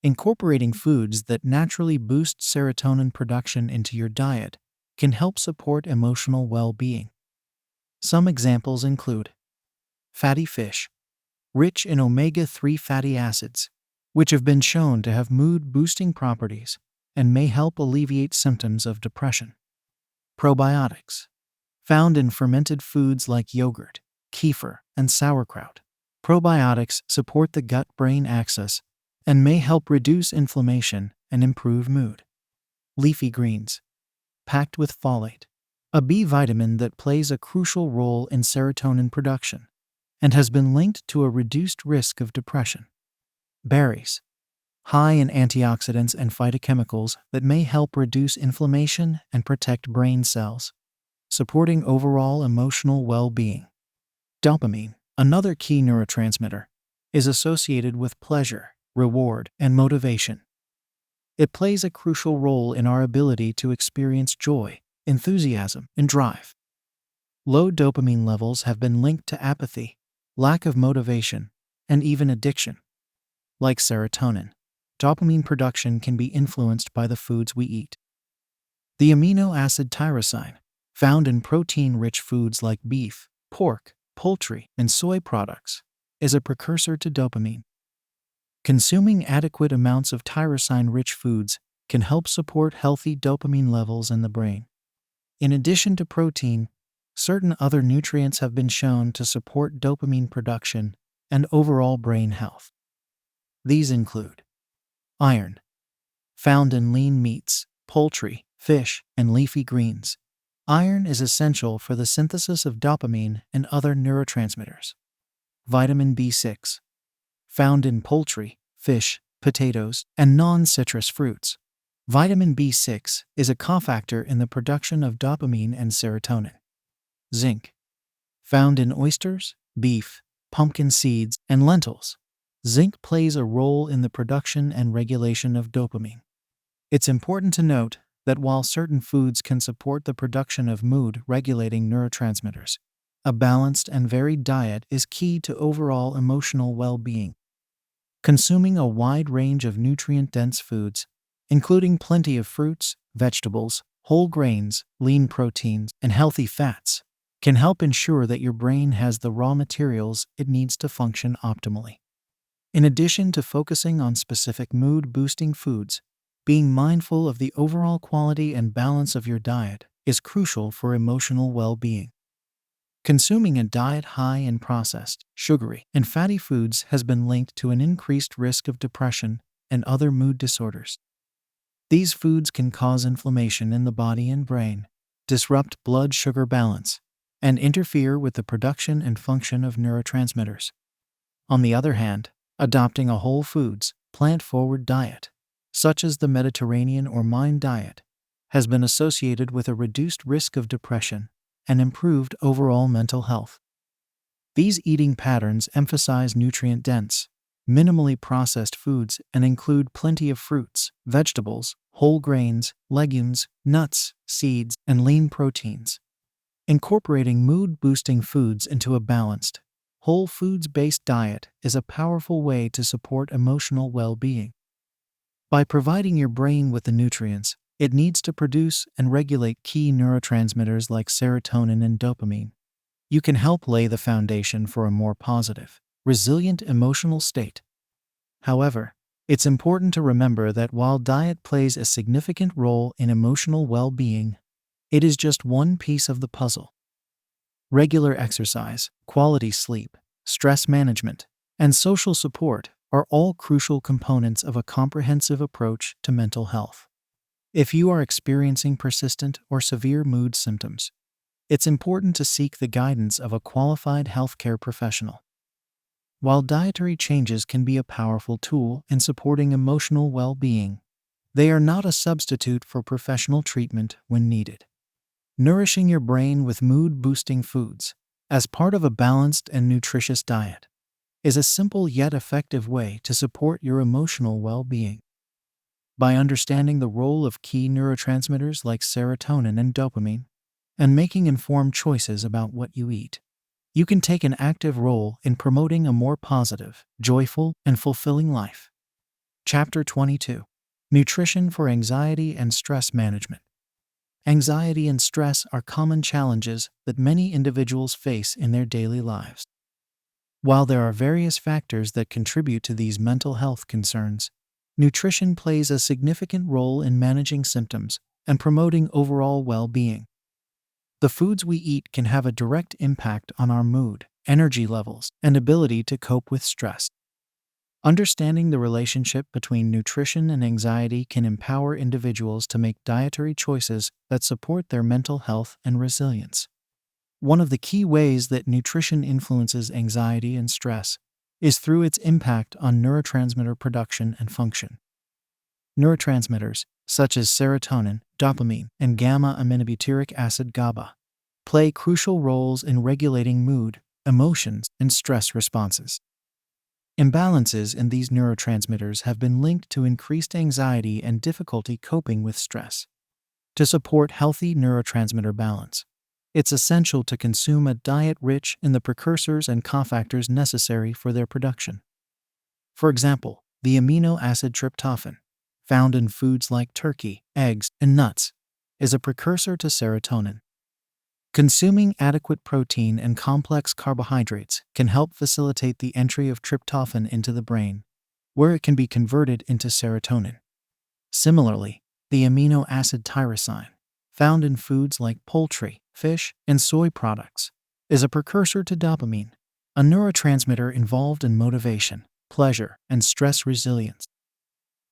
Incorporating foods that naturally boost serotonin production into your diet can help support emotional well-being. Some examples include fatty fish, rich in omega-3 fatty acids, which have been shown to have mood-boosting properties and may help alleviate symptoms of depression. Probiotics, found in fermented foods like yogurt, kefir, and sauerkraut. Probiotics support the gut-brain axis and may help reduce inflammation and improve mood. Leafy greens, packed with folate, a B vitamin that plays a crucial role in serotonin production and has been linked to a reduced risk of depression. Berries, high in antioxidants and phytochemicals that may help reduce inflammation and protect brain cells, supporting overall emotional well-being. Dopamine, another key neurotransmitter, is associated with pleasure, reward, and motivation. It plays a crucial role in our ability to experience joy, enthusiasm, and drive. Low dopamine levels have been linked to apathy, lack of motivation, and even addiction. Like serotonin, dopamine production can be influenced by the foods we eat. The amino acid tyrosine, found in protein-rich foods like beef, pork, poultry, and soy products, is a precursor to dopamine. Consuming adequate amounts of tyrosine-rich foods can help support healthy dopamine levels in the brain. In addition to protein, certain other nutrients have been shown to support dopamine production and overall brain health. These include iron, found in lean meats, poultry, fish, and leafy greens. Iron is essential for the synthesis of dopamine and other neurotransmitters. Vitamin B6, found in poultry, fish, potatoes, and non-citrus fruits. Vitamin B6 is a cofactor in the production of dopamine and serotonin. Zinc, found in oysters, beef, pumpkin seeds, and lentils. Zinc plays a role in the production and regulation of dopamine. It's important to note that while certain foods can support the production of mood-regulating neurotransmitters, a balanced and varied diet is key to overall emotional well-being. Consuming a wide range of nutrient-dense foods, including plenty of fruits, vegetables, whole grains, lean proteins, and healthy fats, can help ensure that your brain has the raw materials it needs to function optimally. In addition to focusing on specific mood-boosting foods, being mindful of the overall quality and balance of your diet is crucial for emotional well-being. Consuming a diet high in processed, sugary, and fatty foods has been linked to an increased risk of depression and other mood disorders. These foods can cause inflammation in the body and brain, disrupt blood sugar balance, and interfere with the production and function of neurotransmitters. On the other hand, adopting a whole foods, plant-forward diet, such as the Mediterranean or Mind diet, has been associated with a reduced risk of depression and improved overall mental health. These eating patterns emphasize nutrient-dense, minimally processed foods and include plenty of fruits, vegetables, whole grains, legumes, nuts, seeds, and lean proteins. Incorporating mood-boosting foods into a balanced, whole foods-based diet is a powerful way to support emotional well-being. By providing your brain with the nutrients it needs to produce and regulate key neurotransmitters like serotonin and dopamine, you can help lay the foundation for a more positive, resilient emotional state. However, it's important to remember that while diet plays a significant role in emotional well-being, it is just one piece of the puzzle. Regular exercise, quality sleep, stress management, and social support are all crucial components of a comprehensive approach to mental health. If you are experiencing persistent or severe mood symptoms, it's important to seek the guidance of a qualified healthcare professional. While dietary changes can be a powerful tool in supporting emotional well-being, they are not a substitute for professional treatment when needed. Nourishing your brain with mood-boosting foods, as part of a balanced and nutritious diet, is a simple yet effective way to support your emotional well-being. By understanding the role of key neurotransmitters like serotonin and dopamine, and making informed choices about what you eat, you can take an active role in promoting a more positive, joyful, and fulfilling life. Chapter 22. Nutrition for Anxiety and Stress Management. Anxiety and stress are common challenges that many individuals face in their daily lives. While there are various factors that contribute to these mental health concerns, nutrition plays a significant role in managing symptoms and promoting overall well-being. The foods we eat can have a direct impact on our mood, energy levels, and ability to cope with stress. Understanding the relationship between nutrition and anxiety can empower individuals to make dietary choices that support their mental health and resilience. One of the key ways that nutrition influences anxiety and stress is through its impact on neurotransmitter production and function. Neurotransmitters, such as serotonin, dopamine, and gamma-aminobutyric acid GABA, play crucial roles in regulating mood, emotions, and stress responses. Imbalances in these neurotransmitters have been linked to increased anxiety and difficulty coping with stress. To support healthy neurotransmitter balance, it's essential to consume a diet rich in the precursors and cofactors necessary for their production. For example, the amino acid tryptophan, found in foods like turkey, eggs, and nuts, is a precursor to serotonin. Consuming adequate protein and complex carbohydrates can help facilitate the entry of tryptophan into the brain, where it can be converted into serotonin. Similarly, the amino acid tyrosine, found in foods like poultry, fish, and soy products, is a precursor to dopamine, a neurotransmitter involved in motivation, pleasure, and stress resilience.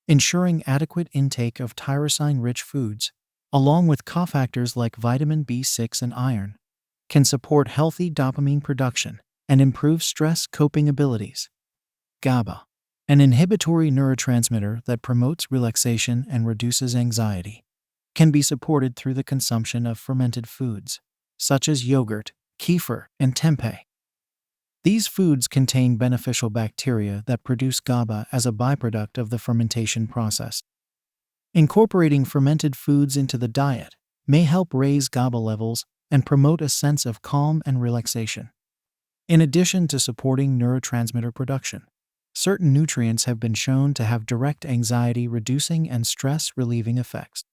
Ensuring adequate intake of tyrosine-rich foods, along with cofactors like vitamin B6 and iron, can support healthy dopamine production and improve stress coping abilities. GABA, an inhibitory neurotransmitter that promotes relaxation and reduces anxiety, can be supported through the consumption of fermented foods, such as yogurt, kefir, and tempeh. These foods contain beneficial bacteria that produce GABA as a byproduct of the fermentation process. Incorporating fermented foods into the diet may help raise GABA levels and promote a sense of calm and relaxation. In addition to supporting neurotransmitter production, certain nutrients have been shown to have direct anxiety-reducing and stress-relieving effects.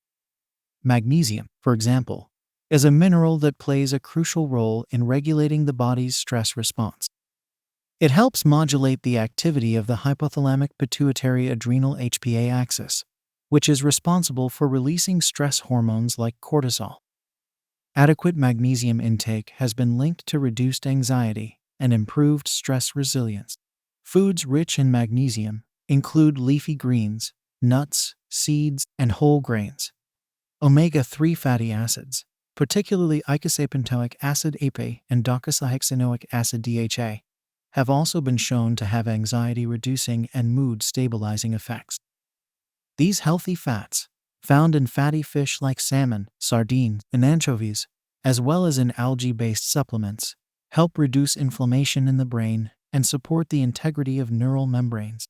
Magnesium, for example, is a mineral that plays a crucial role in regulating the body's stress response. It helps modulate the activity of the hypothalamic pituitary adrenal HPA axis, which is responsible for releasing stress hormones like cortisol. Adequate magnesium intake has been linked to reduced anxiety and improved stress resilience. Foods rich in magnesium include leafy greens, nuts, seeds, and whole grains. Omega-3 fatty acids, particularly eicosapentaenoic acid EPA and docosahexaenoic acid DHA, have also been shown to have anxiety-reducing and mood-stabilizing effects. These healthy fats, found in fatty fish like salmon, sardines, and anchovies, as well as in algae-based supplements, help reduce inflammation in the brain and support the integrity of neural membranes.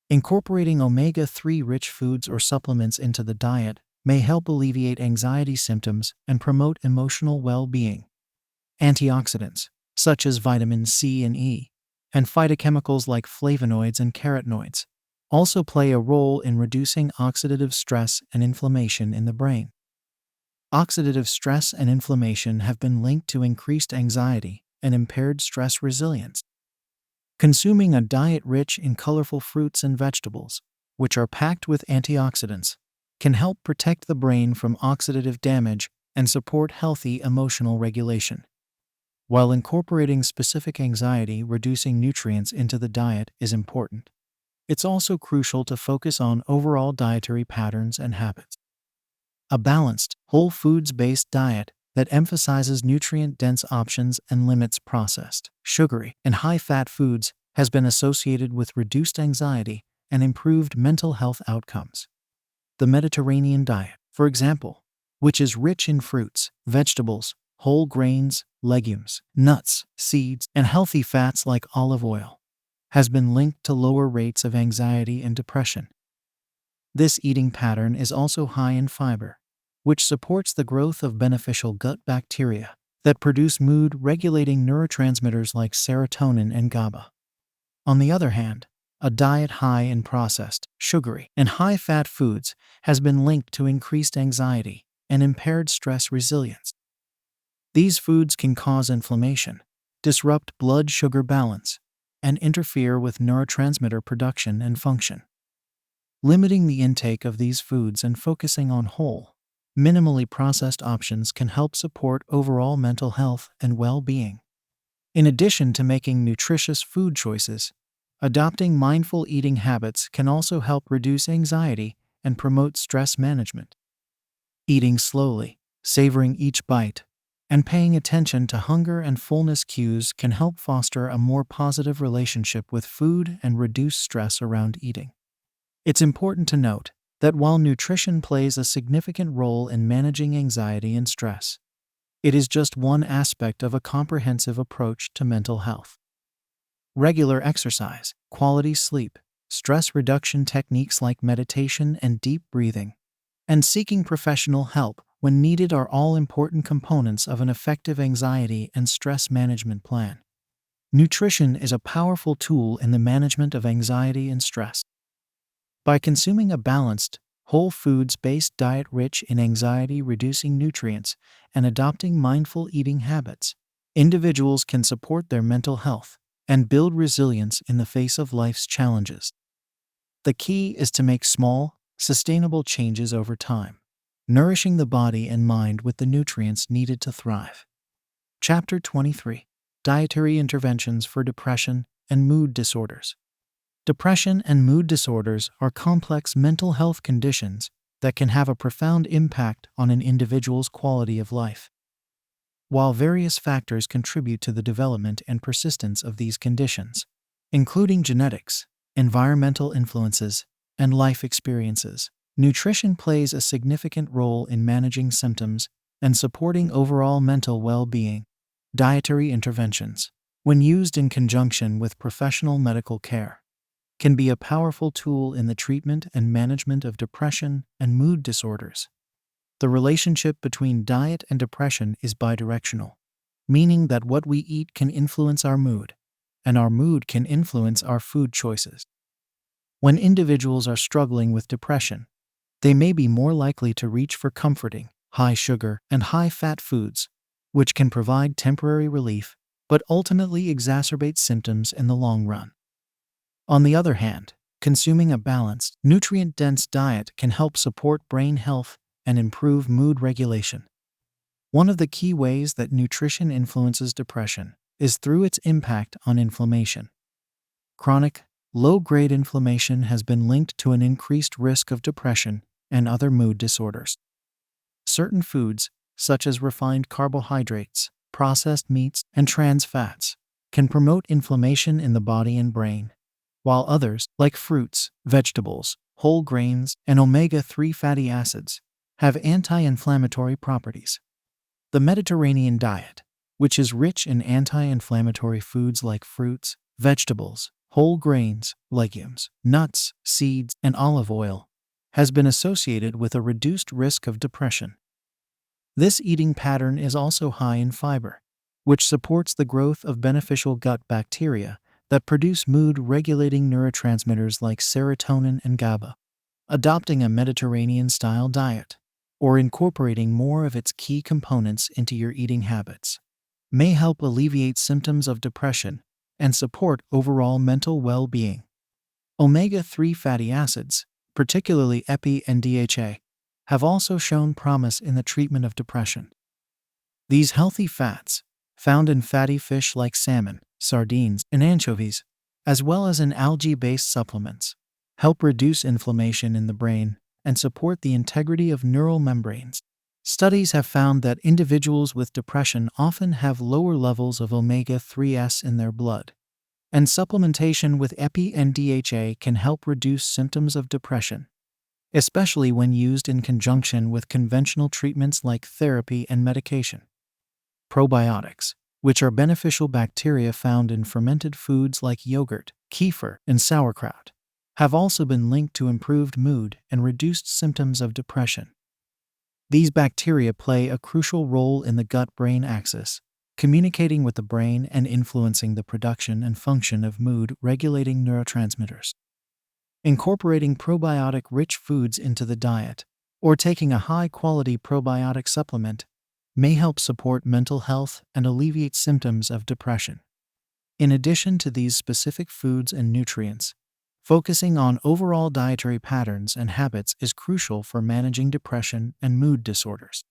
Incorporating omega-3 rich foods or supplements into the diet may help alleviate anxiety symptoms and promote emotional well-being. Antioxidants, such as vitamin C and E, and phytochemicals like flavonoids and carotenoids, also play a role in reducing oxidative stress and inflammation in the brain. Oxidative stress and inflammation have been linked to increased anxiety and impaired stress resilience. Consuming a diet rich in colorful fruits and vegetables, which are packed with antioxidants, can help protect the brain from oxidative damage and support healthy emotional regulation. While incorporating specific anxiety-reducing nutrients into the diet is important, it's also crucial to focus on overall dietary patterns and habits. A balanced, whole foods-based diet that emphasizes nutrient-dense options and limits processed, sugary, and high-fat foods has been associated with reduced anxiety and improved mental health outcomes. The Mediterranean diet, for example, which is rich in fruits, vegetables, whole grains, legumes, nuts, seeds, and healthy fats like olive oil, has been linked to lower rates of anxiety and depression. This eating pattern is also high in fiber, which supports the growth of beneficial gut bacteria that produce mood-regulating neurotransmitters like serotonin and GABA. On the other hand, a diet high in processed, sugary, and high-fat foods has been linked to increased anxiety and impaired stress resilience. These foods can cause inflammation, disrupt blood sugar balance, and interfere with neurotransmitter production and function. Limiting the intake of these foods and focusing on whole, minimally processed options can help support overall mental health and well-being. In addition to making nutritious food choices, adopting mindful eating habits can also help reduce anxiety and promote stress management. Eating slowly, savoring each bite, and paying attention to hunger and fullness cues can help foster a more positive relationship with food and reduce stress around eating. It's important to note that while nutrition plays a significant role in managing anxiety and stress, it is just one aspect of a comprehensive approach to mental health. Regular exercise, quality sleep, stress reduction techniques like meditation and deep breathing, and seeking professional help when needed are all important components of an effective anxiety and stress management plan. Nutrition is a powerful tool in the management of anxiety and stress. By consuming a balanced, whole foods-based diet rich in anxiety-reducing nutrients and adopting mindful eating habits, individuals can support their mental health and build resilience in the face of life's challenges. The key is to make small, sustainable changes over time, nourishing the body and mind with the nutrients needed to thrive. Chapter 23: Dietary Interventions for Depression and Mood Disorders. Depression and mood disorders are complex mental health conditions that can have a profound impact on an individual's quality of life. While various factors contribute to the development and persistence of these conditions, including genetics, environmental influences, and life experiences, nutrition plays a significant role in managing symptoms and supporting overall mental well-being. Dietary interventions, when used in conjunction with professional medical care, can be a powerful tool in the treatment and management of depression and mood disorders. The relationship between diet and depression is bidirectional, meaning that what we eat can influence our mood, and our mood can influence our food choices. When individuals are struggling with depression, they may be more likely to reach for comforting, high-sugar, and high-fat foods, which can provide temporary relief but ultimately exacerbate symptoms in the long run. On the other hand, consuming a balanced, nutrient-dense diet can help support brain health and improve mood regulation. One of the key ways that nutrition influences depression is through its impact on inflammation. Chronic, low-grade inflammation has been linked to an increased risk of depression and other mood disorders. Certain foods, such as refined carbohydrates, processed meats, and trans fats, can promote inflammation in the body and brain, while others, like fruits, vegetables, whole grains, and omega-3 fatty acids, have anti-inflammatory properties. The Mediterranean diet, which is rich in anti-inflammatory foods like fruits, vegetables, whole grains, legumes, nuts, seeds, and olive oil, has been associated with a reduced risk of depression. This eating pattern is also high in fiber, which supports the growth of beneficial gut bacteria that produce mood-regulating neurotransmitters like serotonin and GABA. Adopting a Mediterranean-style diet, or incorporating more of its key components into your eating habits, may help alleviate symptoms of depression and support overall mental well-being. Omega-3 fatty acids, particularly EPA and DHA, have also shown promise in the treatment of depression. These healthy fats, found in fatty fish like salmon, sardines, and anchovies, as well as in algae-based supplements, help reduce inflammation in the brain and support the integrity of neural membranes. Studies have found that individuals with depression often have lower levels of omega-3s in their blood, and supplementation with EPA and DHA can help reduce symptoms of depression, especially when used in conjunction with conventional treatments like therapy and medication. Probiotics, which are beneficial bacteria found in fermented foods like yogurt, kefir, and sauerkraut, have also been linked to improved mood and reduced symptoms of depression. These bacteria play a crucial role in the gut-brain axis, communicating with the brain and influencing the production and function of mood-regulating neurotransmitters. Incorporating probiotic-rich foods into the diet, or taking a high-quality probiotic supplement, may help support mental health and alleviate symptoms of depression. In addition to these specific foods and nutrients, focusing on overall dietary patterns and habits is crucial for managing depression and mood disorders.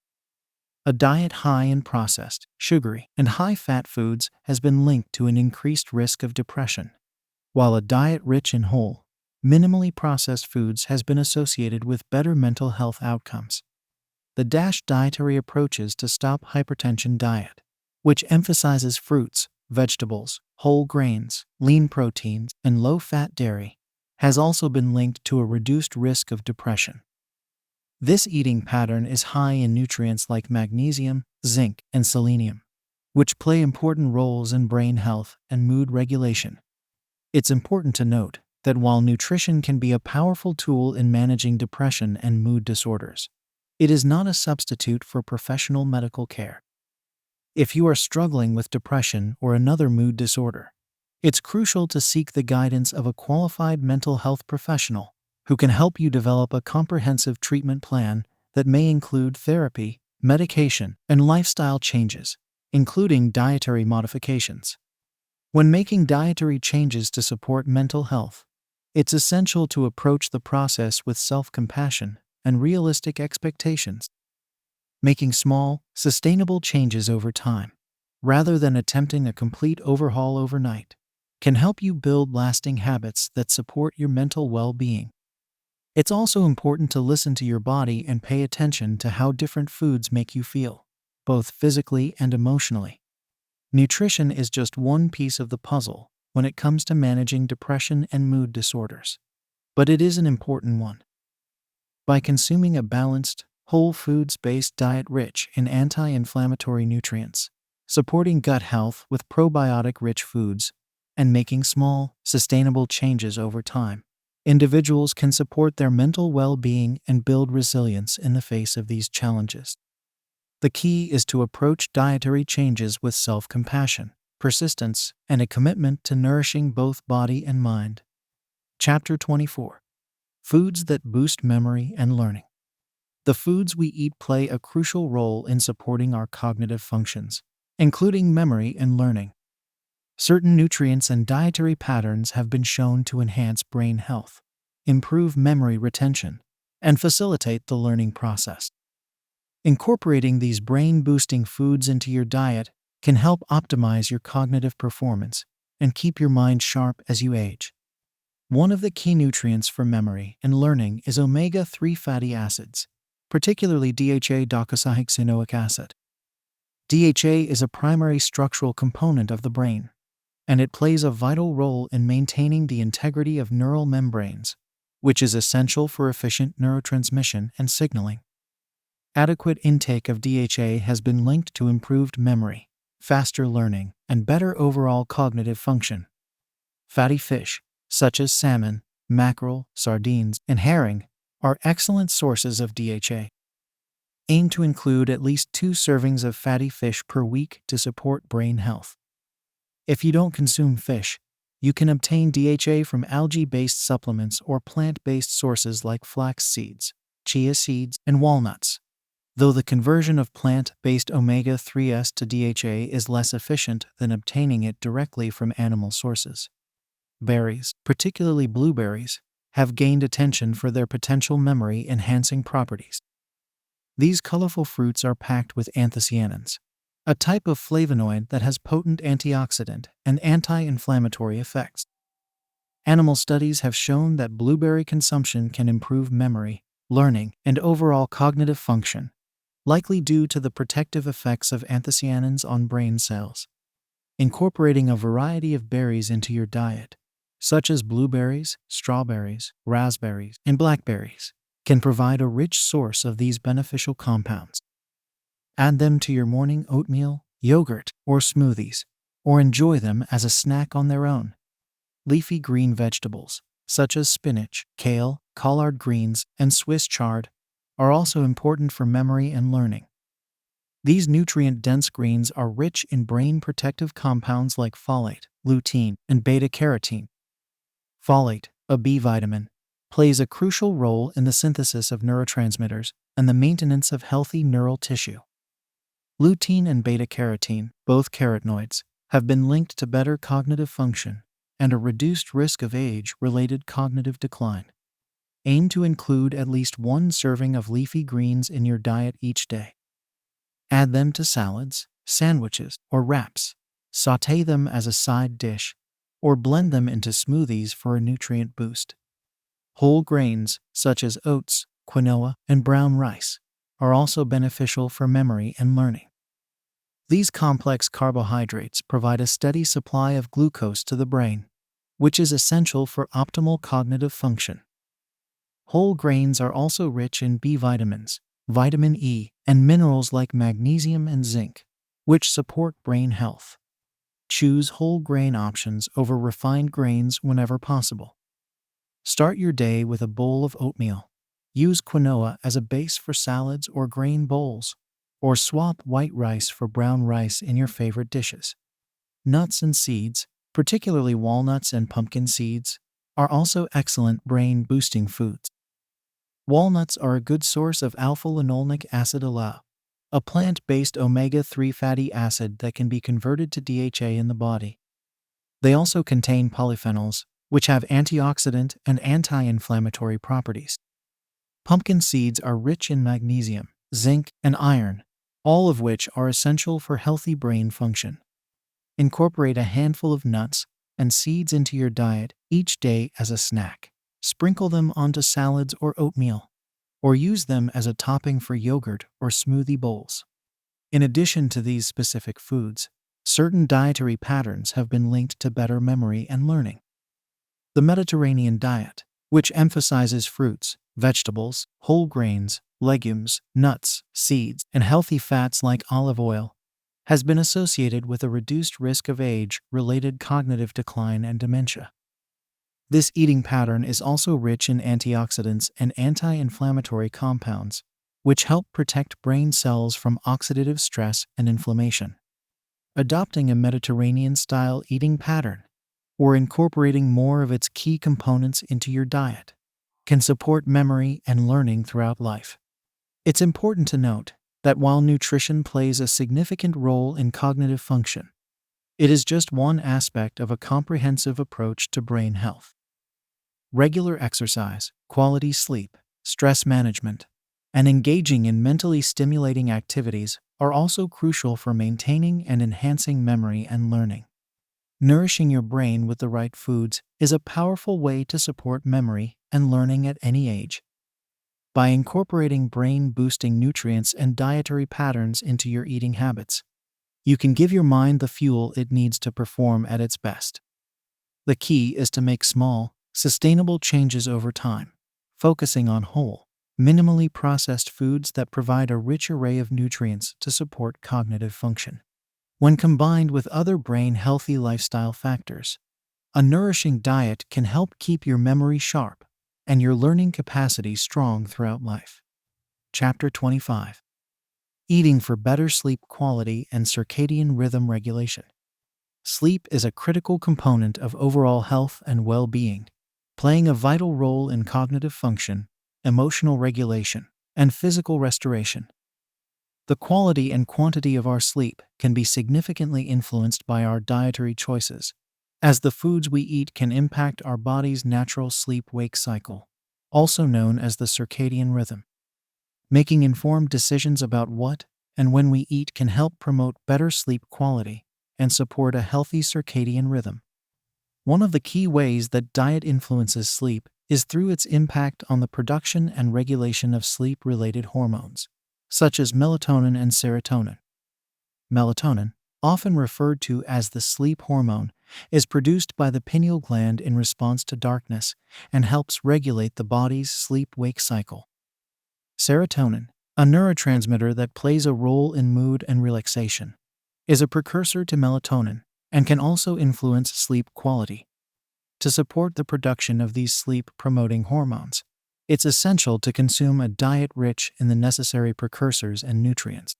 A diet high in processed, sugary, and high-fat foods has been linked to an increased risk of depression, while a diet rich in whole, minimally processed foods has been associated with better mental health outcomes. The DASH dietary approaches to stop hypertension diet, which emphasizes fruits, vegetables, whole grains, lean proteins, and low-fat dairy, has also been linked to a reduced risk of depression. This eating pattern is high in nutrients like magnesium, zinc, and selenium, which play important roles in brain health and mood regulation. It's important to note that while nutrition can be a powerful tool in managing depression and mood disorders, it is not a substitute for professional medical care. If you are struggling with depression or another mood disorder, it's crucial to seek the guidance of a qualified mental health professional who can help you develop a comprehensive treatment plan that may include therapy, medication, and lifestyle changes, including dietary modifications. When making dietary changes to support mental health, it's essential to approach the process with self-compassion and realistic expectations. Making small, sustainable changes over time, rather than attempting a complete overhaul overnight, can help you build lasting habits that support your mental well-being. It's also important to listen to your body and pay attention to how different foods make you feel, both physically and emotionally. Nutrition is just one piece of the puzzle when it comes to managing depression and mood disorders, but it is an important one. By consuming a balanced, whole foods-based diet rich in anti-inflammatory nutrients, supporting gut health with probiotic-rich foods, and making small, sustainable changes over time, individuals can support their mental well-being and build resilience in the face of these challenges. The key is to approach dietary changes with self-compassion, persistence, and a commitment to nourishing both body and mind. Chapter 24. Foods that boost memory and learning. The foods we eat play a crucial role in supporting our cognitive functions, including memory and learning. Certain nutrients and dietary patterns have been shown to enhance brain health, improve memory retention, and facilitate the learning process. Incorporating these brain-boosting foods into your diet can help optimize your cognitive performance and keep your mind sharp as you age. One of the key nutrients for memory and learning is omega-3 fatty acids, particularly DHA docosahexaenoic acid. DHA is a primary structural component of the brain, and it plays a vital role in maintaining the integrity of neural membranes, which is essential for efficient neurotransmission and signaling. Adequate intake of DHA has been linked to improved memory, faster learning, and better overall cognitive function. Fatty fish, such as salmon, mackerel, sardines, and herring, are excellent sources of DHA. Aim to include at least 2 servings of fatty fish per week to support brain health. If you don't consume fish, you can obtain DHA from algae-based supplements or plant-based sources like flax seeds, chia seeds, and walnuts. Though the conversion of plant-based omega-3s to DHA is less efficient than obtaining it directly from animal sources. Berries, particularly blueberries, have gained attention for their potential memory-enhancing properties. These colorful fruits are packed with anthocyanins, a type of flavonoid that has potent antioxidant and anti-inflammatory effects. Animal studies have shown that blueberry consumption can improve memory, learning, and overall cognitive function, likely due to the protective effects of anthocyanins on brain cells. Incorporating a variety of berries into your diet, such as blueberries, strawberries, raspberries, and blackberries, can provide a rich source of these beneficial compounds. Add them to your morning oatmeal, yogurt, or smoothies, or enjoy them as a snack on their own. Leafy green vegetables, such as spinach, kale, collard greens, and Swiss chard, are also important for memory and learning. These nutrient-dense greens are rich in brain-protective compounds like folate, lutein, and beta-carotene. Folate, a B vitamin, plays a crucial role in the synthesis of neurotransmitters and the maintenance of healthy neural tissue. Lutein and beta-carotene, both carotenoids, have been linked to better cognitive function and a reduced risk of age-related cognitive decline. Aim to include at least 1 serving of leafy greens in your diet each day. Add them to salads, sandwiches, or wraps. Sauté them as a side dish, or blend them into smoothies for a nutrient boost. Whole grains, such as oats, quinoa, and brown rice, are also beneficial for memory and learning. These complex carbohydrates provide a steady supply of glucose to the brain, which is essential for optimal cognitive function. Whole grains are also rich in B vitamins, vitamin E, and minerals like magnesium and zinc, which support brain health. Choose whole grain options over refined grains whenever possible. Start your day with a bowl of oatmeal. Use quinoa as a base for salads or grain bowls, or swap white rice for brown rice in your favorite dishes. Nuts and seeds, particularly walnuts and pumpkin seeds, are also excellent brain-boosting foods. Walnuts are a good source of alpha-linolenic acid ALA, a plant-based omega-3 fatty acid that can be converted to DHA in the body. They also contain polyphenols, which have antioxidant and anti-inflammatory properties. Pumpkin seeds are rich in magnesium, zinc, and iron, all of which are essential for healthy brain function. Incorporate a handful of nuts and seeds into your diet each day as a snack. Sprinkle them onto salads or oatmeal, or use them as a topping for yogurt or smoothie bowls. In addition to these specific foods, certain dietary patterns have been linked to better memory and learning. The Mediterranean diet, which emphasizes fruits, vegetables, whole grains, legumes, nuts, seeds, and healthy fats like olive oil, has been associated with a reduced risk of age-related cognitive decline and dementia. This eating pattern is also rich in antioxidants and anti-inflammatory compounds, which help protect brain cells from oxidative stress and inflammation. Adopting a Mediterranean-style eating pattern, or incorporating more of its key components into your diet, can support memory and learning throughout life. It's important to note that while nutrition plays a significant role in cognitive function, it is just one aspect of a comprehensive approach to brain health. Regular exercise, quality sleep, stress management, and engaging in mentally stimulating activities are also crucial for maintaining and enhancing memory and learning. Nourishing your brain with the right foods is a powerful way to support memory and learning at any age. By incorporating brain-boosting nutrients and dietary patterns into your eating habits, you can give your mind the fuel it needs to perform at its best. The key is to make small, sustainable changes over time, focusing on whole, minimally processed foods that provide a rich array of nutrients to support cognitive function. When combined with other brain-healthy lifestyle factors, a nourishing diet can help keep your memory sharp and your learning capacity strong throughout life. Chapter 25. Eating for better sleep quality and circadian rhythm regulation. Sleep is a critical component of overall health and well-being, playing a vital role in cognitive function, emotional regulation, and physical restoration. The quality and quantity of our sleep can be significantly influenced by our dietary choices, as the foods we eat can impact our body's natural sleep-wake cycle, also known as the circadian rhythm. Making informed decisions about what and when we eat can help promote better sleep quality and support a healthy circadian rhythm. One of the key ways that diet influences sleep is through its impact on the production and regulation of sleep-related hormones, such as melatonin and serotonin. Melatonin, often referred to as the sleep hormone, is produced by the pineal gland in response to darkness and helps regulate the body's sleep-wake cycle. Serotonin, a neurotransmitter that plays a role in mood and relaxation, is a precursor to melatonin and can also influence sleep quality. To support the production of these sleep-promoting hormones, it's essential to consume a diet rich in the necessary precursors and nutrients.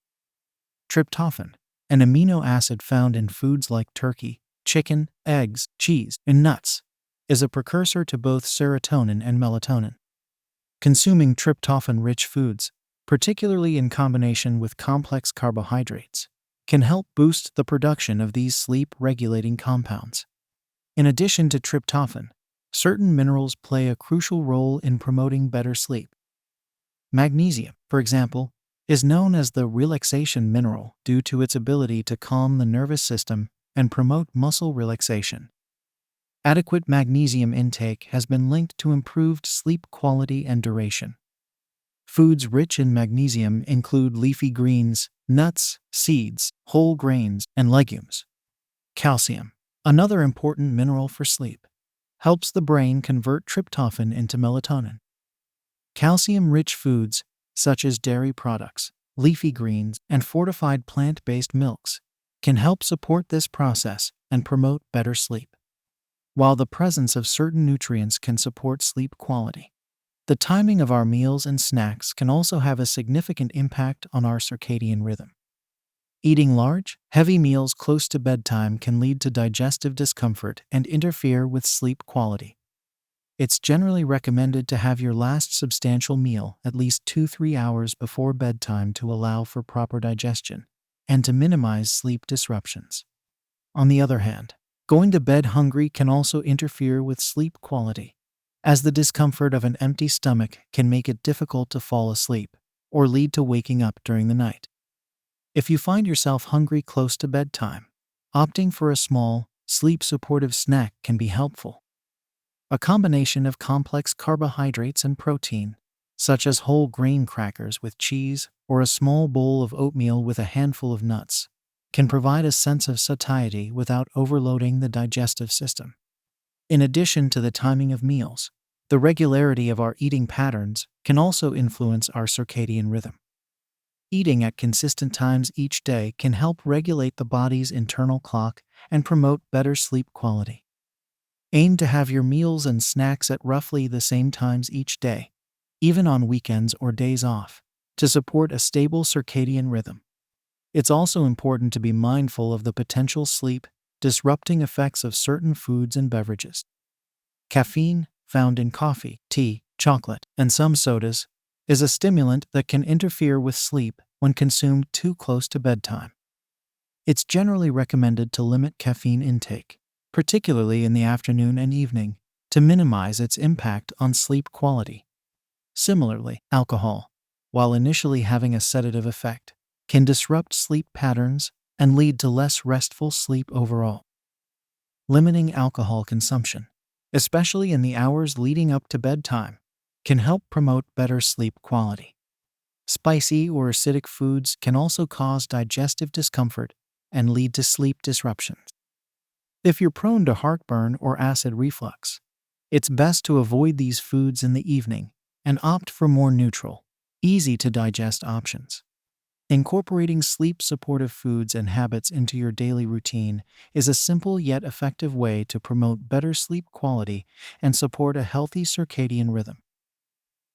Tryptophan, an amino acid found in foods like turkey, chicken, eggs, cheese, and nuts, is a precursor to both serotonin and melatonin. Consuming tryptophan-rich foods, particularly in combination with complex carbohydrates, can help boost the production of these sleep-regulating compounds. In addition to tryptophan, certain minerals play a crucial role in promoting better sleep. Magnesium, for example, is known as the relaxation mineral due to its ability to calm the nervous system and promote muscle relaxation. Adequate magnesium intake has been linked to improved sleep quality and duration. Foods rich in magnesium include leafy greens, nuts, seeds, whole grains, and legumes. Calcium, another important mineral for sleep, helps the brain convert tryptophan into melatonin. Calcium-rich foods, such as dairy products, leafy greens, and fortified plant-based milks, can help support this process and promote better sleep. While the presence of certain nutrients can support sleep quality, the timing of our meals and snacks can also have a significant impact on our circadian rhythm. Eating large, heavy meals close to bedtime can lead to digestive discomfort and interfere with sleep quality. It's generally recommended to have your last substantial meal at least 2-3 hours before bedtime to allow for proper digestion and to minimize sleep disruptions. On the other hand, going to bed hungry can also interfere with sleep quality, as the discomfort of an empty stomach can make it difficult to fall asleep or lead to waking up during the night. If you find yourself hungry close to bedtime, opting for a small, sleep-supportive snack can be helpful. A combination of complex carbohydrates and protein, such as whole grain crackers with cheese or a small bowl of oatmeal with a handful of nuts, can provide a sense of satiety without overloading the digestive system. In addition to the timing of meals, the regularity of our eating patterns can also influence our circadian rhythm. Eating at consistent times each day can help regulate the body's internal clock and promote better sleep quality. Aim to have your meals and snacks at roughly the same times each day, even on weekends or days off, to support a stable circadian rhythm. It's also important to be mindful of the potential sleep-disrupting effects of certain foods and beverages. Caffeine, found in coffee, tea, chocolate, and some sodas, is a stimulant that can interfere with sleep when consumed too close to bedtime. It's generally recommended to limit caffeine intake, particularly in the afternoon and evening, to minimize its impact on sleep quality. Similarly, alcohol, while initially having a sedative effect, can disrupt sleep patterns and lead to less restful sleep overall. Limiting alcohol consumption, especially in the hours leading up to bedtime, can help promote better sleep quality. Spicy or acidic foods can also cause digestive discomfort and lead to sleep disruptions. If you're prone to heartburn or acid reflux, It's best to avoid these foods in the evening and opt for more neutral, easy to digest options. Incorporating sleep supportive foods and habits into your daily routine is a simple yet effective way to promote better sleep quality and support a healthy circadian rhythm.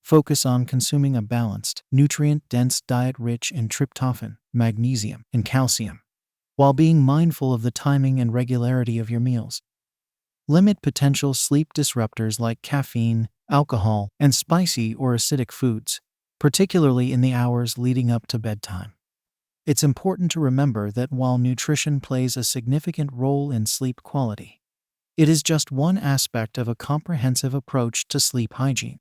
Focus on consuming a balanced, nutrient dense diet rich in tryptophan, magnesium, and calcium, while being mindful of the timing and regularity of your meals. Limit potential sleep disruptors like caffeine, alcohol, and spicy or acidic foods, particularly in the hours leading up to bedtime. It's important to remember that while nutrition plays a significant role in sleep quality, it is just one aspect of a comprehensive approach to sleep hygiene.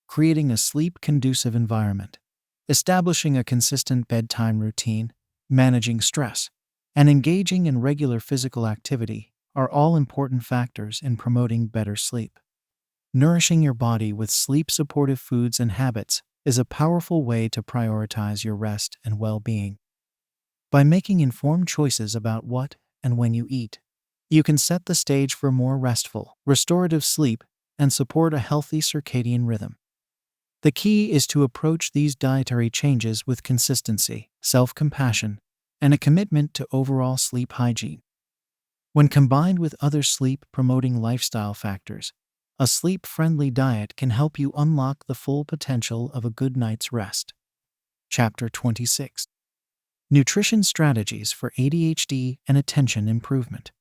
Creating a sleep-conducive environment, establishing a consistent bedtime routine, managing stress, and engaging in regular physical activity are all important factors in promoting better sleep. Nourishing your body with sleep-supportive foods and habits is a powerful way to prioritize your rest and well-being. By making informed choices about what and when you eat, you can set the stage for more restful, restorative sleep and support a healthy circadian rhythm. The key is to approach these dietary changes with consistency, self-compassion, and a commitment to overall sleep hygiene. When combined with other sleep-promoting lifestyle factors, a sleep-friendly diet can help you unlock the full potential of a good night's rest. Chapter 26. Nutrition Strategies for ADHD and Attention Improvement.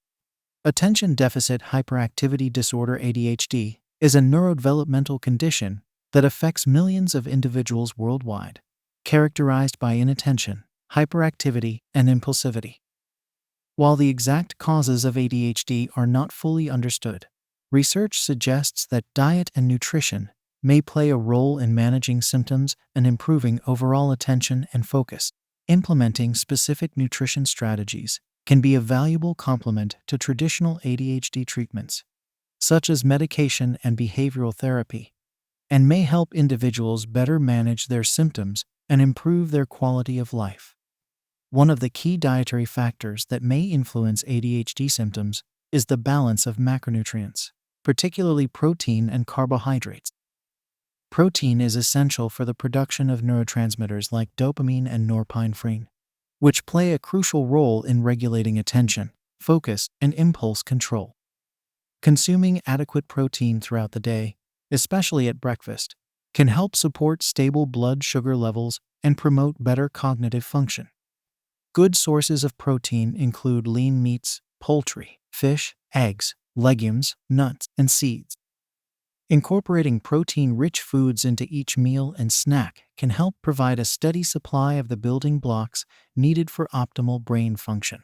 Attention Deficit Hyperactivity Disorder (ADHD) is a neurodevelopmental condition that affects millions of individuals worldwide, characterized by inattention, hyperactivity, and impulsivity. While the exact causes of ADHD are not fully understood, research suggests that diet and nutrition may play a role in managing symptoms and improving overall attention and focus. Implementing specific nutrition strategies can be a valuable complement to traditional ADHD treatments, such as medication and behavioral therapy, and may help individuals better manage their symptoms and improve their quality of life. One of the key dietary factors that may influence ADHD symptoms is the balance of macronutrients, particularly protein and carbohydrates. Protein is essential for the production of neurotransmitters like dopamine and norepinephrine, which play a crucial role in regulating attention, focus, and impulse control. Consuming adequate protein throughout the day, especially at breakfast, can help support stable blood sugar levels and promote better cognitive function. Good sources of protein include lean meats, poultry, fish, eggs, legumes, nuts, and seeds. Incorporating protein-rich foods into each meal and snack can help provide a steady supply of the building blocks needed for optimal brain function.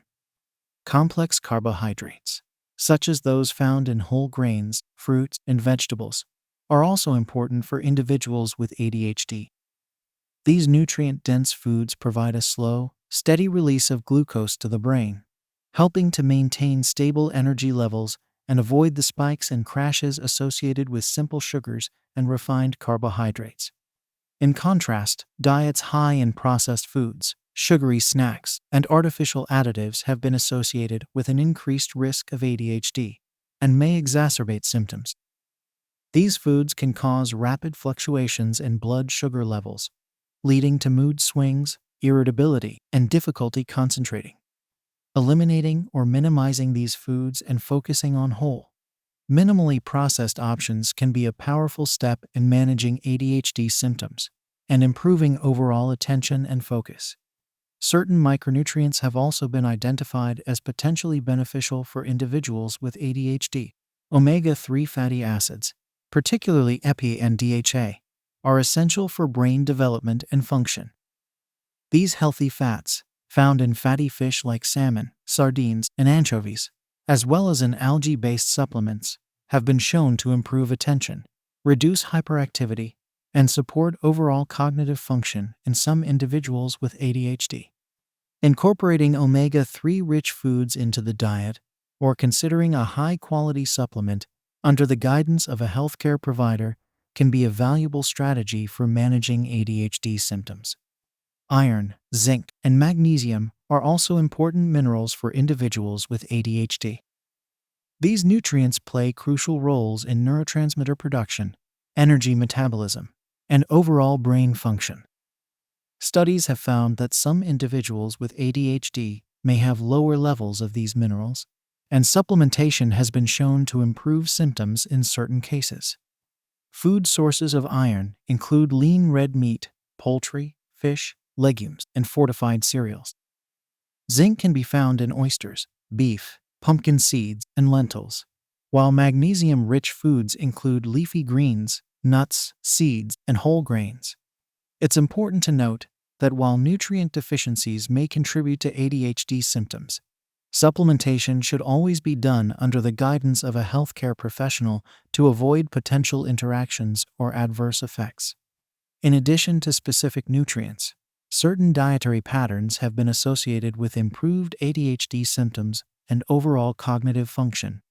Complex carbohydrates, such as those found in whole grains, fruits, and vegetables, are also important for individuals with ADHD. These nutrient-dense foods provide a slow, steady release of glucose to the brain, helping to maintain stable energy levels and avoid the spikes and crashes associated with simple sugars and refined carbohydrates. In contrast, diets high in processed foods, sugary snacks, and artificial additives have been associated with an increased risk of ADHD and may exacerbate symptoms. These foods can cause rapid fluctuations in blood sugar levels, leading to mood swings, irritability, and difficulty concentrating. Eliminating or minimizing these foods and focusing on whole, minimally processed options can be a powerful step in managing ADHD symptoms and improving overall attention and focus. Certain micronutrients have also been identified as potentially beneficial for individuals with ADHD. Omega-3 fatty acids, particularly EPA and DHA, are essential for brain development and function. These healthy fats, found in fatty fish like salmon, sardines, and anchovies, as well as in algae-based supplements, have been shown to improve attention, reduce hyperactivity, and support overall cognitive function in some individuals with ADHD. Incorporating omega-3 rich foods into the diet or considering a high-quality supplement under the guidance of a healthcare provider can be a valuable strategy for managing ADHD symptoms. Iron, zinc, and magnesium are also important minerals for individuals with ADHD. These nutrients play crucial roles in neurotransmitter production, energy metabolism, and overall brain function. Studies have found that some individuals with ADHD may have lower levels of these minerals, and supplementation has been shown to improve symptoms in certain cases. Food sources of iron include lean red meat, poultry, fish, legumes, and fortified cereals. Zinc can be found in oysters, beef, pumpkin seeds, and lentils, while magnesium-rich foods include leafy greens, nuts, seeds, and whole grains. It's important to note that while nutrient deficiencies may contribute to ADHD symptoms, supplementation should always be done under the guidance of a healthcare professional to avoid potential interactions or adverse effects. In addition to specific nutrients, certain dietary patterns have been associated with improved ADHD symptoms and overall cognitive function.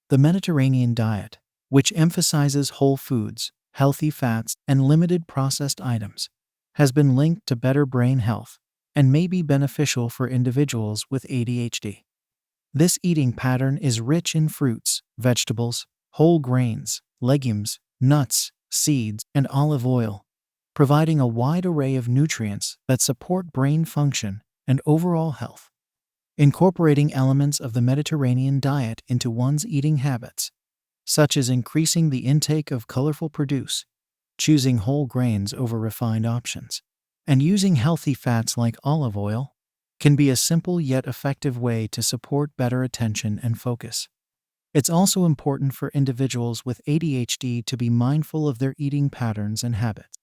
The Mediterranean diet, which emphasizes whole foods, healthy fats, and limited processed items, has been linked to better brain health and may be beneficial for individuals with ADHD. This eating pattern is rich in fruits, vegetables, whole grains, legumes, nuts, seeds, and olive oil, providing a wide array of nutrients that support brain function and overall health. Incorporating elements of the Mediterranean diet into one's eating habits, such as increasing the intake of colorful produce, choosing whole grains over refined options, and using healthy fats like olive oil, can be a simple yet effective way to support better attention and focus. It's also important for individuals with ADHD to be mindful of their eating patterns and habits.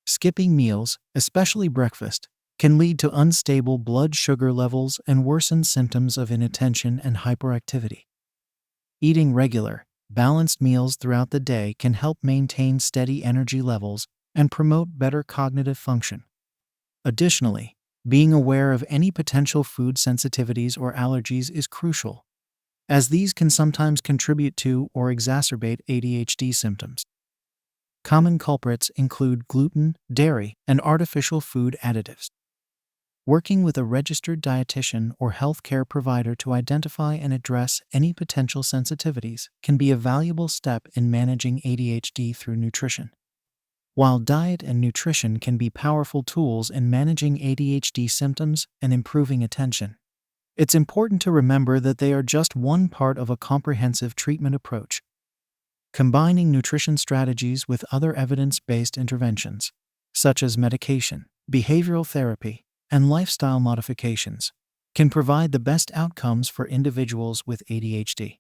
Skipping meals, especially breakfast, can lead to unstable blood sugar levels and worsen symptoms of inattention and hyperactivity. Eating regular, balanced meals throughout the day can help maintain steady energy levels and promote better cognitive function. Additionally, being aware of any potential food sensitivities or allergies is crucial, as these can sometimes contribute to or exacerbate ADHD symptoms. Common culprits include gluten, dairy, and artificial food additives. Working with a registered dietitian or healthcare provider to identify and address any potential sensitivities can be a valuable step in managing ADHD through nutrition. While diet and nutrition can be powerful tools in managing ADHD symptoms and improving attention, it's important to remember that they are just one part of a comprehensive treatment approach. Combining nutrition strategies with other evidence-based interventions, such as medication, behavioral therapy, and lifestyle modifications, can provide the best outcomes for individuals with ADHD.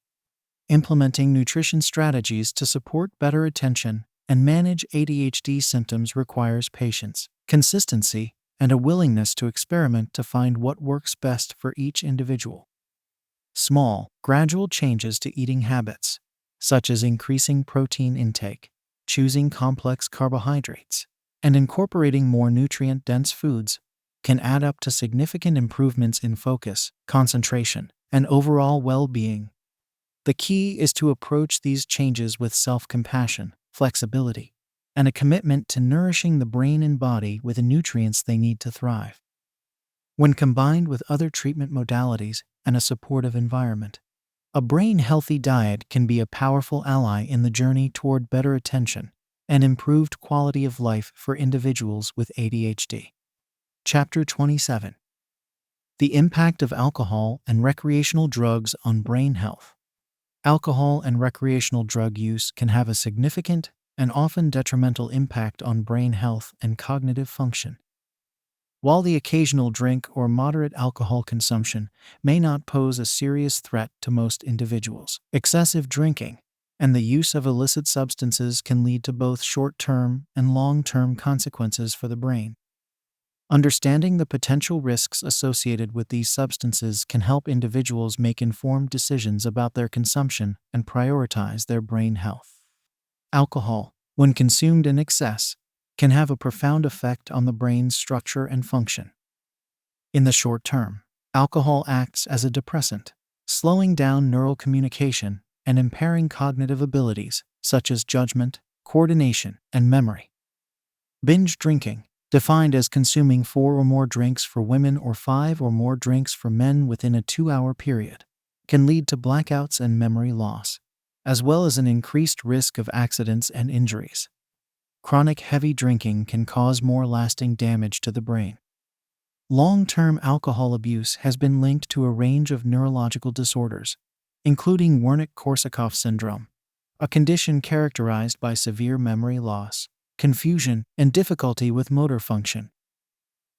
Implementing nutrition strategies to support better attention and manage ADHD symptoms requires patience, consistency, and a willingness to experiment to find what works best for each individual. Small, gradual changes to eating habits, such as increasing protein intake, choosing complex carbohydrates, and incorporating more nutrient-dense foods, can add up to significant improvements in focus, concentration, and overall well-being. The key is to approach these changes with self-compassion, flexibility, and a commitment to nourishing the brain and body with the nutrients they need to thrive. When combined with other treatment modalities and a supportive environment, a brain-healthy diet can be a powerful ally in the journey toward better attention and improved quality of life for individuals with ADHD. Chapter 27. The impact of alcohol and recreational drugs on brain health. Alcohol and recreational drug use can have a significant and often detrimental impact on brain health and cognitive function. While the occasional drink or moderate alcohol consumption may not pose a serious threat to most individuals, excessive drinking and the use of illicit substances can lead to both short-term and long-term consequences for the brain. Understanding the potential risks associated with these substances can help individuals make informed decisions about their consumption and prioritize their brain health. Alcohol, when consumed in excess, can have a profound effect on the brain's structure and function. In the short term, alcohol acts as a depressant, slowing down neural communication and impairing cognitive abilities such as judgment, coordination, and memory. Binge drinking, defined as consuming 4 or more drinks for women or 5 or more drinks for men within a 2-hour period, can lead to blackouts and memory loss, as well as an increased risk of accidents and injuries. Chronic heavy drinking can cause more lasting damage to the brain. Long-term alcohol abuse has been linked to a range of neurological disorders, including Wernicke-Korsakoff syndrome, a condition characterized by severe memory loss, confusion, and difficulty with motor function.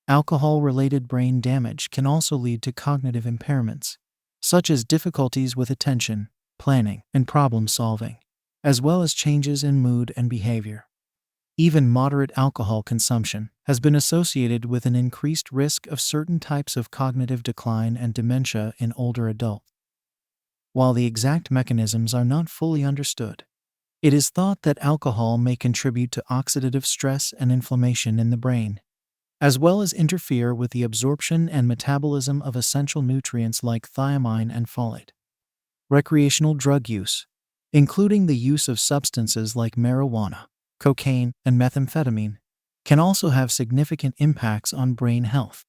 Alcohol-related brain damage can also lead to cognitive impairments, such as difficulties with attention, planning, and problem-solving, as well as changes in mood and behavior. Even moderate alcohol consumption has been associated with an increased risk of certain types of cognitive decline and dementia in older adults. While the exact mechanisms are not fully understood, it is thought that alcohol may contribute to oxidative stress and inflammation in the brain, as well as interfere with the absorption and metabolism of essential nutrients like thiamine and folate. Recreational drug use, including the use of substances like marijuana, cocaine, and methamphetamine, can also have significant impacts on brain health.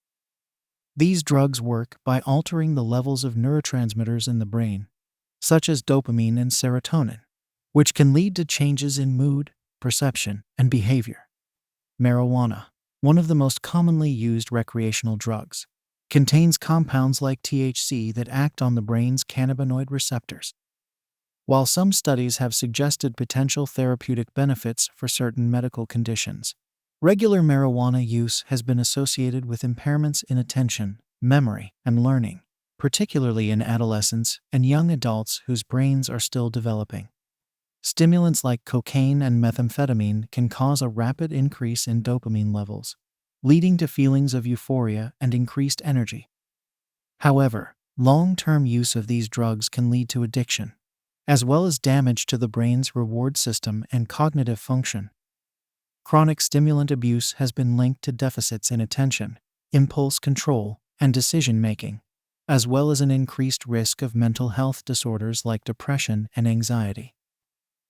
These drugs work by altering the levels of neurotransmitters in the brain, such as dopamine and serotonin, which can lead to changes in mood, perception, and behavior. Marijuana, one of the most commonly used recreational drugs, contains compounds like THC that act on the brain's cannabinoid receptors. While some studies have suggested potential therapeutic benefits for certain medical conditions, regular marijuana use has been associated with impairments in attention, memory, and learning, particularly in adolescents and young adults whose brains are still developing. Stimulants like cocaine and methamphetamine can cause a rapid increase in dopamine levels, leading to feelings of euphoria and increased energy. However, long-term use of these drugs can lead to addiction, as well as damage to the brain's reward system and cognitive function. Chronic stimulant abuse has been linked to deficits in attention, impulse control, and decision-making, as well as an increased risk of mental health disorders like depression and anxiety.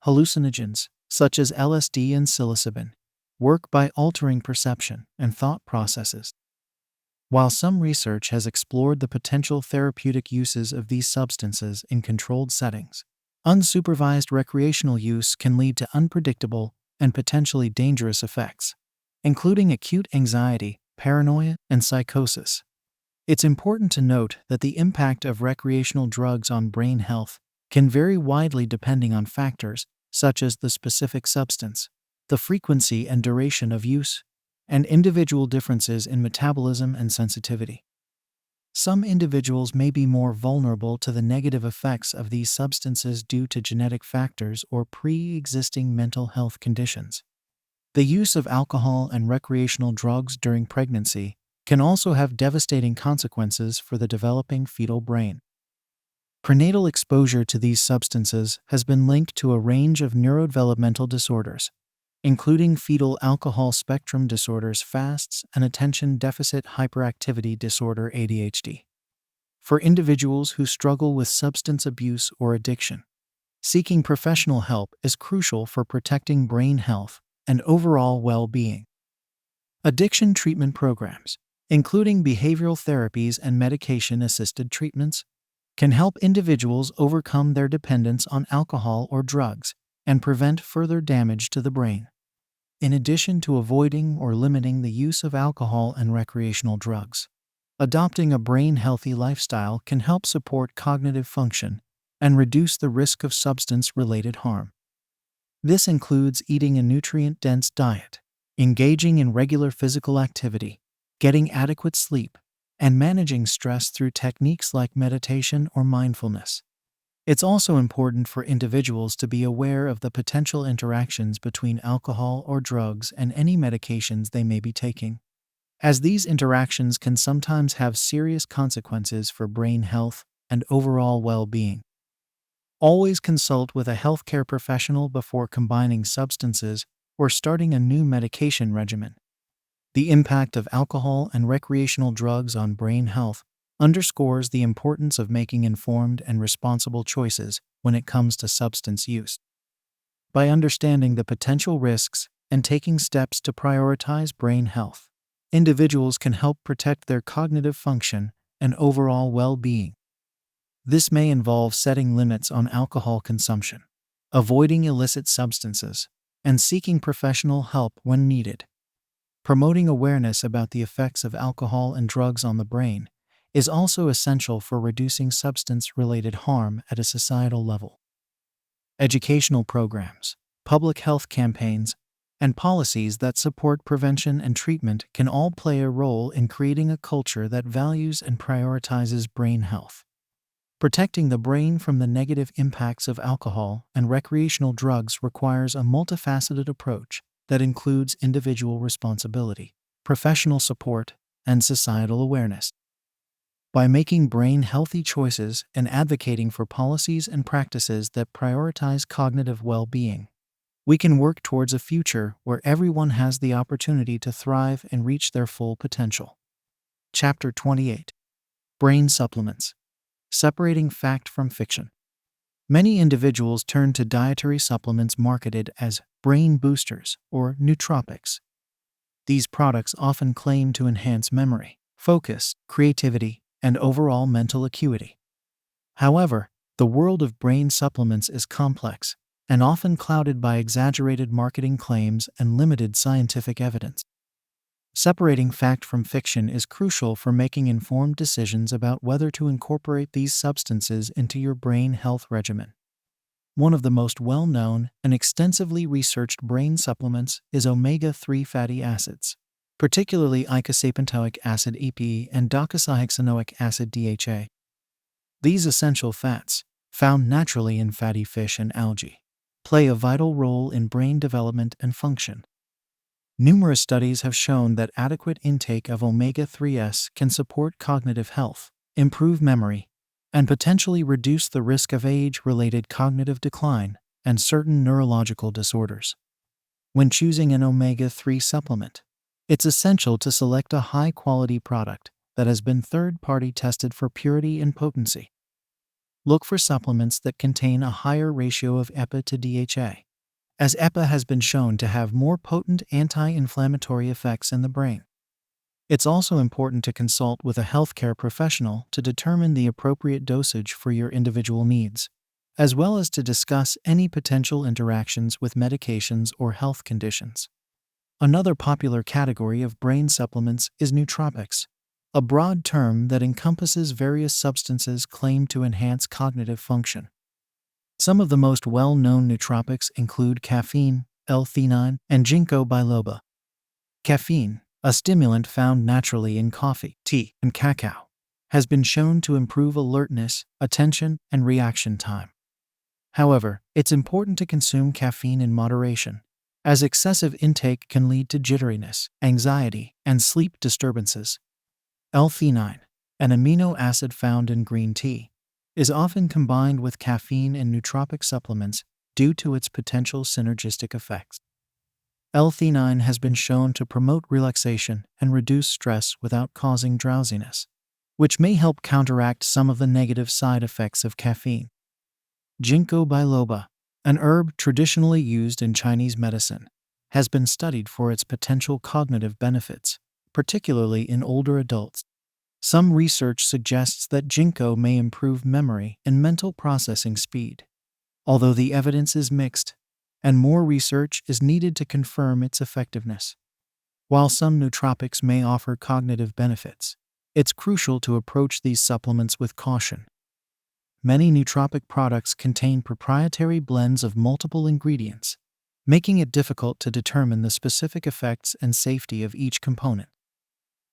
Hallucinogens, such as LSD and psilocybin, work by altering perception and thought processes. While some research has explored the potential therapeutic uses of these substances in controlled settings, unsupervised recreational use can lead to unpredictable and potentially dangerous effects, including acute anxiety, paranoia, and psychosis. It's important to note that the impact of recreational drugs on brain health can vary widely depending on factors such as the specific substance, the frequency and duration of use, and individual differences in metabolism and sensitivity. Some individuals may be more vulnerable to the negative effects of these substances due to genetic factors or pre-existing mental health conditions. The use of alcohol and recreational drugs during pregnancy can also have devastating consequences for the developing fetal brain. Prenatal exposure to these substances has been linked to a range of neurodevelopmental disorders, including fetal alcohol spectrum disorders FASTs and attention deficit hyperactivity disorder ADHD. For individuals who struggle with substance abuse or addiction, seeking professional help is crucial for protecting brain health and overall well-being. Addiction treatment programs, including behavioral therapies and medication-assisted treatments, can help individuals overcome their dependence on alcohol or drugs and prevent further damage to the brain. In addition to avoiding or limiting the use of alcohol and recreational drugs, adopting a brain-healthy lifestyle can help support cognitive function and reduce the risk of substance-related harm. This includes eating a nutrient-dense diet, engaging in regular physical activity, getting adequate sleep, and managing stress through techniques like meditation or mindfulness. It's also important for individuals to be aware of the potential interactions between alcohol or drugs and any medications they may be taking, as these interactions can sometimes have serious consequences for brain health and overall well-being. Always consult with a healthcare professional before combining substances or starting a new medication regimen. The impact of alcohol and recreational drugs on brain health underscores the importance of making informed and responsible choices when it comes to substance use. By understanding the potential risks and taking steps to prioritize brain health, individuals can help protect their cognitive function and overall well-being. This may involve setting limits on alcohol consumption, avoiding illicit substances, and seeking professional help when needed. Promoting awareness about the effects of alcohol and drugs on the brain is also essential for reducing substance-related harm at a societal level. Educational programs, public health campaigns, and policies that support prevention and treatment can all play a role in creating a culture that values and prioritizes brain health. Protecting the brain from the negative impacts of alcohol and recreational drugs requires a multifaceted approach that includes individual responsibility, professional support, and societal awareness. By making brain-healthy choices and advocating for policies and practices that prioritize cognitive well-being, we can work towards a future where everyone has the opportunity to thrive and reach their full potential. Chapter 28. Brain Supplements. Separating Fact from Fiction. Many individuals turn to dietary supplements marketed as brain boosters or nootropics. These products often claim to enhance memory, focus, creativity, and overall mental acuity. However, the world of brain supplements is complex and often clouded by exaggerated marketing claims and limited scientific evidence. Separating fact from fiction is crucial for making informed decisions about whether to incorporate these substances into your brain health regimen. One of the most well-known and extensively researched brain supplements is omega-3 fatty acids, particularly eicosapentaenoic acid (EPA) and docosahexaenoic acid (DHA). These essential fats, found naturally in fatty fish and algae, play a vital role in brain development and function. Numerous studies have shown that adequate intake of omega-3s can support cognitive health, improve memory, and potentially reduce the risk of age-related cognitive decline and certain neurological disorders. When choosing an omega-3 supplement, it's essential to select a high-quality product that has been third-party tested for purity and potency. Look for supplements that contain a higher ratio of EPA to DHA, as EPA has been shown to have more potent anti-inflammatory effects in the brain. It's also important to consult with a healthcare professional to determine the appropriate dosage for your individual needs, as well as to discuss any potential interactions with medications or health conditions. Another popular category of brain supplements is nootropics, a broad term that encompasses various substances claimed to enhance cognitive function. Some of the most well-known nootropics include caffeine, L-theanine, and ginkgo biloba. Caffeine, a stimulant found naturally in coffee, tea, and cacao, has been shown to improve alertness, attention, and reaction time. However, it's important to consume caffeine in moderation, as excessive intake can lead to jitteriness, anxiety, and sleep disturbances. L-theanine, an amino acid found in green tea, is often combined with caffeine and nootropic supplements due to its potential synergistic effects. L-theanine has been shown to promote relaxation and reduce stress without causing drowsiness, which may help counteract some of the negative side effects of caffeine. Ginkgo biloba, an herb traditionally used in Chinese medicine, has been studied for its potential cognitive benefits, particularly in older adults. Some research suggests that ginkgo may improve memory and mental processing speed, although the evidence is mixed, and more research is needed to confirm its effectiveness. While some nootropics may offer cognitive benefits, it's crucial to approach these supplements with caution. Many nootropic products contain proprietary blends of multiple ingredients, making it difficult to determine the specific effects and safety of each component.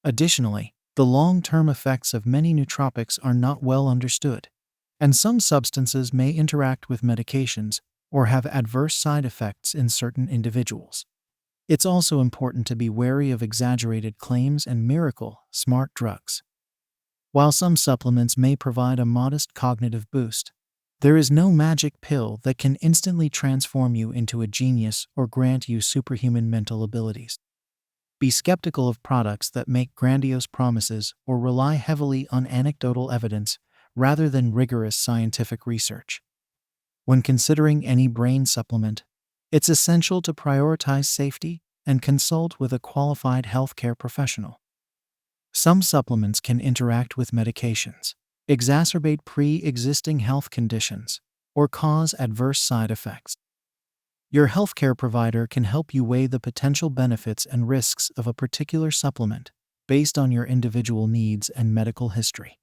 Additionally, the long-term effects of many nootropics are not well understood, and some substances may interact with medications or have adverse side effects in certain individuals. It's also important to be wary of exaggerated claims and miracle, smart drugs. While some supplements may provide a modest cognitive boost, there is no magic pill that can instantly transform you into a genius or grant you superhuman mental abilities. Be skeptical of products that make grandiose promises or rely heavily on anecdotal evidence rather than rigorous scientific research. When considering any brain supplement, it's essential to prioritize safety and consult with a qualified healthcare professional. Some supplements can interact with medications, exacerbate pre-existing health conditions, or cause adverse side effects. Your healthcare provider can help you weigh the potential benefits and risks of a particular supplement based on your individual needs and medical history.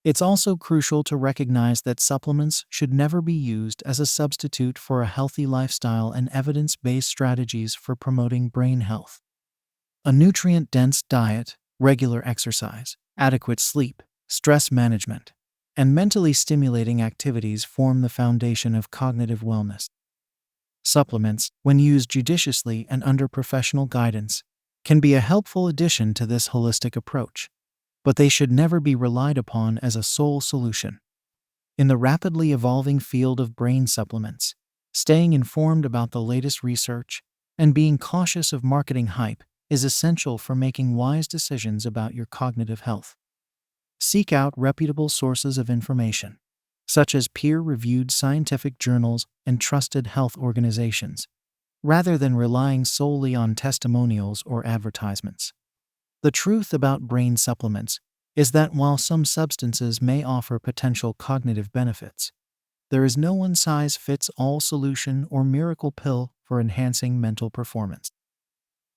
It's also crucial to recognize that supplements should never be used as a substitute for a healthy lifestyle and evidence-based strategies for promoting brain health. A nutrient-dense diet, regular exercise, adequate sleep, stress management, and mentally stimulating activities form the foundation of cognitive wellness. Supplements, when used judiciously and under professional guidance, can be a helpful addition to this holistic approach, but they should never be relied upon as a sole solution. In the rapidly evolving field of brain supplements, staying informed about the latest research and being cautious of marketing hype is essential for making wise decisions about your cognitive health. Seek out reputable sources of information, such as peer-reviewed scientific journals and trusted health organizations, rather than relying solely on testimonials or advertisements. The truth about brain supplements is that while some substances may offer potential cognitive benefits, there is no one-size-fits-all solution or miracle pill for enhancing mental performance.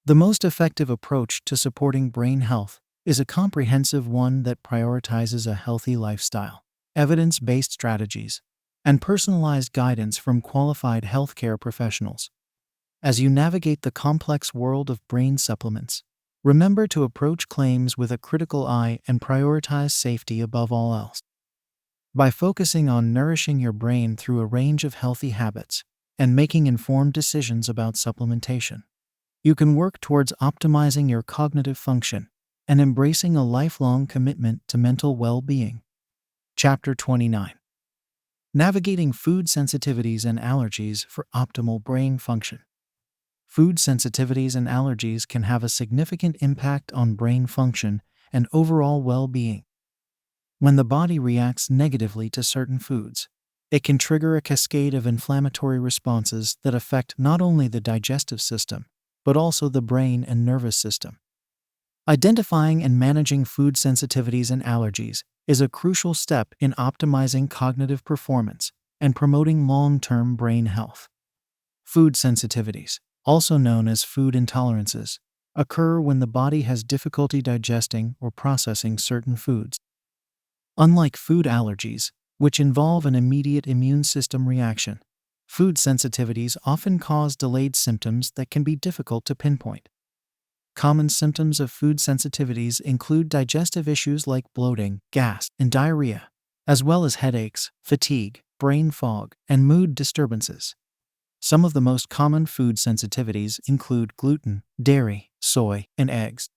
The most effective approach to supporting brain health is a comprehensive one that prioritizes a healthy lifestyle, evidence-based strategies, and personalized guidance from qualified healthcare professionals. As you navigate the complex world of brain supplements, remember to approach claims with a critical eye and prioritize safety above all else. By focusing on nourishing your brain through a range of healthy habits and making informed decisions about supplementation, you can work towards optimizing your cognitive function and embracing a lifelong commitment to mental well-being. Chapter 29. Navigating food sensitivities and allergies for optimal brain function. Food sensitivities and allergies can have a significant impact on brain function and overall well-being. When the body reacts negatively to certain foods, it can trigger a cascade of inflammatory responses that affect not only the digestive system, but also the brain and nervous system. Identifying and managing food sensitivities and allergies is a crucial step in optimizing cognitive performance and promoting long-term brain health. Food sensitivities, also known as food intolerances, occur when the body has difficulty digesting or processing certain foods. Unlike food allergies, which involve an immediate immune system reaction, food sensitivities often cause delayed symptoms that can be difficult to pinpoint. Common symptoms of food sensitivities include digestive issues like bloating, gas, and diarrhea, as well as headaches, fatigue, brain fog, and mood disturbances. Some of the most common food sensitivities include gluten, dairy, soy, and eggs.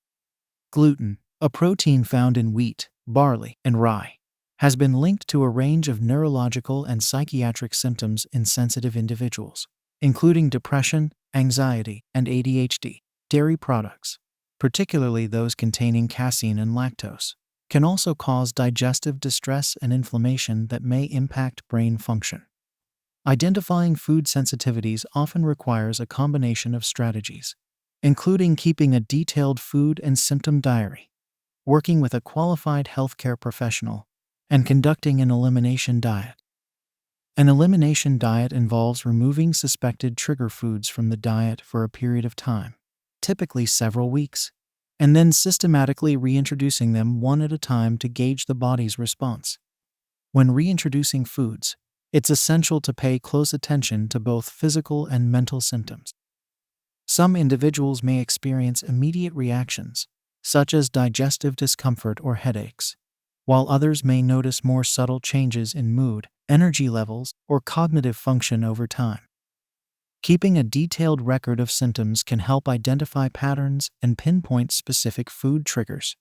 Gluten, a protein found in wheat, barley, and rye, has been linked to a range of neurological and psychiatric symptoms in sensitive individuals, including depression, anxiety, and ADHD. Dairy products, particularly those containing casein and lactose, can also cause digestive distress and inflammation that may impact brain function. Identifying food sensitivities often requires a combination of strategies, including keeping a detailed food and symptom diary, working with a qualified healthcare professional, and conducting an elimination diet. An elimination diet involves removing suspected trigger foods from the diet for a period of time, typically several weeks, and then systematically reintroducing them one at a time to gauge the body's response. When reintroducing foods, it's essential to pay close attention to both physical and mental symptoms. Some individuals may experience immediate reactions, such as digestive discomfort or headaches, while others may notice more subtle changes in mood, energy levels, or cognitive function over time. Keeping a detailed record of symptoms can help identify patterns and pinpoint specific food triggers.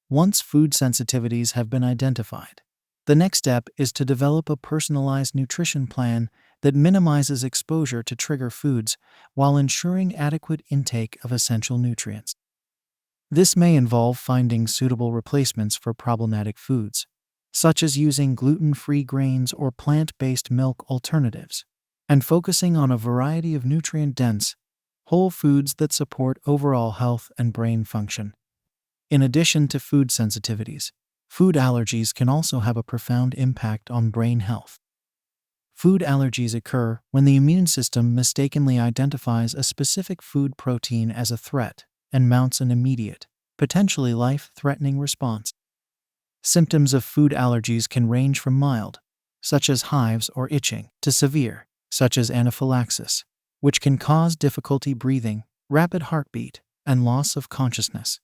Once food sensitivities have been identified, the next step is to develop a personalized nutrition plan that minimizes exposure to trigger foods while ensuring adequate intake of essential nutrients. This may involve finding suitable replacements for problematic foods, such as using gluten-free grains or plant-based milk alternatives, and focusing on a variety of nutrient-dense, whole foods that support overall health and brain function. In addition to food sensitivities, Food allergies can also have a profound impact on brain health. Food allergies occur when the immune system mistakenly identifies a specific food protein as a threat and mounts an immediate, potentially life-threatening response. Symptoms of food allergies can range from mild, such as hives or itching, to severe, such as anaphylaxis, which can cause difficulty breathing, rapid heartbeat, and loss of consciousness.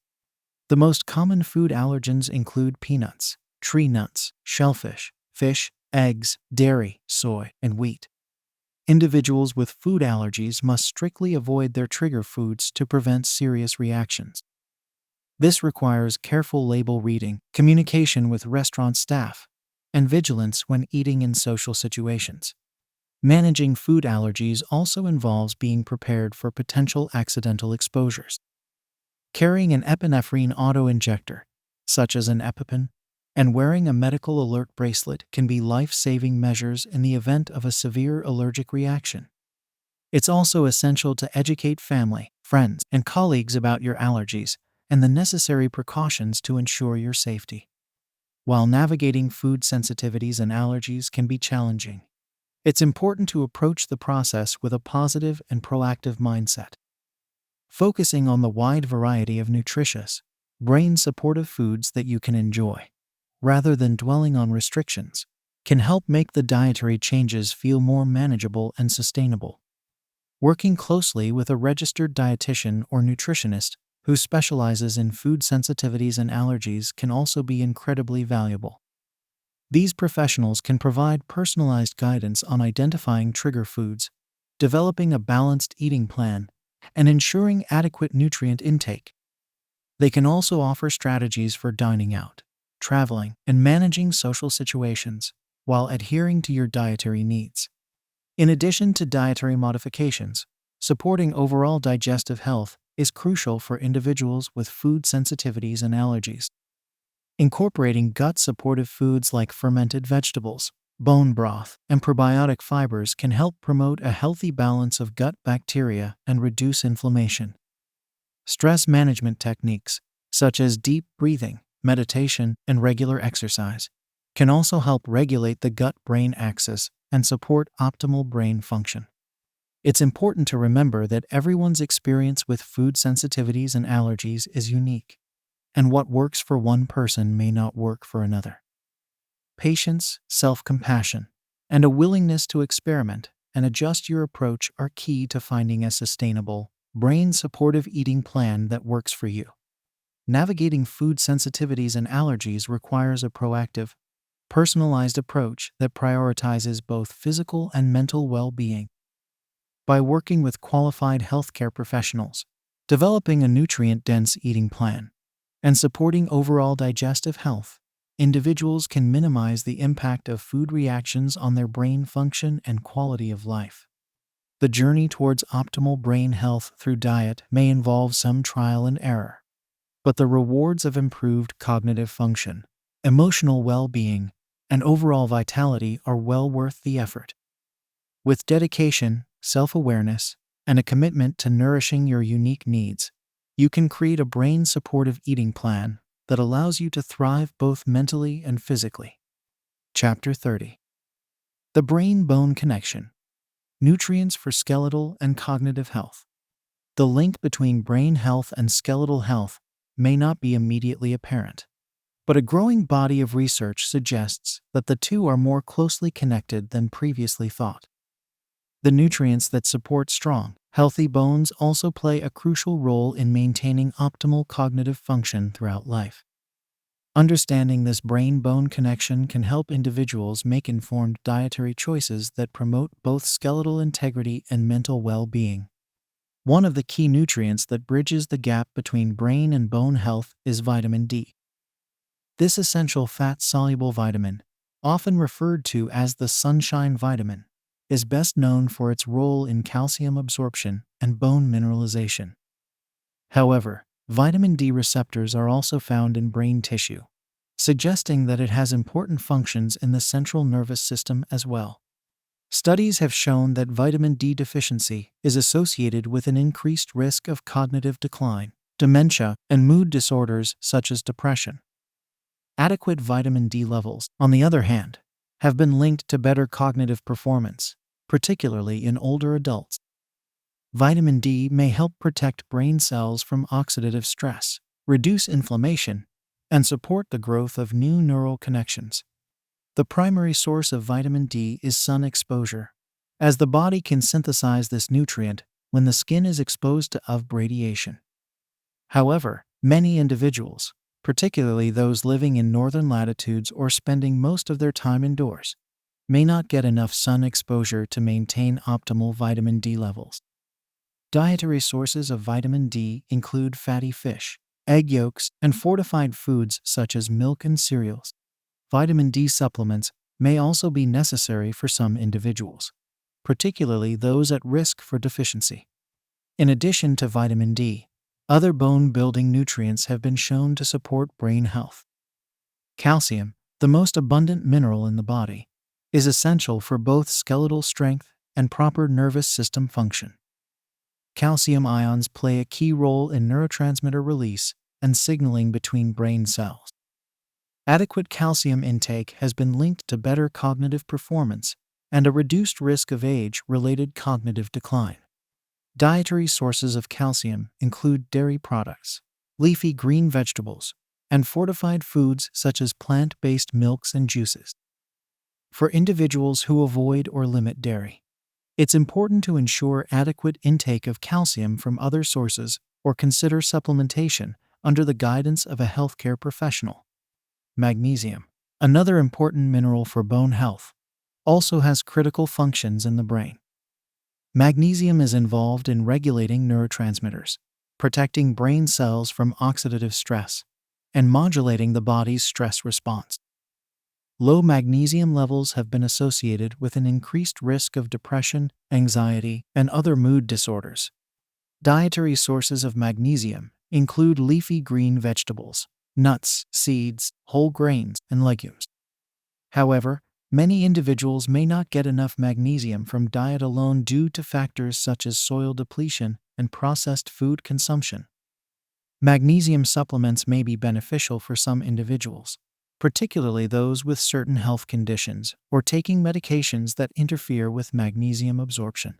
The most common food allergens include peanuts, tree nuts, shellfish, fish, eggs, dairy, soy, and wheat. Individuals with food allergies must strictly avoid their trigger foods to prevent serious reactions. This requires careful label reading, communication with restaurant staff, and vigilance when eating in social situations. Managing food allergies also involves being prepared for potential accidental exposures. Carrying an epinephrine autoinjector, such as an EpiPen, and wearing a medical alert bracelet can be life-saving measures in the event of a severe allergic reaction. It's also essential to educate family, friends, and colleagues about your allergies and the necessary precautions to ensure your safety. While navigating food sensitivities and allergies can be challenging, it's important to approach the process with a positive and proactive mindset. Focusing on the wide variety of nutritious, brain-supportive foods that you can enjoy, rather than dwelling on restrictions, can help make the dietary changes feel more manageable and sustainable. Working closely with a registered dietitian or nutritionist who specializes in food sensitivities and allergies can also be incredibly valuable. These professionals can provide personalized guidance on identifying trigger foods, developing a balanced eating plan, and ensuring adequate nutrient intake. They can also offer strategies for dining out, traveling, and managing social situations while adhering to your dietary needs. In addition to dietary modifications, supporting overall digestive health is crucial for individuals with food sensitivities and allergies. Incorporating gut-supportive foods like fermented vegetables, bone broth, and probiotic fibers can help promote a healthy balance of gut bacteria and reduce inflammation. Stress management techniques, such as deep breathing, meditation, and regular exercise, can also help regulate the gut-brain axis and support optimal brain function. It's important to remember that everyone's experience with food sensitivities and allergies is unique, and what works for one person may not work for another. Patience, self-compassion, and a willingness to experiment and adjust your approach are key to finding a sustainable, brain-supportive eating plan that works for you. Navigating food sensitivities and allergies requires a proactive, personalized approach that prioritizes both physical and mental well-being. By working with qualified healthcare professionals, developing a nutrient-dense eating plan, and supporting overall digestive health, individuals can minimize the impact of food reactions on their brain function and quality of life. The journey towards optimal brain health through diet may involve some trial and error, but the rewards of improved cognitive function, emotional well-being, and overall vitality are well worth the effort. With dedication, self-awareness, and a commitment to nourishing your unique needs, you can create a brain-supportive eating plan that allows you to thrive both mentally and physically. Chapter 30. The Brain-Bone Connection. Nutrients for Skeletal and Cognitive Health. The link between brain health and skeletal health may not be immediately apparent, but a growing body of research suggests that the two are more closely connected than previously thought. The nutrients that support strong, healthy bones also play a crucial role in maintaining optimal cognitive function throughout life. Understanding this brain-bone connection can help individuals make informed dietary choices that promote both skeletal integrity and mental well-being. One of the key nutrients that bridges the gap between brain and bone health is vitamin D. This essential fat-soluble vitamin, often referred to as the sunshine vitamin, is best known for its role in calcium absorption and bone mineralization. However, vitamin D receptors are also found in brain tissue, suggesting that it has important functions in the central nervous system as well. Studies have shown that vitamin D deficiency is associated with an increased risk of cognitive decline, dementia, and mood disorders such as depression. Adequate vitamin D levels, on the other hand, have been linked to better cognitive performance, particularly in older adults. Vitamin D may help protect brain cells from oxidative stress, reduce inflammation, and support the growth of new neural connections. The primary source of vitamin D is sun exposure, as the body can synthesize this nutrient when the skin is exposed to UV radiation. However, many individuals, particularly those living in northern latitudes or spending most of their time indoors, may not get enough sun exposure to maintain optimal vitamin D levels. Dietary sources of vitamin D include fatty fish, egg yolks, and fortified foods such as milk and cereals. Vitamin D supplements may also be necessary for some individuals, particularly those at risk for deficiency. In addition to vitamin D, other bone-building nutrients have been shown to support brain health. Calcium, the most abundant mineral in the body, is essential for both skeletal strength and proper nervous system function. Calcium ions play a key role in neurotransmitter release and signaling between brain cells. Adequate calcium intake has been linked to better cognitive performance and a reduced risk of age-related cognitive decline. Dietary sources of calcium include dairy products, leafy green vegetables, and fortified foods such as plant-based milks and juices. For individuals who avoid or limit dairy, it's important to ensure adequate intake of calcium from other sources or consider supplementation under the guidance of a healthcare professional. Magnesium, another important mineral for bone health, also has critical functions in the brain. Magnesium is involved in regulating neurotransmitters, protecting brain cells from oxidative stress, and modulating the body's stress response. Low magnesium levels have been associated with an increased risk of depression, anxiety, and other mood disorders. Dietary sources of magnesium include leafy green vegetables, nuts, seeds, whole grains, and legumes. However, many individuals may not get enough magnesium from diet alone due to factors such as soil depletion and processed food consumption. Magnesium supplements may be beneficial for some individuals, particularly those with certain health conditions or taking medications that interfere with magnesium absorption.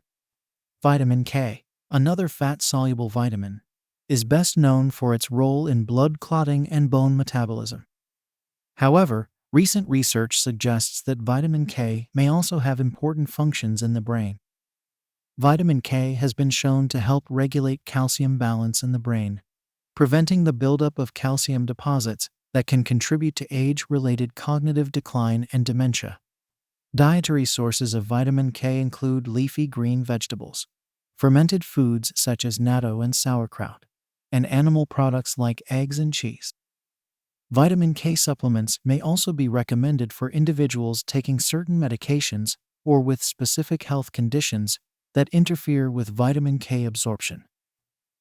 Vitamin K, another fat-soluble vitamin, is best known for its role in blood clotting and bone metabolism. However, recent research suggests that vitamin K may also have important functions in the brain. Vitamin K has been shown to help regulate calcium balance in the brain, preventing the buildup of calcium deposits that can contribute to age-related cognitive decline and dementia. Dietary sources of vitamin K include leafy green vegetables, fermented foods such as natto and sauerkraut, and animal products like eggs and cheese. Vitamin K supplements may also be recommended for individuals taking certain medications or with specific health conditions that interfere with vitamin K absorption.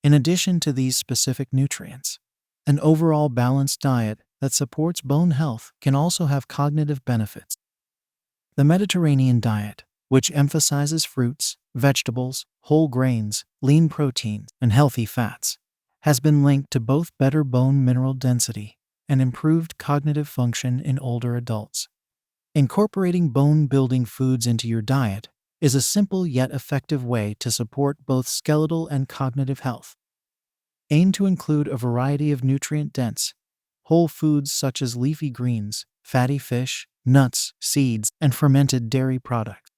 In addition to these specific nutrients, an overall balanced diet that supports bone health can also have cognitive benefits. The Mediterranean diet, which emphasizes fruits, vegetables, whole grains, lean proteins, and healthy fats, has been linked to both better bone mineral density and improved cognitive function in older adults. Incorporating bone-building foods into your diet is a simple yet effective way to support both skeletal and cognitive health. Aim to include a variety of nutrient-dense, whole foods such as leafy greens, fatty fish, nuts, seeds, and fermented dairy products.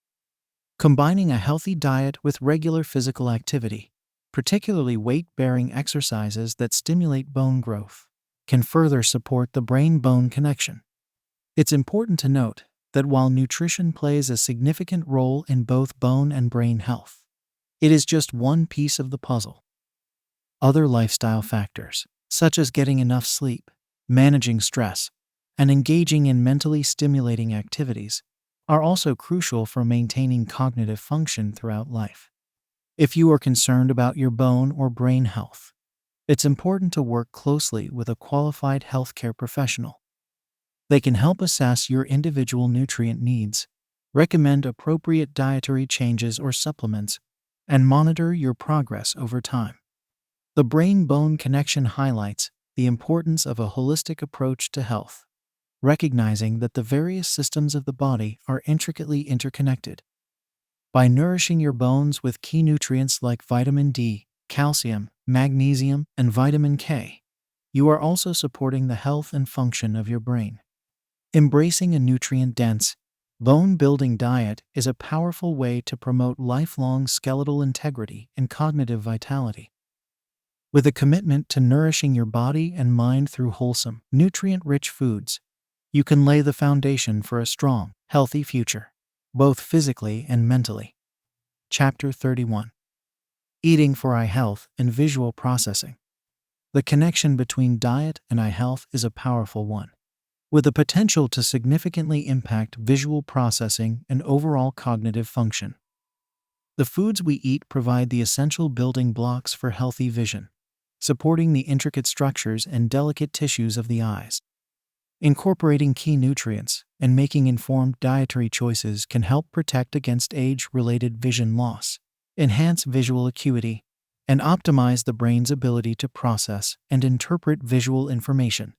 Combining a healthy diet with regular physical activity, particularly weight-bearing exercises that stimulate bone growth, can further support the brain-bone connection. It's important to note that while nutrition plays a significant role in both bone and brain health, it is just one piece of the puzzle. Other lifestyle factors, such as getting enough sleep, managing stress, and engaging in mentally stimulating activities, are also crucial for maintaining cognitive function throughout life. If you are concerned about your bone or brain health, it's important to work closely with a qualified healthcare professional. They can help assess your individual nutrient needs, recommend appropriate dietary changes or supplements, and monitor your progress over time. The brain-bone connection highlights the importance of a holistic approach to health, recognizing that the various systems of the body are intricately interconnected. By nourishing your bones with key nutrients like vitamin D, calcium, magnesium, and vitamin K, you are also supporting the health and function of your brain. Embracing a nutrient-dense, bone-building diet is a powerful way to promote lifelong skeletal integrity and cognitive vitality. With a commitment to nourishing your body and mind through wholesome, nutrient-rich foods, you can lay the foundation for a strong, healthy future, both physically and mentally. Chapter 31. Eating for Eye Health and Visual Processing. The connection between diet and eye health is a powerful one, with the potential to significantly impact visual processing and overall cognitive function. The foods we eat provide the essential building blocks for healthy vision, supporting the intricate structures and delicate tissues of the eyes. Incorporating key nutrients and making informed dietary choices can help protect against age-related vision loss, enhance visual acuity, and optimize the brain's ability to process and interpret visual information.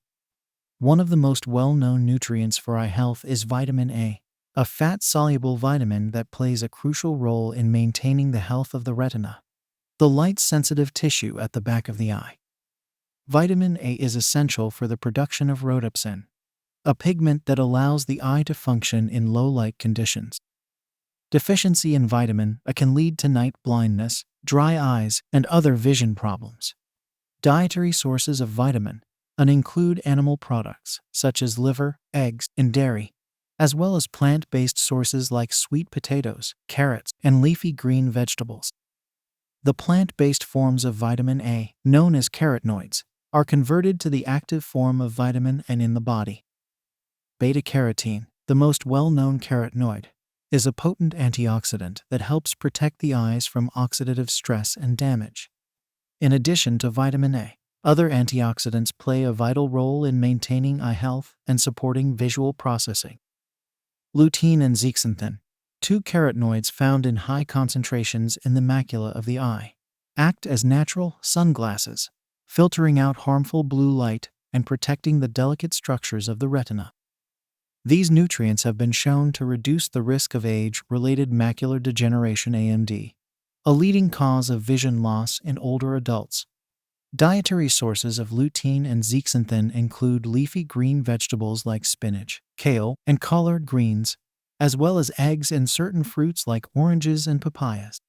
One of the most well-known nutrients for eye health is vitamin A fat-soluble vitamin that plays a crucial role in maintaining the health of the retina, the light-sensitive tissue at the back of the eye. Vitamin A is essential for the production of rhodopsin, a pigment that allows the eye to function in low-light conditions. Deficiency in vitamin A can lead to night blindness, dry eyes, and other vision problems. Dietary sources of vitamin A include animal products such as liver, eggs, and dairy, as well as plant-based sources like sweet potatoes, carrots, and leafy green vegetables. The plant-based forms of vitamin A, known as carotenoids, are converted to the active form of vitamin N in the body. Beta-carotene, the most well-known carotenoid, is a potent antioxidant that helps protect the eyes from oxidative stress and damage. In addition to vitamin A, other antioxidants play a vital role in maintaining eye health and supporting visual processing. Lutein and zeaxanthin, two carotenoids found in high concentrations in the macula of the eye, act as natural sunglasses, filtering out harmful blue light and protecting the delicate structures of the retina. These nutrients have been shown to reduce the risk of age-related macular degeneration (AMD), a leading cause of vision loss in older adults. Dietary sources of lutein and zeaxanthin include leafy green vegetables like spinach, kale, and collard greens, as well as eggs and certain fruits like oranges and papayas.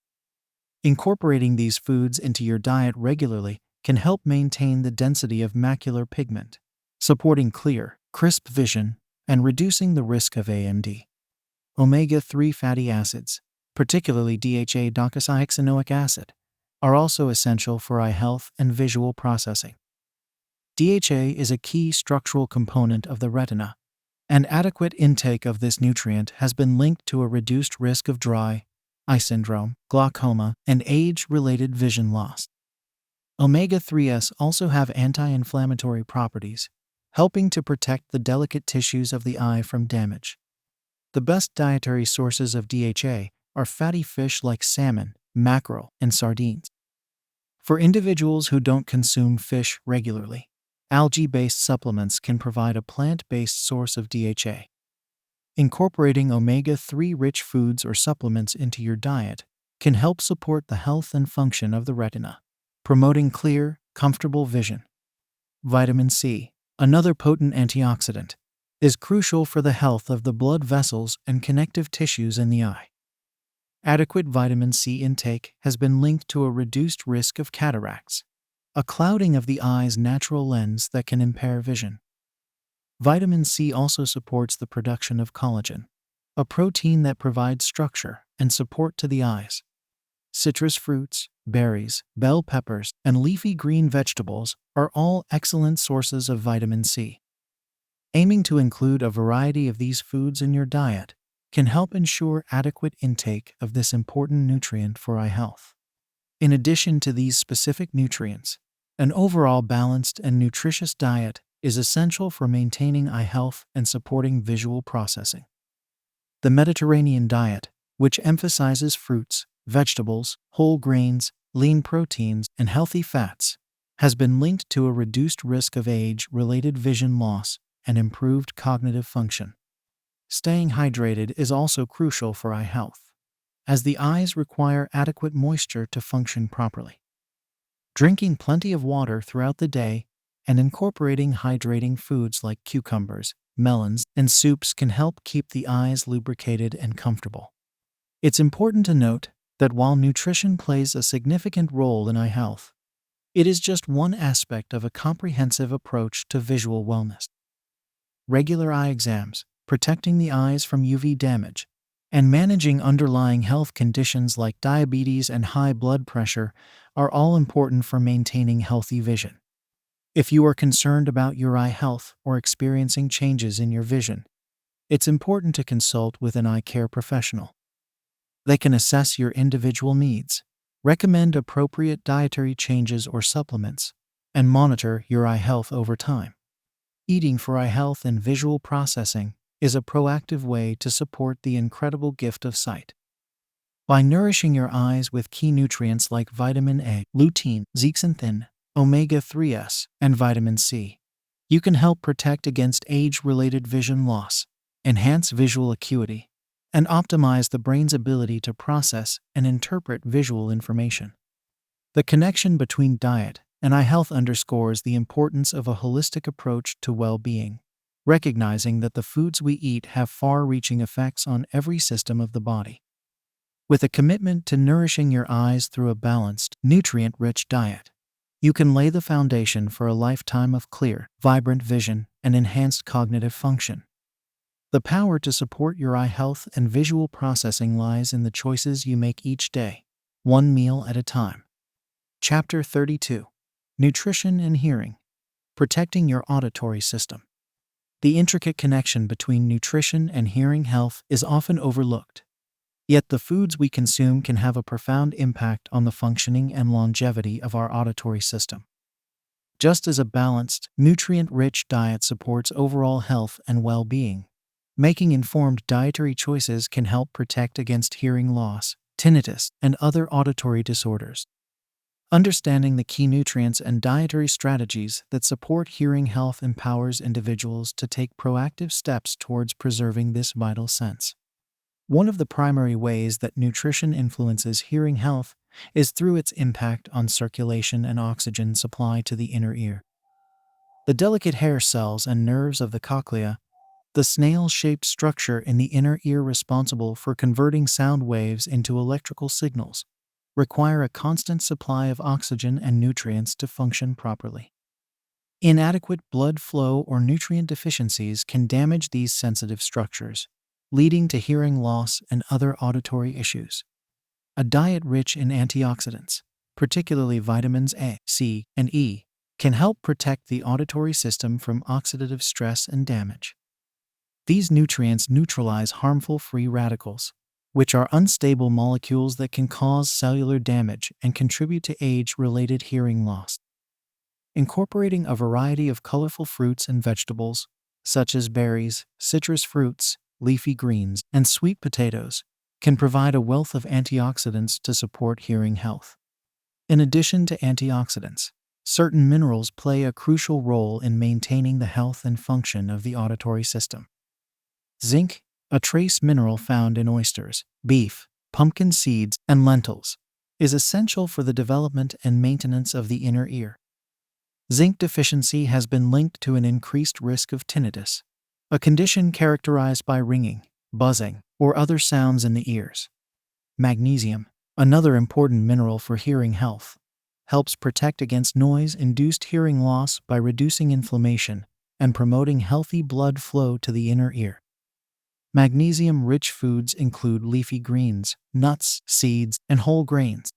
Incorporating these foods into your diet regularly can help maintain the density of macular pigment, supporting clear, crisp vision and reducing the risk of AMD. Omega-3 fatty acids, particularly DHA docosahexaenoic acid, are also essential for eye health and visual processing. DHA is a key structural component of the retina, and adequate intake of this nutrient has been linked to a reduced risk of dry eye syndrome, glaucoma, and age-related vision loss. Omega-3s also have anti-inflammatory properties, helping to protect the delicate tissues of the eye from damage. The best dietary sources of DHA are fatty fish like salmon, mackerel, and sardines. For individuals who don't consume fish regularly, algae-based supplements can provide a plant-based source of DHA. Incorporating omega-3 rich foods or supplements into your diet can help support the health and function of the retina, promoting clear, comfortable vision. Vitamin C, another potent antioxidant, is crucial for the health of the blood vessels and connective tissues in the eye. Adequate vitamin C intake has been linked to a reduced risk of cataracts, a clouding of the eye's natural lens that can impair vision. Vitamin C also supports the production of collagen, a protein that provides structure and support to the eyes. Citrus fruits, berries, bell peppers, and leafy green vegetables are all excellent sources of vitamin C. Aiming to include a variety of these foods in your diet can help ensure adequate intake of this important nutrient for eye health. In addition to these specific nutrients, an overall balanced and nutritious diet is essential for maintaining eye health and supporting visual processing. The Mediterranean diet, which emphasizes fruits, vegetables, whole grains, lean proteins, and healthy fats, has been linked to a reduced risk of age-related vision loss and improved cognitive function. Staying hydrated is also crucial for eye health, as the eyes require adequate moisture to function properly. Drinking plenty of water throughout the day and incorporating hydrating foods like cucumbers, melons, and soups can help keep the eyes lubricated and comfortable. It's important to note that while nutrition plays a significant role in eye health, it is just one aspect of a comprehensive approach to visual wellness. Regular eye exams, protecting the eyes from UV damage, and managing underlying health conditions like diabetes and high blood pressure are all important for maintaining healthy vision. If you are concerned about your eye health or experiencing changes in your vision, it's important to consult with an eye care professional. They can assess your individual needs, recommend appropriate dietary changes or supplements, and monitor your eye health over time. Eating for eye health and visual processing is a proactive way to support the incredible gift of sight. By nourishing your eyes with key nutrients like vitamin A, lutein, zeaxanthin, omega-3s, and vitamin C, you can help protect against age-related vision loss, enhance visual acuity, and optimize the brain's ability to process and interpret visual information. The connection between diet and eye health underscores the importance of a holistic approach to well-being, recognizing that the foods we eat have far-reaching effects on every system of the body. With a commitment to nourishing your eyes through a balanced, nutrient-rich diet, you can lay the foundation for a lifetime of clear, vibrant vision and enhanced cognitive function. The power to support your eye health and visual processing lies in the choices you make each day, one meal at a time. Chapter 32: Nutrition and Hearing. Protecting your auditory system. The intricate connection between nutrition and hearing health is often overlooked. Yet the foods we consume can have a profound impact on the functioning and longevity of our auditory system. Just as a balanced, nutrient-rich diet supports overall health and well-being, making informed dietary choices can help protect against hearing loss, tinnitus, and other auditory disorders. Understanding the key nutrients and dietary strategies that support hearing health empowers individuals to take proactive steps towards preserving this vital sense. One of the primary ways that nutrition influences hearing health is through its impact on circulation and oxygen supply to the inner ear. The delicate hair cells and nerves of the cochlea, the snail-shaped structure in the inner ear responsible for converting sound waves into electrical signals, require a constant supply of oxygen and nutrients to function properly. Inadequate blood flow or nutrient deficiencies can damage these sensitive structures, leading to hearing loss and other auditory issues. A diet rich in antioxidants, particularly vitamins A, C, and E, can help protect the auditory system from oxidative stress and damage. These nutrients neutralize harmful free radicals, which are unstable molecules that can cause cellular damage and contribute to age-related hearing loss. Incorporating a variety of colorful fruits and vegetables, such as berries, citrus fruits, leafy greens, and sweet potatoes, can provide a wealth of antioxidants to support hearing health. In addition to antioxidants, certain minerals play a crucial role in maintaining the health and function of the auditory system. Zinc, a trace mineral found in oysters, beef, pumpkin seeds, and lentils, is essential for the development and maintenance of the inner ear. Zinc deficiency has been linked to an increased risk of tinnitus, a condition characterized by ringing, buzzing, or other sounds in the ears. Magnesium, another important mineral for hearing health, helps protect against noise-induced hearing loss by reducing inflammation and promoting healthy blood flow to the inner ear. Magnesium-rich foods include leafy greens, nuts, seeds, and whole grains.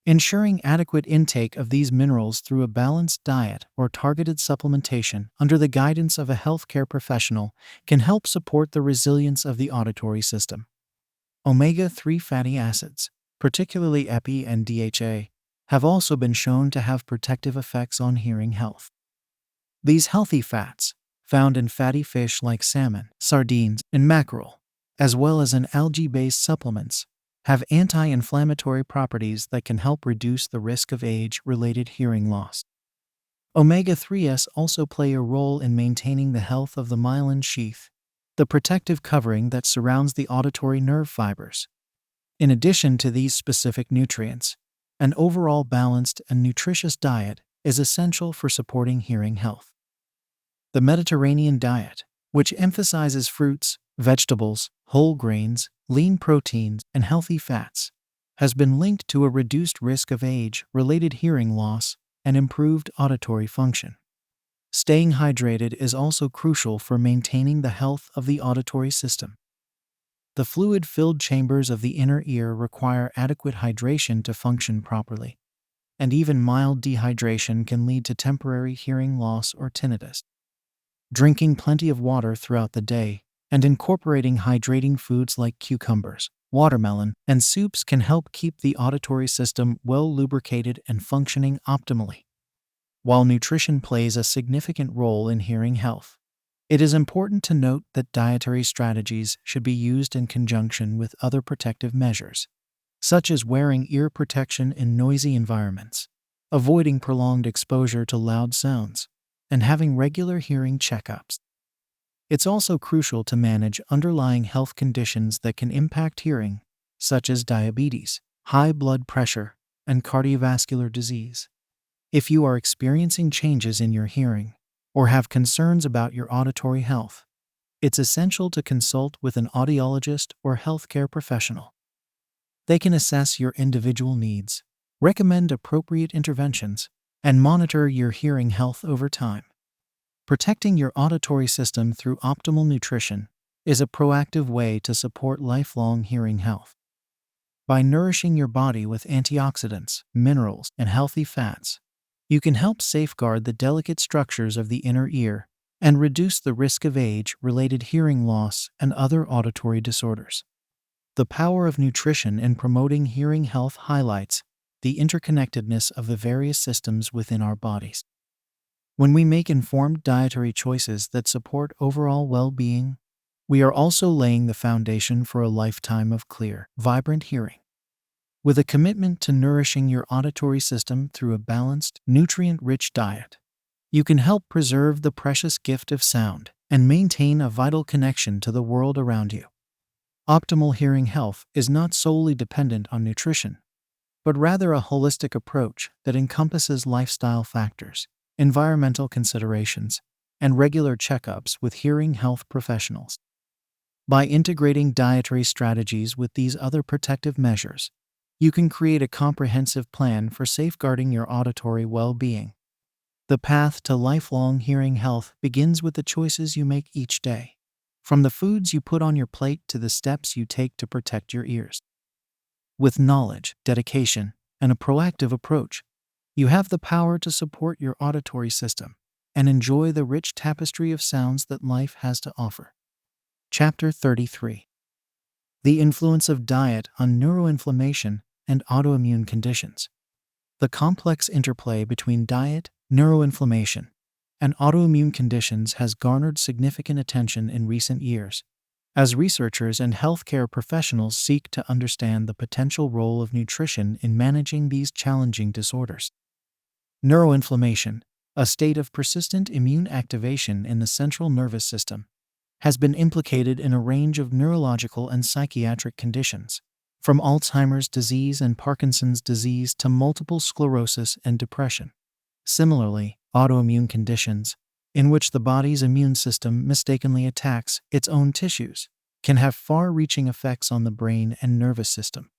Ensuring adequate intake of these minerals through a balanced diet or targeted supplementation under the guidance of a healthcare professional can help support the resilience of the auditory system. Omega-3 fatty acids, particularly EPA and DHA, have also been shown to have protective effects on hearing health. These healthy fats, found in fatty fish like salmon, sardines, and mackerel, as well as in algae-based supplements, have anti-inflammatory properties that can help reduce the risk of age-related hearing loss. Omega-3s also play a role in maintaining the health of the myelin sheath, the protective covering that surrounds the auditory nerve fibers. In addition to these specific nutrients, an overall balanced and nutritious diet is essential for supporting hearing health. The Mediterranean diet, which emphasizes fruits, vegetables, whole grains, lean proteins, and healthy fats, has been linked to a reduced risk of age-related hearing loss and improved auditory function. Staying hydrated is also crucial for maintaining the health of the auditory system. The fluid-filled chambers of the inner ear require adequate hydration to function properly, and even mild dehydration can lead to temporary hearing loss or tinnitus. Drinking plenty of water throughout the day and incorporating hydrating foods like cucumbers, watermelon, and soups can help keep the auditory system well lubricated and functioning optimally. While nutrition plays a significant role in hearing health, it is important to note that dietary strategies should be used in conjunction with other protective measures, such as wearing ear protection in noisy environments, avoiding prolonged exposure to loud sounds, and having regular hearing checkups. It's also crucial to manage underlying health conditions that can impact hearing, such as diabetes, high blood pressure, and cardiovascular disease. If you are experiencing changes in your hearing or have concerns about your auditory health, it's essential to consult with an audiologist or healthcare professional. They can assess your individual needs, recommend appropriate interventions, and monitor your hearing health over time. Protecting your auditory system through optimal nutrition is a proactive way to support lifelong hearing health. By nourishing your body with antioxidants, minerals, and healthy fats, you can help safeguard the delicate structures of the inner ear and reduce the risk of age-related hearing loss and other auditory disorders. The power of nutrition in promoting hearing health highlights the interconnectedness of the various systems within our bodies. When we make informed dietary choices that support overall well-being, we are also laying the foundation for a lifetime of clear, vibrant hearing. With a commitment to nourishing your auditory system through a balanced, nutrient-rich diet, you can help preserve the precious gift of sound and maintain a vital connection to the world around you. Optimal hearing health is not solely dependent on nutrition, but rather a holistic approach that encompasses lifestyle factors, environmental considerations, and regular checkups with hearing health professionals. By integrating dietary strategies with these other protective measures, you can create a comprehensive plan for safeguarding your auditory well-being. The path to lifelong hearing health begins with the choices you make each day, from the foods you put on your plate to the steps you take to protect your ears. With knowledge, dedication, and a proactive approach, you have the power to support your auditory system and enjoy the rich tapestry of sounds that life has to offer. Chapter 33. The influence of diet on neuroinflammation and autoimmune conditions. The complex interplay between diet, neuroinflammation, and autoimmune conditions has garnered significant attention in recent years, as researchers and healthcare professionals seek to understand the potential role of nutrition in managing these challenging disorders. Neuroinflammation, a state of persistent immune activation in the central nervous system, has been implicated in a range of neurological and psychiatric conditions, from Alzheimer's disease and Parkinson's disease to multiple sclerosis and depression. Similarly, autoimmune conditions, in which the body's immune system mistakenly attacks its own tissues, can have far-reaching effects on the brain and nervous system.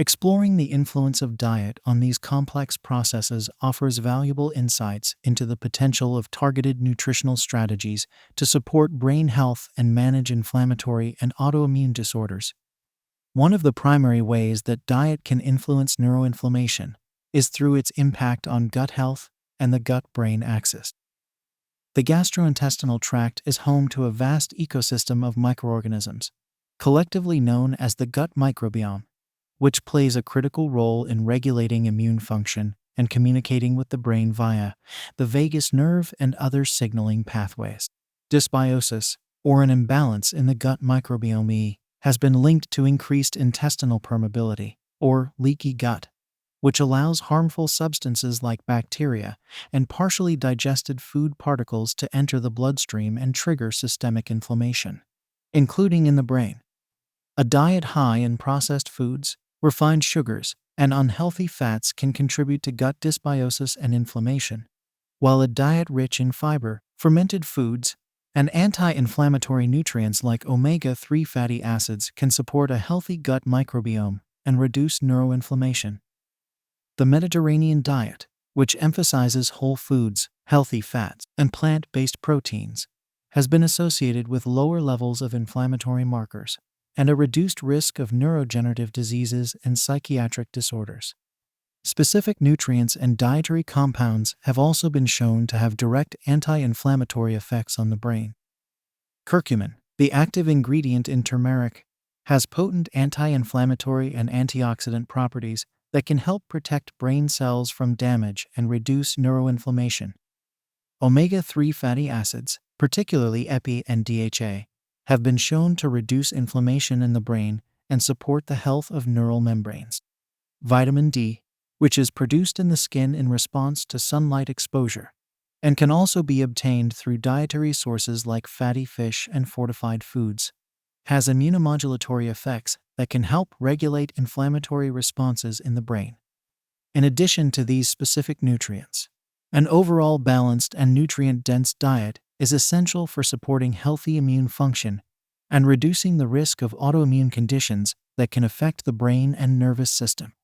Exploring the influence of diet on these complex processes offers valuable insights into the potential of targeted nutritional strategies to support brain health and manage inflammatory and autoimmune disorders. One of the primary ways that diet can influence neuroinflammation is through its impact on gut health and the gut-brain axis. The gastrointestinal tract is home to a vast ecosystem of microorganisms, collectively known as the gut microbiome, which plays a critical role in regulating immune function and communicating with the brain via the vagus nerve and other signaling pathways. Dysbiosis, or an imbalance in the gut microbiome, has been linked to increased intestinal permeability, or leaky gut, which allows harmful substances like bacteria and partially digested food particles to enter the bloodstream and trigger systemic inflammation, including in the brain. A diet high in processed foods, refined sugars, and unhealthy fats can contribute to gut dysbiosis and inflammation, while a diet rich in fiber, fermented foods, and anti-inflammatory nutrients like omega-3 fatty acids can support a healthy gut microbiome and reduce neuroinflammation. The Mediterranean diet, which emphasizes whole foods, healthy fats, and plant-based proteins, has been associated with lower levels of inflammatory markers and a reduced risk of neurodegenerative diseases and psychiatric disorders. Specific nutrients and dietary compounds have also been shown to have direct anti-inflammatory effects on the brain. Curcumin, the active ingredient in turmeric, has potent anti-inflammatory and antioxidant properties that can help protect brain cells from damage and reduce neuroinflammation. Omega-3 fatty acids, particularly EPA and DHA, have been shown to reduce inflammation in the brain and support the health of neural membranes. Vitamin D, which is produced in the skin in response to sunlight exposure, and can also be obtained through dietary sources like fatty fish and fortified foods, has immunomodulatory effects that can help regulate inflammatory responses in the brain. In addition to these specific nutrients, an overall balanced and nutrient-dense diet is essential for supporting healthy immune function and reducing the risk of autoimmune conditions that can affect the brain and nervous system.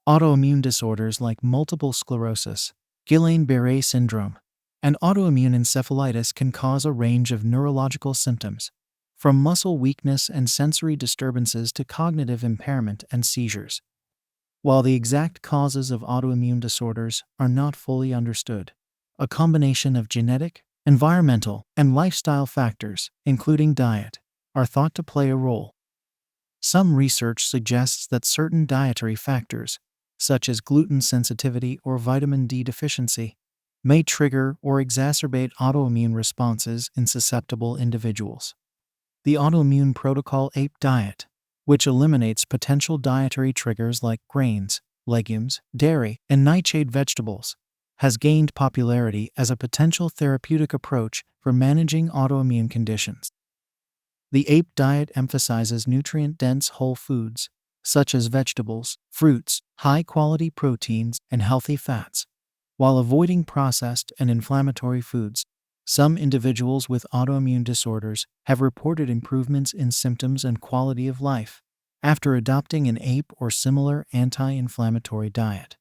Autoimmune disorders like multiple sclerosis, Guillain-Barré syndrome, and autoimmune encephalitis can cause a range of neurological symptoms, from muscle weakness and sensory disturbances to cognitive impairment and seizures. While the exact causes of autoimmune disorders are not fully understood, a combination of genetic, environmental, and lifestyle factors, including diet, are thought to play a role. Some research suggests that certain dietary factors, such as gluten sensitivity or vitamin D deficiency, may trigger or exacerbate autoimmune responses in susceptible individuals. The Autoimmune Protocol APE diet, which eliminates potential dietary triggers like grains, legumes, dairy, and nightshade vegetables, has gained popularity as a potential therapeutic approach for managing autoimmune conditions. The APE diet emphasizes nutrient-dense whole foods, such as vegetables, fruits, high-quality proteins, and healthy fats, while avoiding processed and inflammatory foods. Some individuals with autoimmune disorders have reported improvements in symptoms and quality of life after adopting an APE or similar anti-inflammatory diet.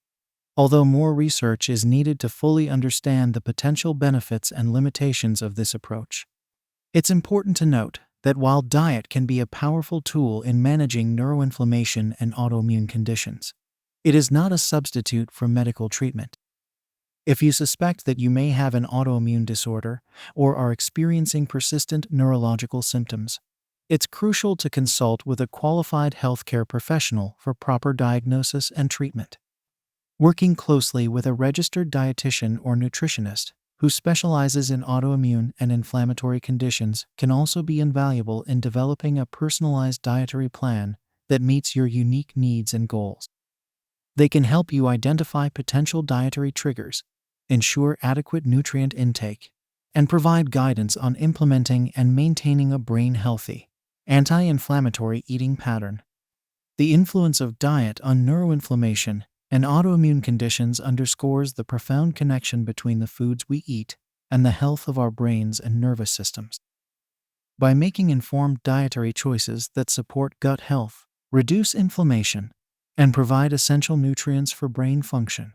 Although more research is needed to fully understand the potential benefits and limitations of this approach, it's important to note that while diet can be a powerful tool in managing neuroinflammation and autoimmune conditions, it is not a substitute for medical treatment. If you suspect that you may have an autoimmune disorder or are experiencing persistent neurological symptoms, it's crucial to consult with a qualified healthcare professional for proper diagnosis and treatment. Working closely with a registered dietitian or nutritionist who specializes in autoimmune and inflammatory conditions can also be invaluable in developing a personalized dietary plan that meets your unique needs and goals. They can help you identify potential dietary triggers, ensure adequate nutrient intake, and provide guidance on implementing and maintaining a brain-healthy, anti-inflammatory eating pattern. The influence of diet on neuroinflammation and autoimmune conditions underscores the profound connection between the foods we eat and the health of our brains and nervous systems. By making informed dietary choices that support gut health, reduce inflammation, and provide essential nutrients for brain function,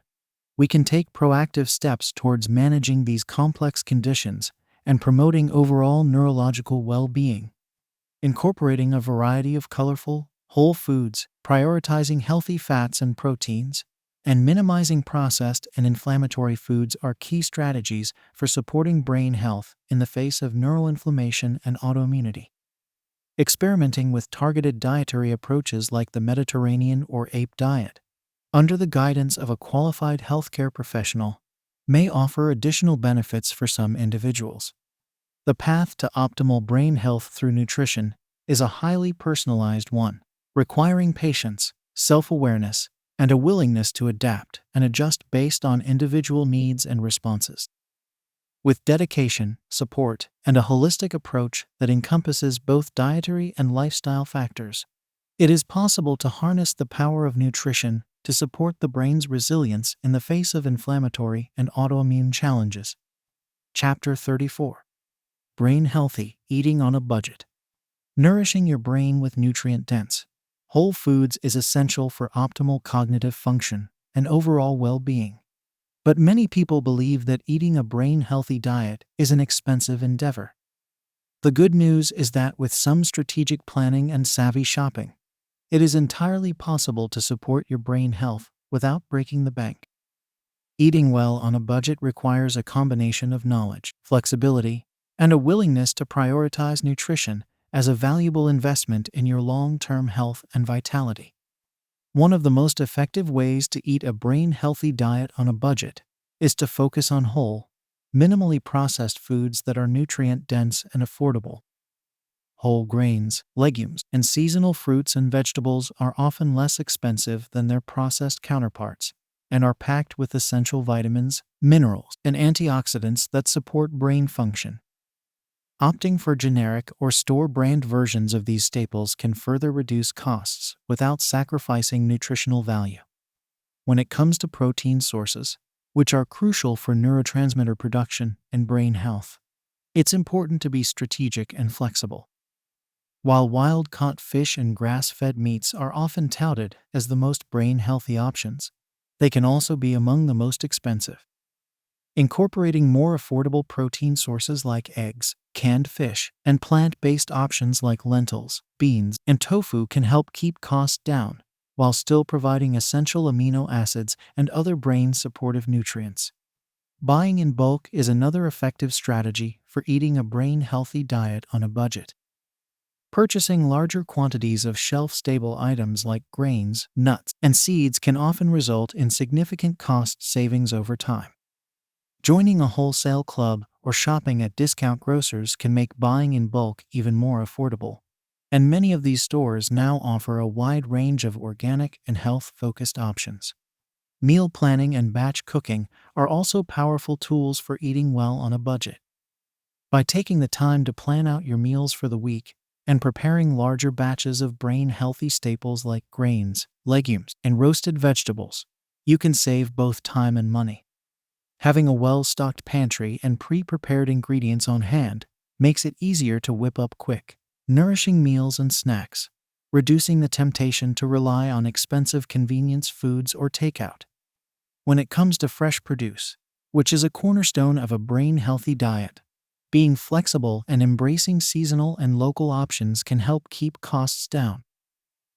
we can take proactive steps towards managing these complex conditions and promoting overall neurological well-being. Incorporating a variety of colorful, whole foods, prioritizing healthy fats and proteins, and minimizing processed and inflammatory foods are key strategies for supporting brain health in the face of neuroinflammation and autoimmunity. Experimenting with targeted dietary approaches like the Mediterranean or APE diet, under the guidance of a qualified healthcare professional, may offer additional benefits for some individuals. The path to optimal brain health through nutrition is a highly personalized one, requiring patience, self-awareness, and a willingness to adapt and adjust based on individual needs and responses. With dedication, support, and a holistic approach that encompasses both dietary and lifestyle factors, it is possible to harness the power of nutrition to support the brain's resilience in the face of inflammatory and autoimmune challenges. Chapter 34. Brain Healthy Eating on a Budget. Nourishing your brain with nutrient-dense, whole foods is essential for optimal cognitive function and overall well-being. But many people believe that eating a brain-healthy diet is an expensive endeavor. The good news is that with some strategic planning and savvy shopping, it is entirely possible to support your brain health without breaking the bank. Eating well on a budget requires a combination of knowledge, flexibility, and a willingness to prioritize nutrition as a valuable investment in your long-term health and vitality. One of the most effective ways to eat a brain-healthy diet on a budget is to focus on whole, minimally processed foods that are nutrient-dense and affordable. Whole grains, legumes, and seasonal fruits and vegetables are often less expensive than their processed counterparts and are packed with essential vitamins, minerals, and antioxidants that support brain function. Opting for generic or store-brand versions of these staples can further reduce costs without sacrificing nutritional value. When it comes to protein sources, which are crucial for neurotransmitter production and brain health, it's important to be strategic and flexible. While wild-caught fish and grass-fed meats are often touted as the most brain-healthy options, they can also be among the most expensive. Incorporating more affordable protein sources like eggs, canned fish, and plant-based options like lentils, beans, and tofu can help keep costs down, while still providing essential amino acids and other brain-supportive nutrients. Buying in bulk is another effective strategy for eating a brain-healthy diet on a budget. Purchasing larger quantities of shelf-stable items like grains, nuts, and seeds can often result in significant cost savings over time. Joining a wholesale club or shopping at discount grocers can make buying in bulk even more affordable, and many of these stores now offer a wide range of organic and health-focused options. Meal planning and batch cooking are also powerful tools for eating well on a budget. By taking the time to plan out your meals for the week and preparing larger batches of brain-healthy staples like grains, legumes, and roasted vegetables, you can save both time and money. Having a well-stocked pantry and pre-prepared ingredients on hand makes it easier to whip up quick, nourishing meals and snacks, reducing the temptation to rely on expensive convenience foods or takeout. When it comes to fresh produce, which is a cornerstone of a brain-healthy diet, being flexible and embracing seasonal and local options can help keep costs down.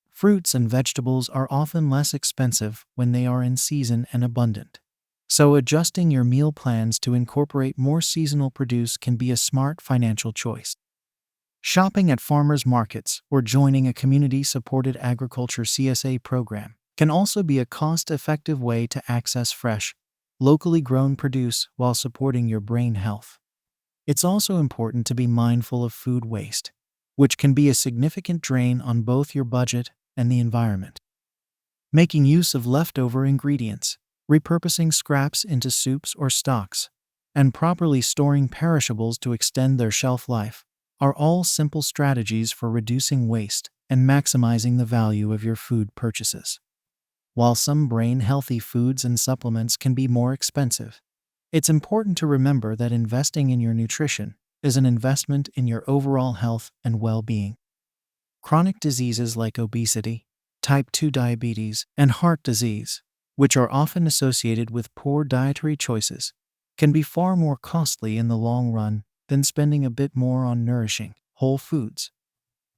Fruits and vegetables are often less expensive when they are in season and abundant. So adjusting your meal plans to incorporate more seasonal produce can be a smart financial choice. Shopping at farmers markets or joining a community-supported agriculture CSA program can also be a cost-effective way to access fresh, locally grown produce while supporting your brain health. It's also important to be mindful of food waste, which can be a significant drain on both your budget and the environment. Making use of leftover ingredients, repurposing scraps into soups or stocks, and properly storing perishables to extend their shelf life are all simple strategies for reducing waste and maximizing the value of your food purchases. While some brain-healthy foods and supplements can be more expensive, it's important to remember that investing in your nutrition is an investment in your overall health and well-being. Chronic diseases like obesity, type 2 diabetes, and heart disease, which are often associated with poor dietary choices, can be far more costly in the long run than spending a bit more on nourishing, whole foods.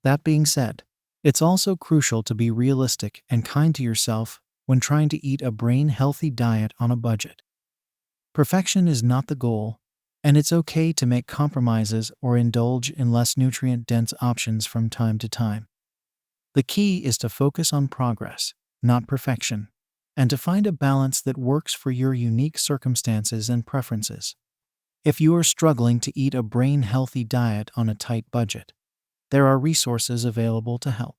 That being said, it's also crucial to be realistic and kind to yourself when trying to eat a brain-healthy diet on a budget. Perfection is not the goal, and it's okay to make compromises or indulge in less nutrient-dense options from time to time. The key is to focus on progress, not perfection, and to find a balance that works for your unique circumstances and preferences. If you are struggling to eat a brain-healthy diet on a tight budget, there are resources available to help.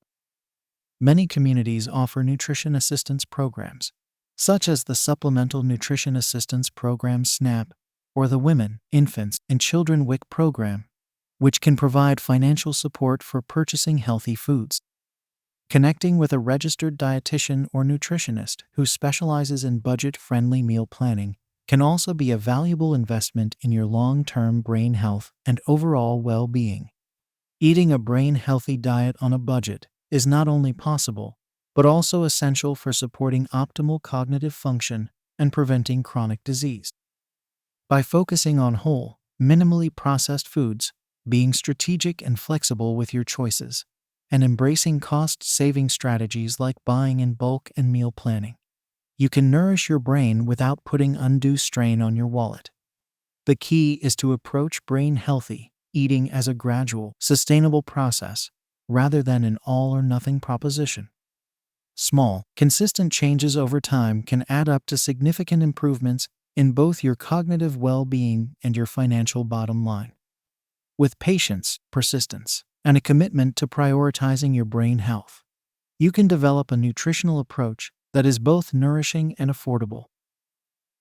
Many communities offer nutrition assistance programs, such as the Supplemental Nutrition Assistance Program SNAP or the Women, Infants, and Children WIC program, which can provide financial support for purchasing healthy foods. Connecting with a registered dietitian or nutritionist who specializes in budget-friendly meal planning can also be a valuable investment in your long-term brain health and overall well-being. Eating a brain-healthy diet on a budget is not only possible, but also essential for supporting optimal cognitive function and preventing chronic disease. By focusing on whole, minimally processed foods, being strategic and flexible with your choices, and embracing cost-saving strategies like buying in bulk and meal planning, you can nourish your brain without putting undue strain on your wallet. The key is to approach brain-healthy eating as a gradual, sustainable process rather than an all-or-nothing proposition. Small, consistent changes over time can add up to significant improvements in both your cognitive well-being and your financial bottom line. With patience, persistence, and a commitment to prioritizing your brain health, you can develop a nutritional approach that is both nourishing and affordable.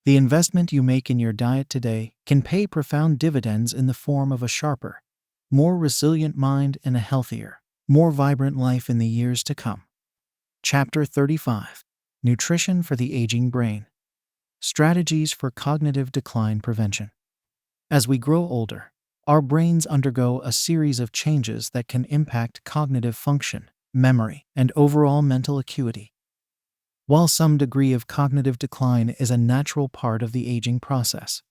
The investment you make in your diet today can pay profound dividends in the form of a sharper, more resilient mind and a healthier, more vibrant life in the years to come. Chapter 35: Nutrition for the Aging Brain. Strategies for Cognitive Decline Prevention. As we grow older, our brains undergo a series of changes that can impact cognitive function, memory, and overall mental acuity. While some degree of cognitive decline is a natural part of the aging process,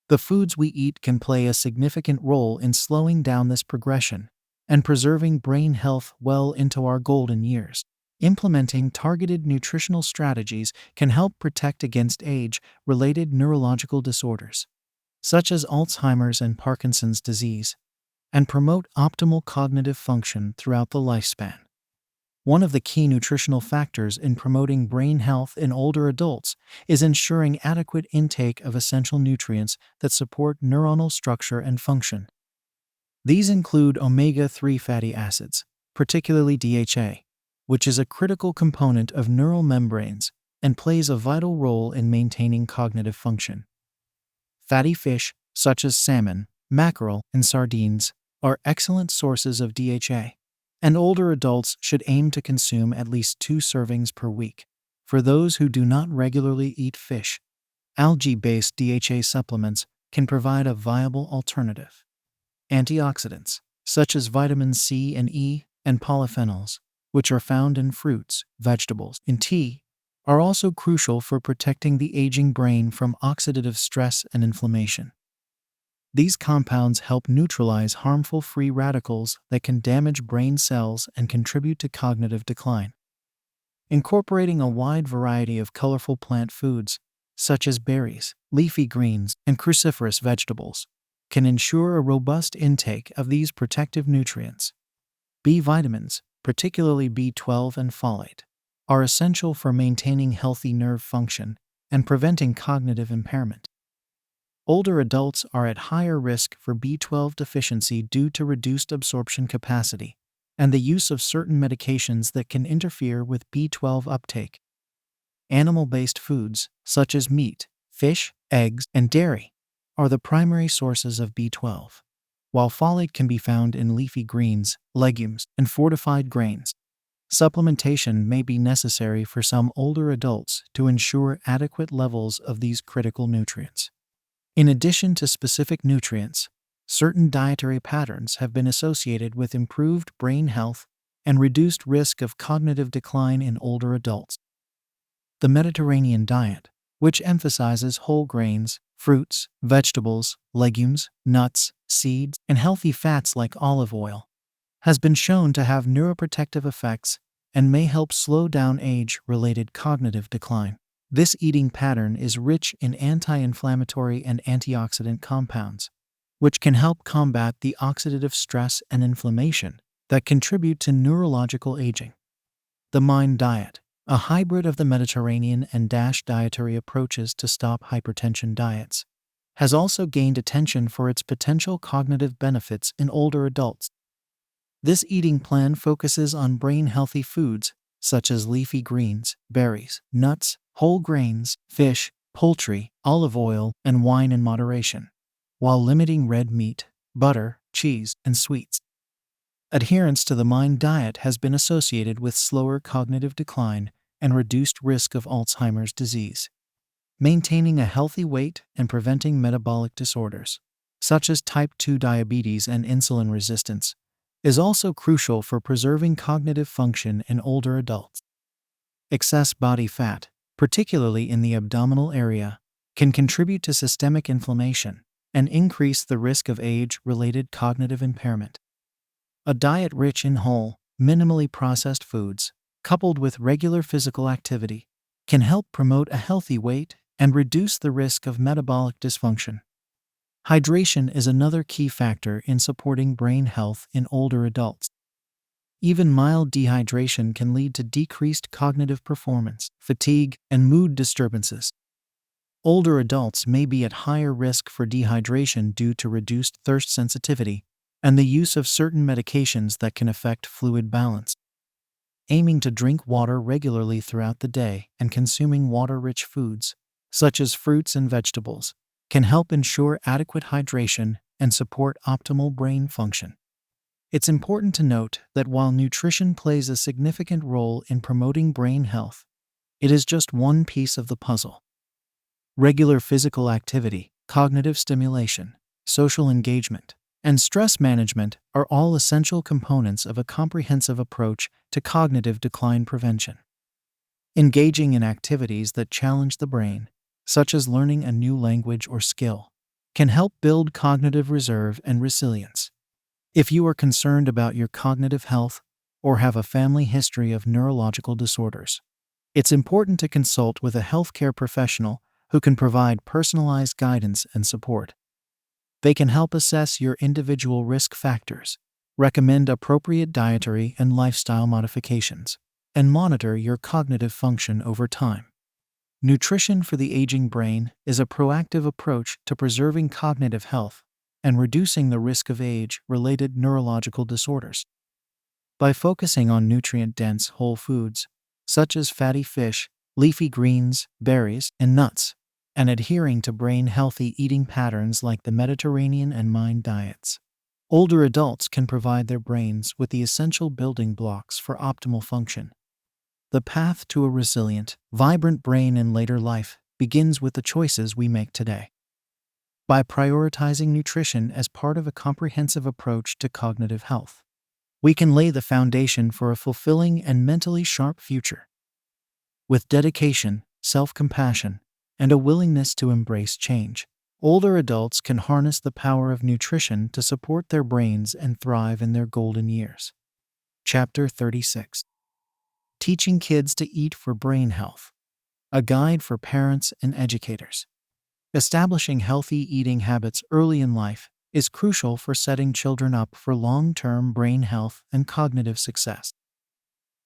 the foods we eat can play a significant role in slowing down this progression and preserving brain health well into our golden years. Implementing targeted nutritional strategies can help protect against age-related neurological disorders, such as Alzheimer's and Parkinson's disease, and promote optimal cognitive function throughout the lifespan. One of the key nutritional factors in promoting brain health in older adults is ensuring adequate intake of essential nutrients that support neuronal structure and function. These include omega-3 fatty acids, particularly DHA, which is a critical component of neural membranes and plays a vital role in maintaining cognitive function. Fatty fish, such as salmon, mackerel, and sardines, are excellent sources of DHA, and older adults should aim to consume at least 2 servings per week. For those who do not regularly eat fish, algae-based DHA supplements can provide a viable alternative. Antioxidants, such as vitamins C and E and polyphenols, which are found in fruits, vegetables, and tea, are also crucial for protecting the aging brain from oxidative stress and inflammation. These compounds help neutralize harmful free radicals that can damage brain cells and contribute to cognitive decline. Incorporating a wide variety of colorful plant foods, such as berries, leafy greens, and cruciferous vegetables, can ensure a robust intake of these protective nutrients. B vitamins, particularly B12 and folate, are essential for maintaining healthy nerve function and preventing cognitive impairment. Older adults are at higher risk for B12 deficiency due to reduced absorption capacity and the use of certain medications that can interfere with B12 uptake. Animal-based foods, such as meat, fish, eggs, and dairy, are the primary sources of B12, while folate can be found in leafy greens, legumes, and fortified grains. Supplementation may be necessary for some older adults to ensure adequate levels of these critical nutrients. In addition to specific nutrients, certain dietary patterns have been associated with improved brain health and reduced risk of cognitive decline in older adults. The Mediterranean diet, which emphasizes whole grains, fruits, vegetables, legumes, nuts, seeds, and healthy fats like olive oil, has been shown to have neuroprotective effects and may help slow down age-related cognitive decline. This eating pattern is rich in anti-inflammatory and antioxidant compounds, which can help combat the oxidative stress and inflammation that contribute to neurological aging. The MIND diet, a hybrid of the Mediterranean and DASH dietary approaches to stop hypertension diets, has also gained attention for its potential cognitive benefits in older adults. This eating plan focuses on brain-healthy foods such as leafy greens, berries, nuts, whole grains, fish, poultry, olive oil, and wine in moderation, while limiting red meat, butter, cheese, and sweets. Adherence to the MIND diet has been associated with slower cognitive decline and reduced risk of Alzheimer's disease. Maintaining a healthy weight and preventing metabolic disorders, such as type 2 diabetes and insulin resistance, is also crucial for preserving cognitive function in older adults. Excess body fat, particularly in the abdominal area, can contribute to systemic inflammation and increase the risk of age-related cognitive impairment. A diet rich in whole, minimally processed foods, coupled with regular physical activity, can help promote a healthy weight and reduce the risk of metabolic dysfunction. Hydration is another key factor in supporting brain health in older adults. Even mild dehydration can lead to decreased cognitive performance, fatigue, and mood disturbances. Older adults may be at higher risk for dehydration due to reduced thirst sensitivity and the use of certain medications that can affect fluid balance. Aiming to drink water regularly throughout the day and consuming water-rich foods, such as fruits and vegetables, can help ensure adequate hydration and support optimal brain function. It's important to note that while nutrition plays a significant role in promoting brain health, it is just one piece of the puzzle. Regular physical activity, cognitive stimulation, social engagement, and stress management are all essential components of a comprehensive approach to cognitive decline prevention. Engaging in activities that challenge the brain, such as learning a new language or skill, can help build cognitive reserve and resilience. If you are concerned about your cognitive health or have a family history of neurological disorders, it's important to consult with a healthcare professional who can provide personalized guidance and support. They can help assess your individual risk factors, recommend appropriate dietary and lifestyle modifications, and monitor your cognitive function over time. Nutrition for the aging brain is a proactive approach to preserving cognitive health and reducing the risk of age-related neurological disorders. By focusing on nutrient-dense whole foods, such as fatty fish, leafy greens, berries, and nuts, and adhering to brain-healthy eating patterns like the Mediterranean and MIND diets, older adults can provide their brains with the essential building blocks for optimal function. The path to a resilient, vibrant brain in later life begins with the choices we make today. By prioritizing nutrition as part of a comprehensive approach to cognitive health, we can lay the foundation for a fulfilling and mentally sharp future. With dedication, self-compassion, and a willingness to embrace change, older adults can harness the power of nutrition to support their brains and thrive in their golden years. Chapter 36. Teaching Kids to Eat for Brain Health. A guide for parents and educators. Establishing healthy eating habits early in life is crucial for setting children up for long-term brain health and cognitive success.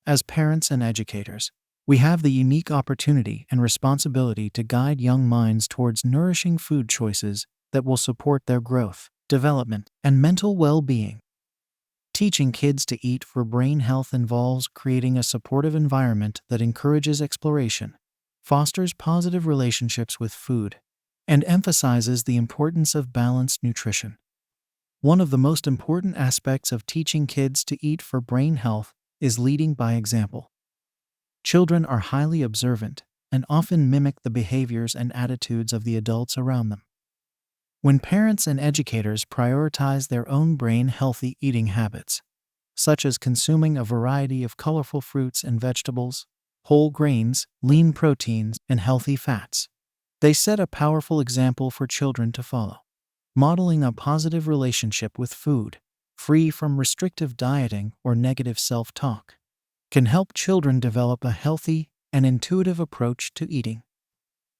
As parents and educators, we have the unique opportunity and responsibility to guide young minds towards nourishing food choices that will support their growth, development, and mental well-being. Teaching kids to eat for brain health involves creating a supportive environment that encourages exploration, fosters positive relationships with food, and emphasizes the importance of balanced nutrition. One of the most important aspects of teaching kids to eat for brain health is leading by example. Children are highly observant and often mimic the behaviors and attitudes of the adults around them. When parents and educators prioritize their own brain-healthy eating habits, such as consuming a variety of colorful fruits and vegetables, whole grains, lean proteins, and healthy fats, they set a powerful example for children to follow. Modeling a positive relationship with food, free from restrictive dieting or negative self-talk, can help children develop a healthy and intuitive approach to eating.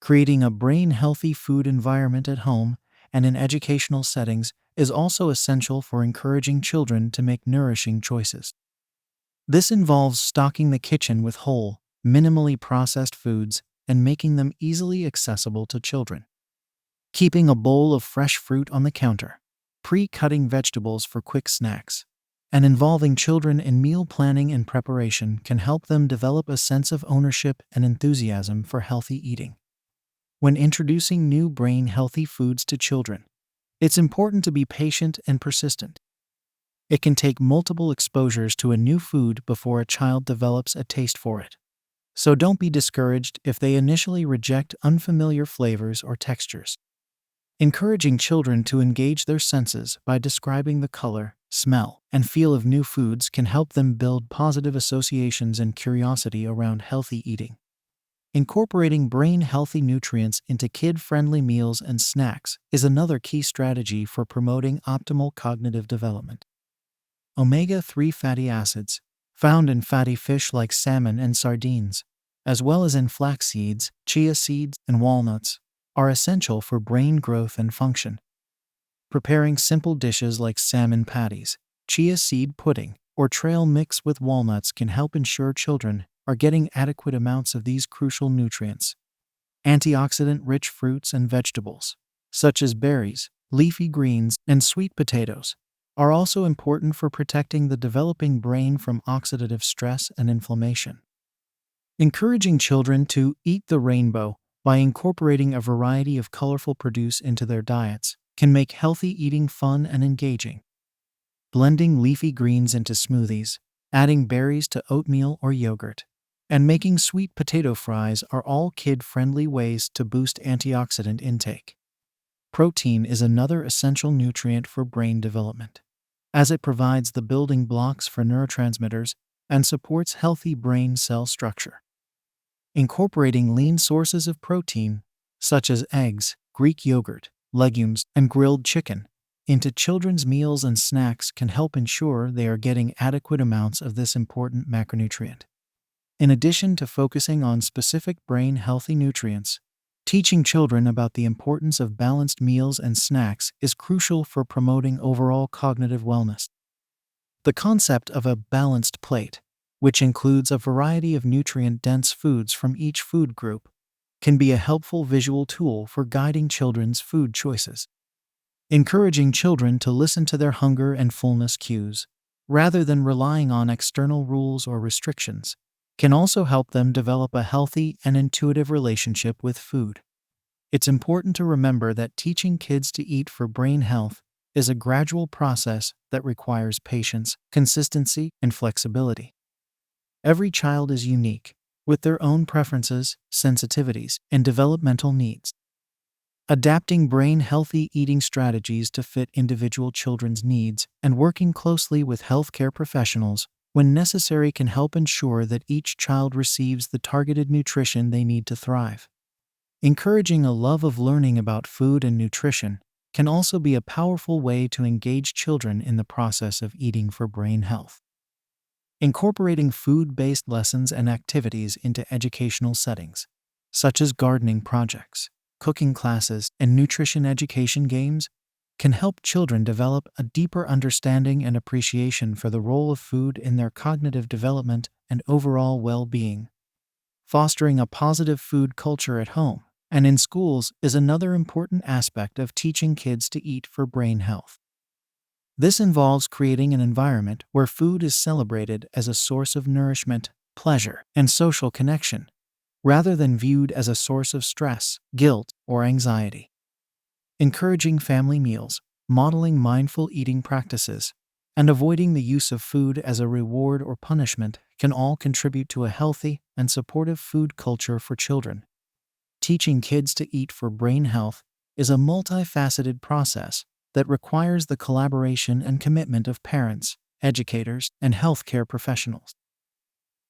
Creating a brain-healthy food environment at home and in educational settings is also essential for encouraging children to make nourishing choices. This involves stocking the kitchen with whole, minimally processed foods and making them easily accessible to children. Keeping a bowl of fresh fruit on the counter, pre-cutting vegetables for quick snacks, and involving children in meal planning and preparation can help them develop a sense of ownership and enthusiasm for healthy eating. When introducing new brain-healthy foods to children, it's important to be patient and persistent. It can take multiple exposures to a new food before a child develops a taste for it. So don't be discouraged if they initially reject unfamiliar flavors or textures. Encouraging children to engage their senses by describing the color, smell, and feel of new foods can help them build positive associations and curiosity around healthy eating. Incorporating brain-healthy nutrients into kid-friendly meals and snacks is another key strategy for promoting optimal cognitive development. Omega-3 fatty acids, found in fatty fish like salmon and sardines, as well as in flax seeds, chia seeds, and walnuts, are essential for brain growth and function. Preparing simple dishes like salmon patties, chia seed pudding, or trail mix with walnuts can help ensure children are getting adequate amounts of these crucial nutrients. Antioxidant-rich fruits and vegetables, such as berries, leafy greens, and sweet potatoes, are also important for protecting the developing brain from oxidative stress and inflammation. Encouraging children to eat the rainbow by incorporating a variety of colorful produce into their diets can make healthy eating fun and engaging. Blending leafy greens into smoothies, adding berries to oatmeal or yogurt, and making sweet potato fries are all kid-friendly ways to boost antioxidant intake. Protein is another essential nutrient for brain development, as it provides the building blocks for neurotransmitters and supports healthy brain cell structure. Incorporating lean sources of protein, such as eggs, Greek yogurt, legumes, and grilled chicken, into children's meals and snacks can help ensure they are getting adequate amounts of this important macronutrient. In addition to focusing on specific brain-healthy nutrients, teaching children about the importance of balanced meals and snacks is crucial for promoting overall cognitive wellness. The concept of a balanced plate, which includes a variety of nutrient-dense foods from each food group, can be a helpful visual tool for guiding children's food choices. Encouraging children to listen to their hunger and fullness cues, rather than relying on external rules or restrictions, can also help them develop a healthy and intuitive relationship with food. It's important to remember that teaching kids to eat for brain health is a gradual process that requires patience, consistency, and flexibility. Every child is unique, with their own preferences, sensitivities, and developmental needs. Adapting brain-healthy eating strategies to fit individual children's needs and working closely with healthcare professionals when necessary can help ensure that each child receives the targeted nutrition they need to thrive. Encouraging a love of learning about food and nutrition can also be a powerful way to engage children in the process of eating for brain health. Incorporating food-based lessons and activities into educational settings, such as gardening projects, cooking classes, and nutrition education games, can help children develop a deeper understanding and appreciation for the role of food in their cognitive development and overall well-being. Fostering a positive food culture at home and in schools is another important aspect of teaching kids to eat for brain health. This involves creating an environment where food is celebrated as a source of nourishment, pleasure, and social connection, rather than viewed as a source of stress, guilt, or anxiety. Encouraging family meals, modeling mindful eating practices, and avoiding the use of food as a reward or punishment can all contribute to a healthy and supportive food culture for children. Teaching kids to eat for brain health is a multifaceted process that requires the collaboration and commitment of parents, educators, and healthcare professionals.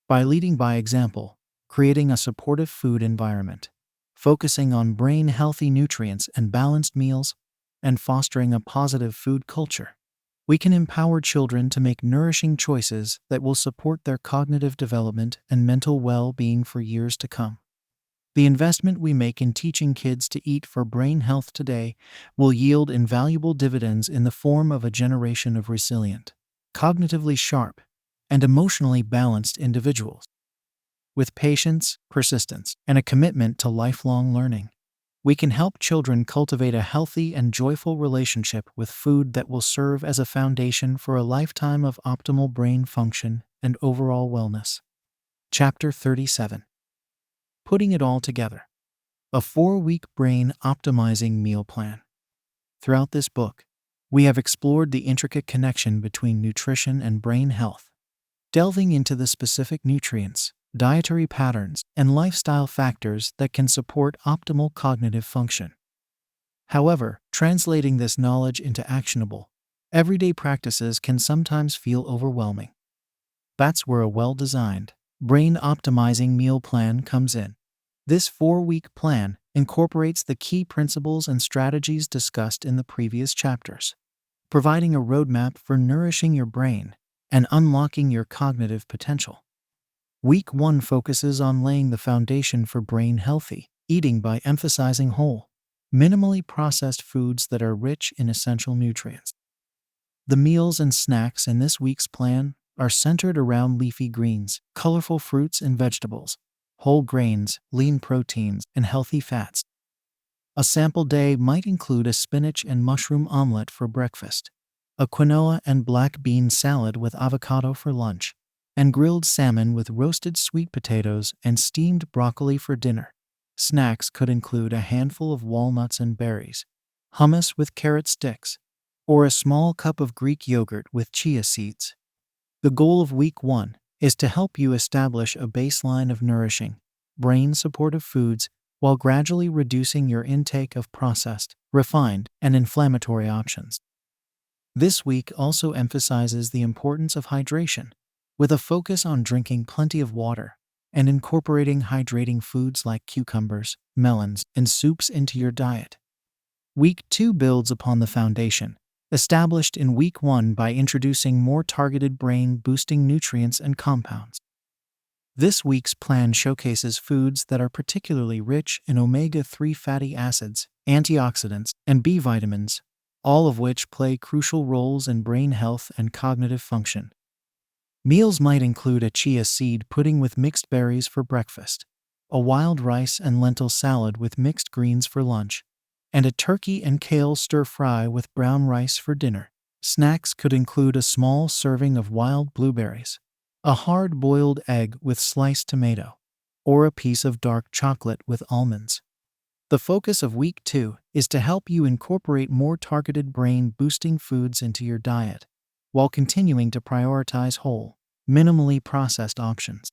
By leading by example, creating a supportive food environment, focusing on brain-healthy nutrients and balanced meals, and fostering a positive food culture, we can empower children to make nourishing choices that will support their cognitive development and mental well-being for years to come. The investment we make in teaching kids to eat for brain health today will yield invaluable dividends in the form of a generation of resilient, cognitively sharp, and emotionally balanced individuals. With patience, persistence, and a commitment to lifelong learning, We can help children cultivate a healthy and joyful relationship with food that will serve as a foundation for a lifetime of optimal brain function and overall wellness. Chapter 37. Putting it all together. A 4-week brain optimizing meal plan. Throughout this book, we have explored the intricate connection between nutrition and brain health, delving into the specific nutrients, dietary patterns, and lifestyle factors that can support optimal cognitive function. However, translating this knowledge into actionable, everyday practices can sometimes feel overwhelming. That's where a well-designed, brain-optimizing meal plan comes in. This 4-week plan incorporates the key principles and strategies discussed in the previous chapters, providing a roadmap for nourishing your brain and unlocking your cognitive potential. Week 1 focuses on laying the foundation for brain-healthy eating by emphasizing whole, minimally processed foods that are rich in essential nutrients. The meals and snacks in this week's plan are centered around leafy greens, colorful fruits and vegetables, whole grains, lean proteins, and healthy fats. A sample day might include a spinach and mushroom omelet for breakfast, a quinoa and black bean salad with avocado for lunch, and grilled salmon with roasted sweet potatoes and steamed broccoli for dinner. Snacks could include a handful of walnuts and berries, hummus with carrot sticks, or a small cup of Greek yogurt with chia seeds. The goal of Week 1 is to help you establish a baseline of nourishing, brain-supportive foods while gradually reducing your intake of processed, refined, and inflammatory options. This week also emphasizes the importance of hydration, with a focus on drinking plenty of water and incorporating hydrating foods like cucumbers, melons, and soups into your diet. Week 2 builds upon the foundation established in Week 1 by introducing more targeted brain-boosting nutrients and compounds. This week's plan showcases foods that are particularly rich in omega-3 fatty acids, antioxidants, and B vitamins, all of which play crucial roles in brain health and cognitive function. Meals might include a chia seed pudding with mixed berries for breakfast, a wild rice and lentil salad with mixed greens for lunch, and a turkey and kale stir-fry with brown rice for dinner. Snacks could include a small serving of wild blueberries, a hard-boiled egg with sliced tomato, or a piece of dark chocolate with almonds. The focus of Week 2 is to help you incorporate more targeted brain-boosting foods into your diet, while continuing to prioritize whole, minimally processed options.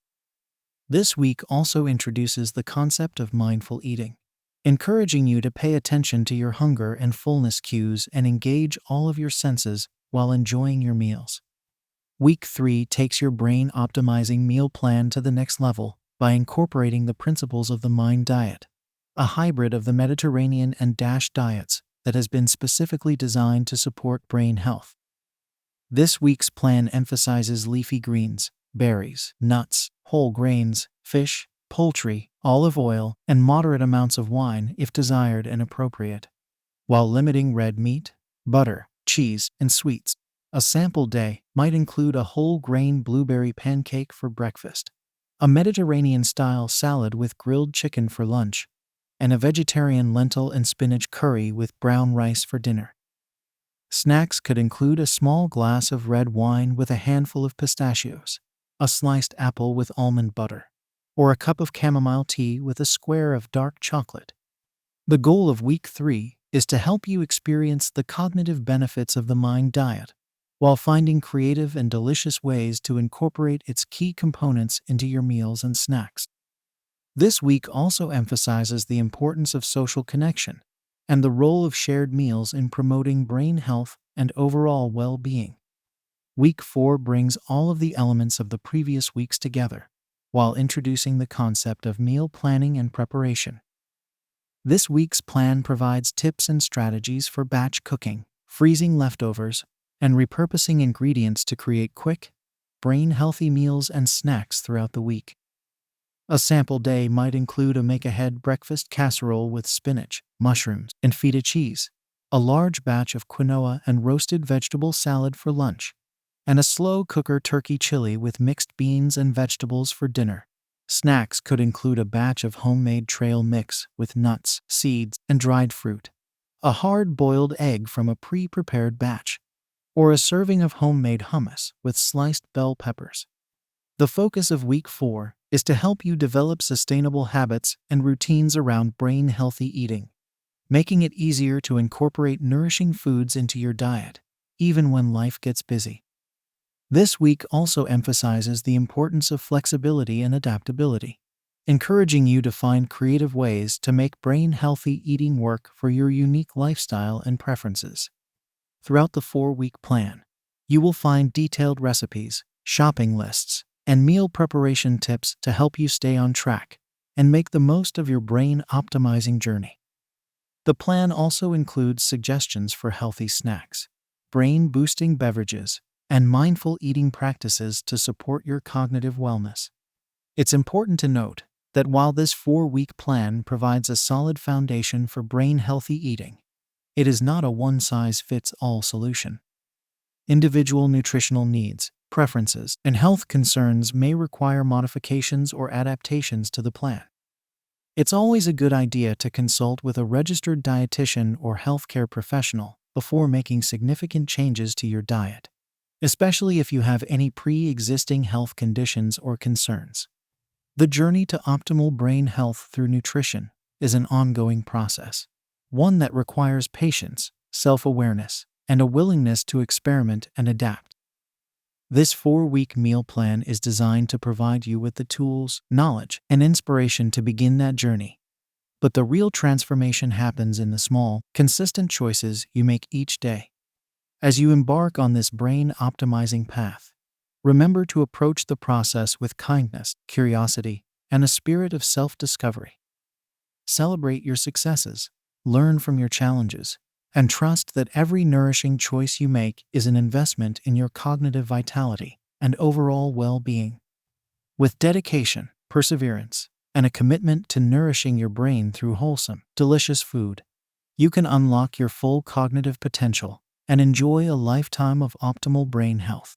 This week also introduces the concept of mindful eating, encouraging you to pay attention to your hunger and fullness cues and engage all of your senses while enjoying your meals. Week 3 takes your brain-optimizing meal plan to the next level by incorporating the principles of the Mind Diet, a hybrid of the Mediterranean and DASH diets that has been specifically designed to support brain health. This week's plan emphasizes leafy greens, berries, nuts, whole grains, fish, poultry, olive oil, and moderate amounts of wine if desired and appropriate, while limiting red meat, butter, cheese, and sweets. A sample day might include a whole grain blueberry pancake for breakfast, a Mediterranean-style salad with grilled chicken for lunch, and a vegetarian lentil and spinach curry with brown rice for dinner. Snacks could include a small glass of red wine with a handful of pistachios, a sliced apple with almond butter, or a cup of chamomile tea with a square of dark chocolate. The goal of Week 3 is to help you experience the cognitive benefits of the Mind Diet, while finding creative and delicious ways to incorporate its key components into your meals and snacks. This week also emphasizes the importance of social connection and the role of shared meals in promoting brain health and overall well-being. Week 4 brings all of the elements of the previous weeks together, while introducing the concept of meal planning and preparation. This week's plan provides tips and strategies for batch cooking, freezing leftovers, and repurposing ingredients to create quick, brain-healthy meals and snacks throughout the week. A sample day might include a make-ahead breakfast casserole with spinach, mushrooms, and feta cheese, a large batch of quinoa and roasted vegetable salad for lunch, and a slow cooker turkey chili with mixed beans and vegetables for dinner. Snacks could include a batch of homemade trail mix with nuts, seeds, and dried fruit, a hard-boiled egg from a pre-prepared batch, or a serving of homemade hummus with sliced bell peppers. The focus of Week 4 is to help you develop sustainable habits and routines around brain-healthy eating, making it easier to incorporate nourishing foods into your diet, even when life gets busy. This week also emphasizes the importance of flexibility and adaptability, encouraging you to find creative ways to make brain-healthy eating work for your unique lifestyle and preferences. Throughout the 4-week plan, you will find detailed recipes, shopping lists, and meal preparation tips to help you stay on track and make the most of your brain-optimizing journey. The plan also includes suggestions for healthy snacks, brain-boosting beverages, and mindful eating practices to support your cognitive wellness. It's important to note that while this 4-week plan provides a solid foundation for brain-healthy eating, it is not a one-size-fits-all solution. Individual nutritional needs, preferences, and health concerns may require modifications or adaptations to the plan. It's always a good idea to consult with a registered dietitian or healthcare professional before making significant changes to your diet, especially if you have any pre-existing health conditions or concerns. The journey to optimal brain health through nutrition is an ongoing process, one that requires patience, self-awareness, and a willingness to experiment and adapt. This 4-week meal plan is designed to provide you with the tools, knowledge, and inspiration to begin that journey. But the real transformation happens in the small, consistent choices you make each day. As you embark on this brain-optimizing path, remember to approach the process with kindness, curiosity, and a spirit of self-discovery. Celebrate your successes, learn from your challenges, and trust that every nourishing choice you make is an investment in your cognitive vitality and overall well-being. With dedication, perseverance, and a commitment to nourishing your brain through wholesome, delicious food, you can unlock your full cognitive potential and enjoy a lifetime of optimal brain health.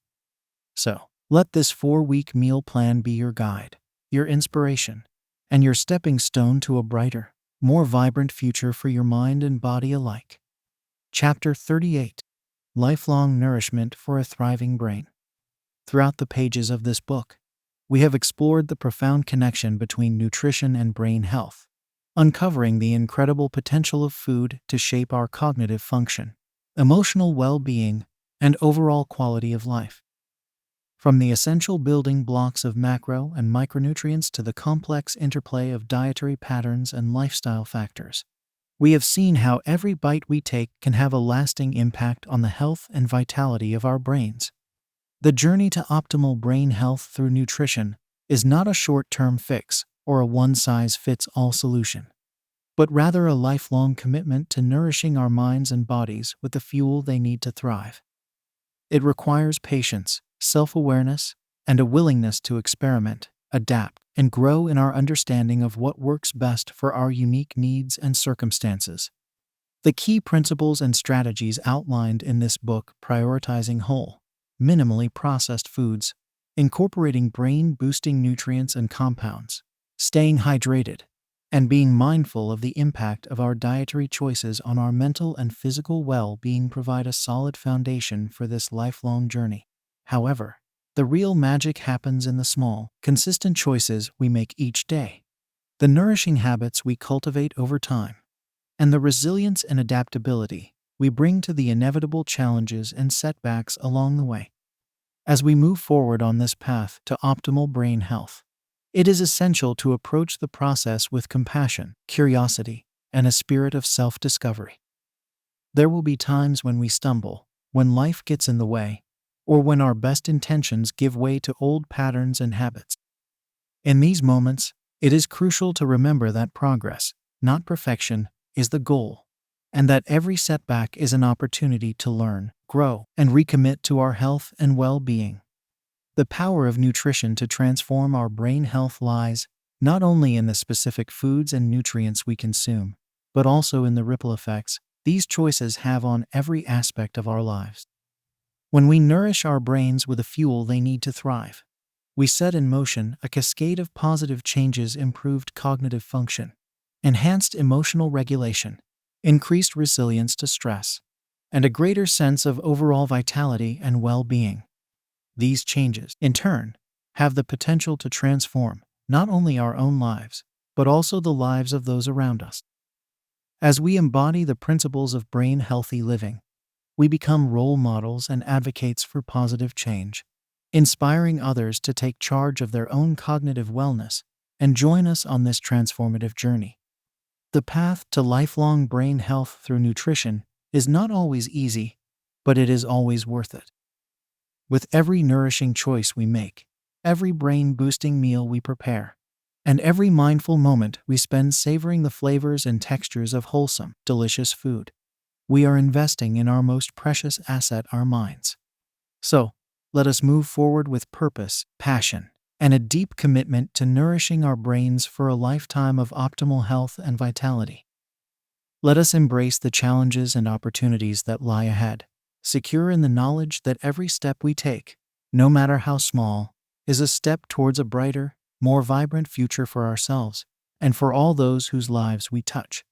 So, let this 4-week meal plan be your guide, your inspiration, and your stepping stone to a brighter, more vibrant future for your mind and body alike. Chapter 38: Lifelong Nourishment for a Thriving Brain. Throughout the pages of this book, we have explored the profound connection between nutrition and brain health, uncovering the incredible potential of food to shape our cognitive function, emotional well-being, and overall quality of life. From the essential building blocks of macro and micronutrients to the complex interplay of dietary patterns and lifestyle factors, we have seen how every bite we take can have a lasting impact on the health and vitality of our brains. The journey to optimal brain health through nutrition is not a short-term fix or a one-size-fits-all solution, but rather a lifelong commitment to nourishing our minds and bodies with the fuel they need to thrive. It requires patience, self-awareness, and a willingness to experiment, adapt, and grow in our understanding of what works best for our unique needs and circumstances. The key principles and strategies outlined in this book, prioritizing whole, minimally processed foods, incorporating brain-boosting nutrients and compounds, staying hydrated, and being mindful of the impact of our dietary choices on our mental and physical well-being, provide a solid foundation for this lifelong journey. However, the real magic happens in the small, consistent choices we make each day, the nourishing habits we cultivate over time, and the resilience and adaptability we bring to the inevitable challenges and setbacks along the way. As we move forward on this path to optimal brain health, it is essential to approach the process with compassion, curiosity, and a spirit of self-discovery. There will be times when we stumble, when life gets in the way, or when our best intentions give way to old patterns and habits. In these moments, it is crucial to remember that progress, not perfection, is the goal, and that every setback is an opportunity to learn, grow, and recommit to our health and well-being. The power of nutrition to transform our brain health lies not only in the specific foods and nutrients we consume, but also in the ripple effects these choices have on every aspect of our lives. When we nourish our brains with the fuel they need to thrive, We set in motion a cascade of positive changes: improved cognitive function, enhanced emotional regulation, increased resilience to stress, and a greater sense of overall vitality and well-being. These changes, in turn, have the potential to transform not only our own lives, but also the lives of those around us. As we embody the principles of brain-healthy living, we become role models and advocates for positive change, inspiring others to take charge of their own cognitive wellness and join us on this transformative journey. The path to lifelong brain health through nutrition is not always easy, but it is always worth it. With every nourishing choice we make, every brain-boosting meal we prepare, and every mindful moment we spend savoring the flavors and textures of wholesome, delicious food, we are investing in our most precious asset, our minds. So, let us move forward with purpose, passion, and a deep commitment to nourishing our brains for a lifetime of optimal health and vitality. Let us embrace the challenges and opportunities that lie ahead, secure in the knowledge that every step we take, no matter how small, is a step towards a brighter, more vibrant future for ourselves and for all those whose lives we touch.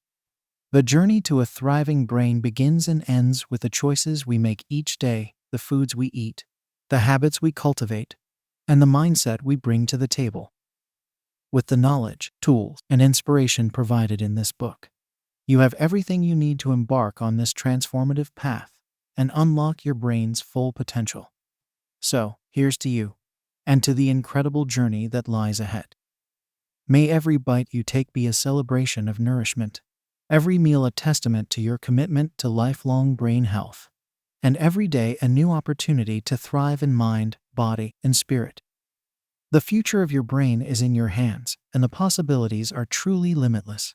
The journey to a thriving brain begins and ends with the choices we make each day, the foods we eat, the habits we cultivate, and the mindset we bring to the table. With the knowledge, tools, and inspiration provided in this book, you have everything you need to embark on this transformative path and unlock your brain's full potential. So, here's to you, and to the incredible journey that lies ahead. May every bite you take be a celebration of nourishment, every meal a testament to your commitment to lifelong brain health, and every day a new opportunity to thrive in mind, body, and spirit. The future of your brain is in your hands, and the possibilities are truly limitless.